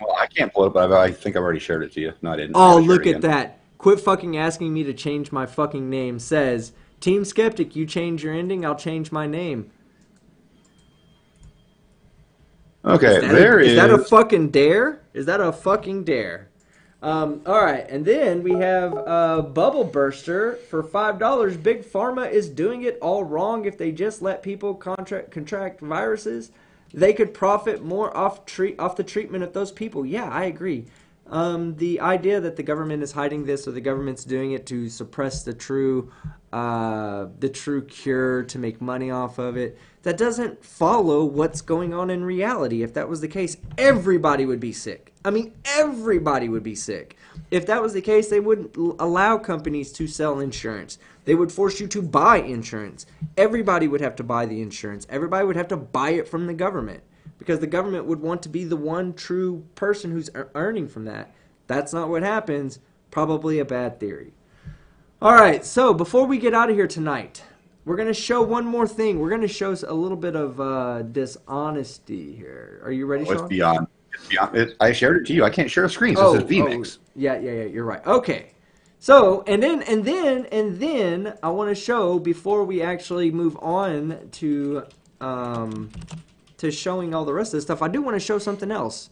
[SPEAKER 3] Well, I can't pull it, but I think I've already shared it to you. No, I didn't.
[SPEAKER 1] Oh, look at that. Quit fucking asking me to change my fucking name. Says, Team Skeptic, you change your ending, I'll change my name.
[SPEAKER 3] Okay,
[SPEAKER 1] Is that a fucking dare? Is that a fucking dare? All right, and then we have Bubble Burster for $5. Big Pharma is doing it all wrong. If they just let people contract viruses, they could profit more off the treatment of those people. Yeah, I agree. The idea that the government is hiding this, or the government's doing it to suppress the true cure to make money off of it, that doesn't follow what's going on in reality. If that was the case, everybody would be sick. I mean, everybody would be sick. If that was the case, they wouldn't allow companies to sell insurance. They would force you to buy insurance. Everybody would have to buy the insurance. Everybody would have to buy it from the government, because the government would want to be the one true person who's earning from that. That's not what happens. Probably a bad theory. All right, so before we get out of here tonight, we're going to show one more thing. We're going to show a little bit of dishonesty here. Are you ready, Sean?
[SPEAKER 3] It's beyond. I shared it to you. I can't share a screen, so it says vMix.
[SPEAKER 1] Yeah, you're right. Okay. So, and then I want to show, before we actually move on to showing all the rest of this stuff, I do want to show something else.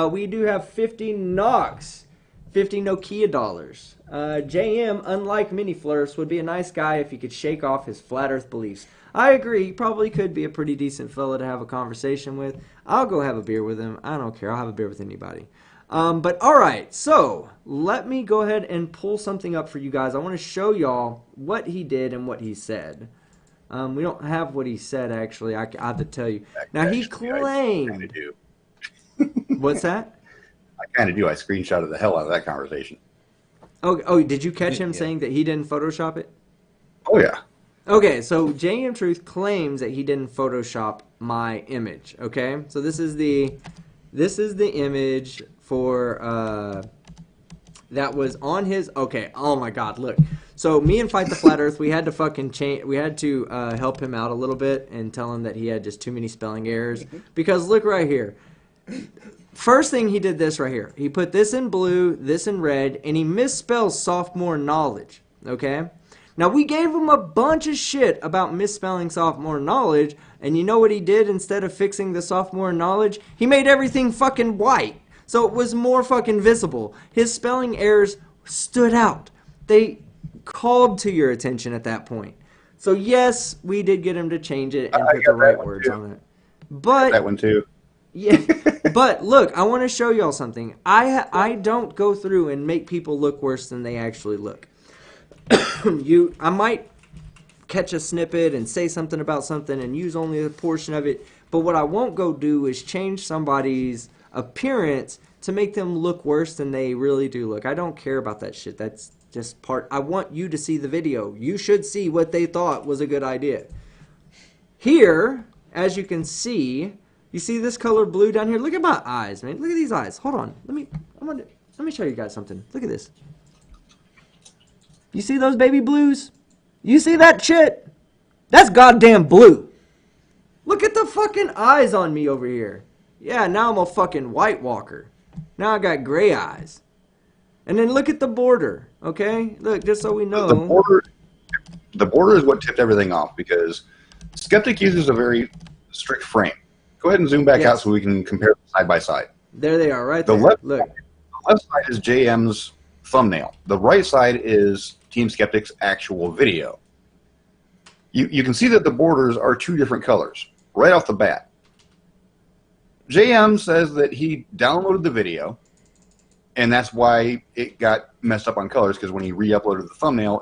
[SPEAKER 1] We do have 50 Nokia dollars. JM, unlike Mini Flurfs, would be a nice guy if he could shake off his flat earth beliefs. I agree, he probably could be a pretty decent fella to have a conversation with. I'll go have a beer with him. I don't care. I'll have a beer with anybody. But all right, so let me go ahead and pull something up for you guys. I want to show y'all what he did and what he said. We don't have what he said, actually. I have to tell you. Now, he claimed... What's that?
[SPEAKER 3] I kind of do. I screenshotted the hell out of that conversation.
[SPEAKER 1] Oh, did you catch him saying that he didn't Photoshop it?
[SPEAKER 3] Oh, yeah.
[SPEAKER 1] Okay, so JM Truth claims that he didn't Photoshop my image, okay? So this is the image for... that was on his... Okay, oh my god, look. So me and Fight the Flat Earth, we had to fucking change... We had to help him out a little bit and tell him that he had just too many spelling errors. Because look right here. First thing he did this right here. He put this in blue, this in red, and he misspells sophomore knowledge, okay? Now, we gave him a bunch of shit about misspelling sophomore knowledge, and you know what he did instead of fixing the sophomore knowledge? He made everything fucking white. So it was more fucking visible. His spelling errors stood out. They called to your attention at that point. So yes, we did get him to change it and put the right words on it. But
[SPEAKER 3] that one too.
[SPEAKER 1] Yeah, but look, I want to show y'all something. I don't go through and make people look worse than they actually look. I might catch a snippet and say something about something and use only a portion of it, but what I won't go do is change somebody's appearance to make them look worse than they really do look. I don't care about that shit. That's just part. I want you to see the video. You should see what they thought was a good idea. Here, as you can see, you see this color blue down here? Look at my eyes, man. Look at these eyes. Hold on. Let me show you guys something. Look at this. You see those baby blues? You see that shit? That's goddamn blue. Look at the fucking eyes on me over here. Yeah, now I'm a fucking White Walker. Now I got gray eyes. And then look at the border, okay? Look, just so we know.
[SPEAKER 3] The border is what tipped everything off because Skeptic uses a very strict frame. Go ahead and zoom back out so we can compare side by side.
[SPEAKER 1] There they are, right there.
[SPEAKER 3] Look.
[SPEAKER 1] The
[SPEAKER 3] left side is JM's thumbnail. The right side is Team Skeptic's actual video. You can see that the borders are two different colors right off the bat. JM says that he downloaded the video, and that's why it got messed up on colors, because when he re-uploaded the thumbnail,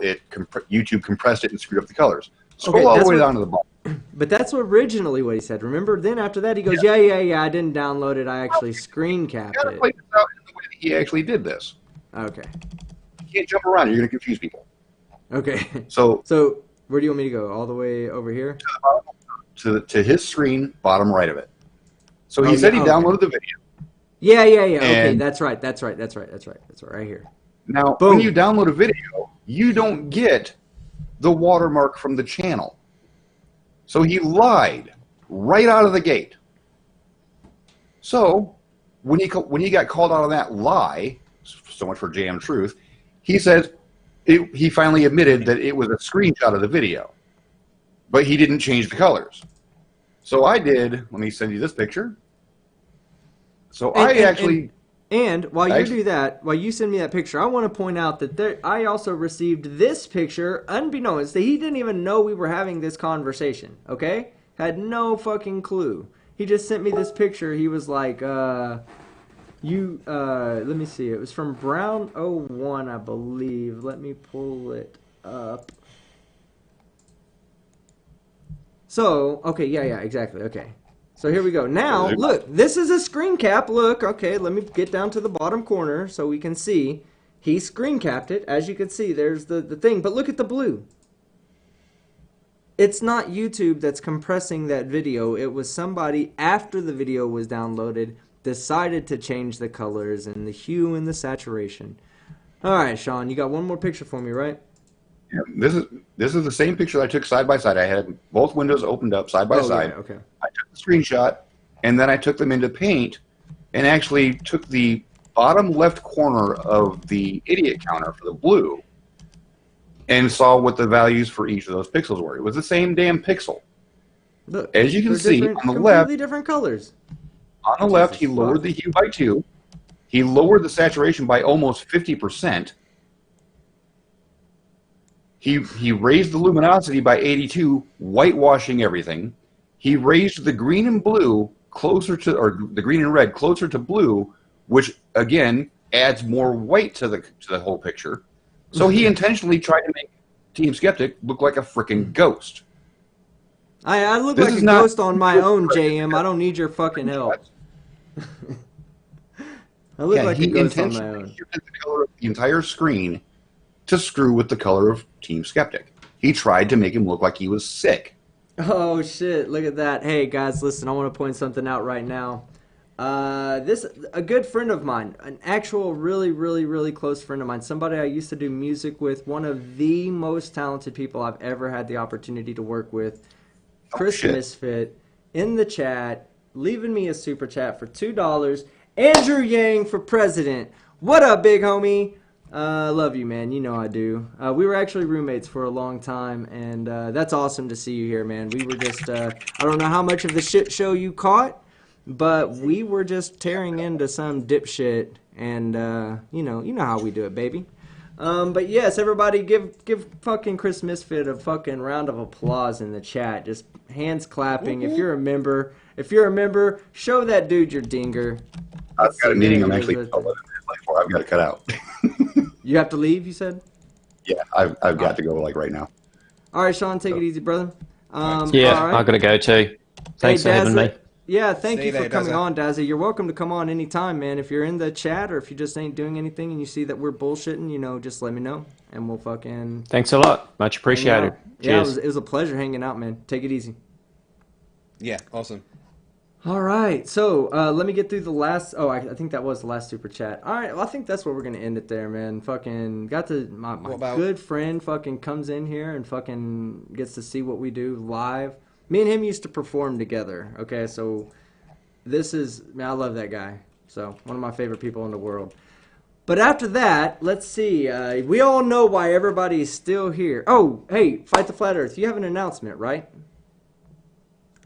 [SPEAKER 3] YouTube compressed it and screwed up the colors. Scroll all the way down to the bottom.
[SPEAKER 1] But that's originally what he said. Remember, then after that, he goes, yeah, I didn't download it. I actually screen capped it.
[SPEAKER 3] Play this out in the way that he actually did this.
[SPEAKER 1] Okay.
[SPEAKER 3] You can't jump around. You're going to confuse people.
[SPEAKER 1] Okay.
[SPEAKER 3] So
[SPEAKER 1] where do you want me to go? All the way over here?
[SPEAKER 3] To his screen, bottom right of it. So he said he downloaded the video.
[SPEAKER 1] Yeah. Okay, that's right. That's right here.
[SPEAKER 3] Now, when you download a video, you don't get the watermark from the channel. So he lied right out of the gate. So when he got called out on that lie, so much for JM Truth, he said he finally admitted that it was a screenshot of the video, but he didn't change the colors. So I did. Let me send you this picture. So
[SPEAKER 1] And while you do that, while you send me that picture, I want to point out that I also received this picture unbeknownst. He didn't even know we were having this conversation, okay? Had no fucking clue. He just sent me this picture. He was like, let me see. It was from Brown01, I believe. Let me pull it up. So, okay, yeah, exactly, okay. So here we go. Now, look, this is a screen cap. Look, okay, let me get down to the bottom corner so we can see. He screen capped it. As you can see, there's the thing. But look at the blue. It's not YouTube that's compressing that video. It was somebody, after the video was downloaded, decided to change the colors and the hue and the saturation. All right, Sean, you got one more picture for me, right?
[SPEAKER 3] Yeah, this is the same picture I took side by side. I had both windows opened up side by side.
[SPEAKER 1] Yeah, okay.
[SPEAKER 3] I took the screenshot, and then I took them into Paint, and actually took the bottom left corner of the idiot counter for the blue, and saw what the values for each of those pixels were. It was the same damn pixel.
[SPEAKER 1] Look,
[SPEAKER 3] as you can see on the left,
[SPEAKER 1] completely different colors.
[SPEAKER 3] On the left, he lowered the hue by 2. He lowered the saturation by almost 50%. He raised the luminosity by 82, whitewashing everything. He raised the green and blue closer to, or the green and red closer to blue, which again adds more weight to the whole picture. So he intentionally tried to make Team Skeptic look like a freaking ghost.
[SPEAKER 1] I look
[SPEAKER 3] This
[SPEAKER 1] like
[SPEAKER 3] is
[SPEAKER 1] a
[SPEAKER 3] not-
[SPEAKER 1] ghost on my own, JM. I don't need your fucking help. I look like a
[SPEAKER 3] he
[SPEAKER 1] ghost on my
[SPEAKER 3] intentionally
[SPEAKER 1] own.
[SPEAKER 3] shifted the color of the entire screen to screw with the color of Team Skeptic. He tried to make him look like he was sick.
[SPEAKER 1] Oh shit! Look at that. Hey guys, listen. I want to point something out right now. This a good friend of mine, an actual really close friend of mine, somebody I used to do music with, one of the most talented people I've ever had the opportunity to work with, Chris
[SPEAKER 3] shit.
[SPEAKER 1] Misfit, in the chat, leaving me a super chat for $2. Andrew Yang for president. What up, big homie? Love you, man. You know I do. We were actually roommates for a long time, and that's awesome to see you here, man. We were just, I don't know how much of the shit show you caught, but we were just tearing into some dipshit, and you know how we do it, baby. But yes, everybody give fucking Chris Misfit a fucking round of applause in the chat. Just hands clapping. If you're a member, show that dude your dinger.
[SPEAKER 3] I've got a meeting I'm
[SPEAKER 1] there it
[SPEAKER 3] actually
[SPEAKER 1] is right there.
[SPEAKER 3] I've got to cut out.
[SPEAKER 1] You have to leave, you said?
[SPEAKER 3] Yeah, I've got to go like right now.
[SPEAKER 1] All right, Sean, take it easy, brother.
[SPEAKER 8] Yeah,
[SPEAKER 1] all right.
[SPEAKER 8] I got to go too. Thanks for having me.
[SPEAKER 1] Yeah, thank
[SPEAKER 2] Stay
[SPEAKER 1] you for
[SPEAKER 2] there,
[SPEAKER 1] coming
[SPEAKER 2] Dazza.
[SPEAKER 1] on, Dazza. You're welcome to come on anytime, man. If you're in the chat or if you just ain't doing anything and you see that we're bullshitting, just let me know and we'll fucking
[SPEAKER 8] Thanks a lot. Much
[SPEAKER 1] hang
[SPEAKER 8] appreciated.
[SPEAKER 1] out. Yeah,
[SPEAKER 8] Cheers.
[SPEAKER 1] it was a pleasure hanging out, man. Take it easy.
[SPEAKER 2] Yeah, awesome.
[SPEAKER 1] All right, so let me get through the last. Oh, I think that was the last super chat. All right, well, I think that's where we're gonna end it there, man. Fucking got to my
[SPEAKER 2] What about-
[SPEAKER 1] good friend fucking comes in here and fucking gets to see what we do live. Me and him used to perform together. Okay, so this is, man, I love that guy. So one of my favorite people in the world. But after that, let's see. We all know why everybody's still here. Oh, hey, Fight the Flat Earth. You have an announcement, right?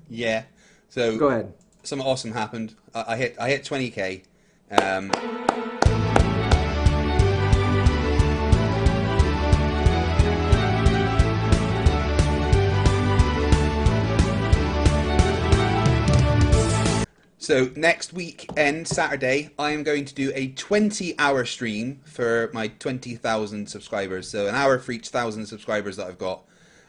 [SPEAKER 2] Yeah. So
[SPEAKER 1] Go ahead.
[SPEAKER 2] something awesome happened. I hit 20K. So next weekend, Saturday, I am going to do a 20-hour stream for my 20,000 subscribers. So an hour for each 1,000 subscribers that I've got.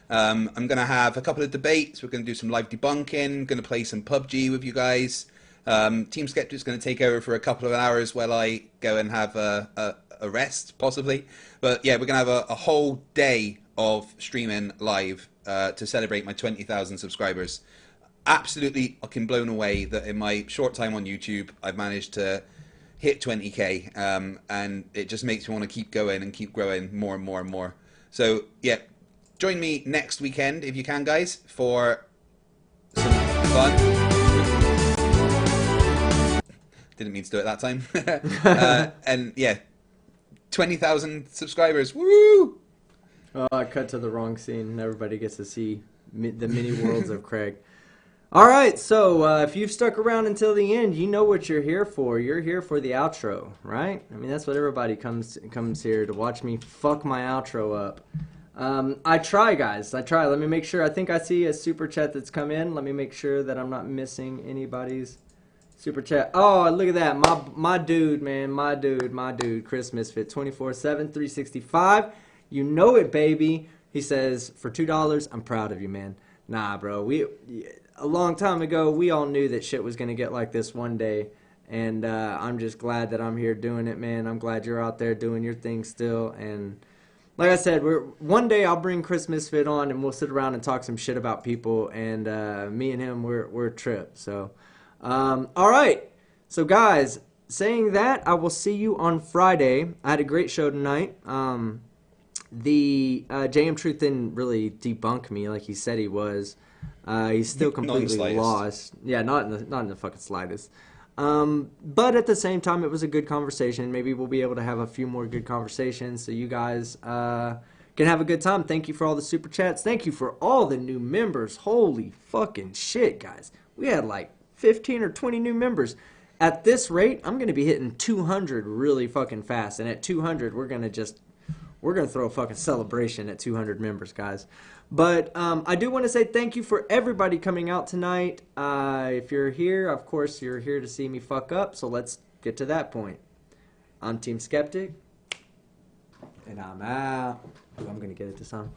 [SPEAKER 2] I'm going to have a couple of debates. We're going to do some live debunking. Going to play some PUBG with you guys. Team Skeptic's going to take over for a couple of hours while I go and have a rest, possibly. But yeah, we're going to have a whole day of streaming live to celebrate my 20,000 subscribers. Absolutely fucking blown away that in my short time on YouTube, I've managed to hit 20K. And it just makes me want to keep going and keep growing more and more and more. So yeah, join me next weekend, if you can, guys, for some fun. Didn't mean to do it that time. And yeah, 20,000 subscribers. Woo!
[SPEAKER 1] Oh, I cut to the wrong scene, and everybody gets to see the mini worlds of Craig. All right, so if you've stuck around until the end, you know what you're here for. You're here for the outro, right? I mean, that's what everybody comes here to watch me fuck my outro up. I try, guys. I try. Let me make sure. I think I see a super chat that's come in. Let me make sure that I'm not missing anybody's super chat. Oh, look at that. My dude, man. My dude. Chris Misfit, 24/7, 365. You know it, baby. He says, for $2, I'm proud of you, man. Nah, bro. A long time ago, we all knew that shit was going to get like this one day. And I'm just glad that I'm here doing it, man. I'm glad you're out there doing your thing still. And like I said, one day I'll bring Chris Misfit on and we'll sit around and talk some shit about people. And me and him, we're a trip. So, all right. So, guys, saying that, I will see you on Friday. I had a great show tonight. The JM Truth didn't really debunk me like he said he was. He's still completely lost. Yeah, not in the fucking slightest. But at the same time, it was a good conversation. Maybe we'll be able to have a few more good conversations so you guys can have a good time. Thank you for all the super chats. Thank you for all the new members. Holy fucking shit, guys. We had like 15 or 20 new members. At this rate, I'm going to be hitting 200 really fucking fast. And at 200, we're going to throw a fucking celebration at 200 members, guys. But I do want to say thank you for everybody coming out tonight. If you're here, of course, you're here to see me fuck up. So let's get to that point. I'm Team Skeptic, and I'm out. Ooh, I'm going to get it this time.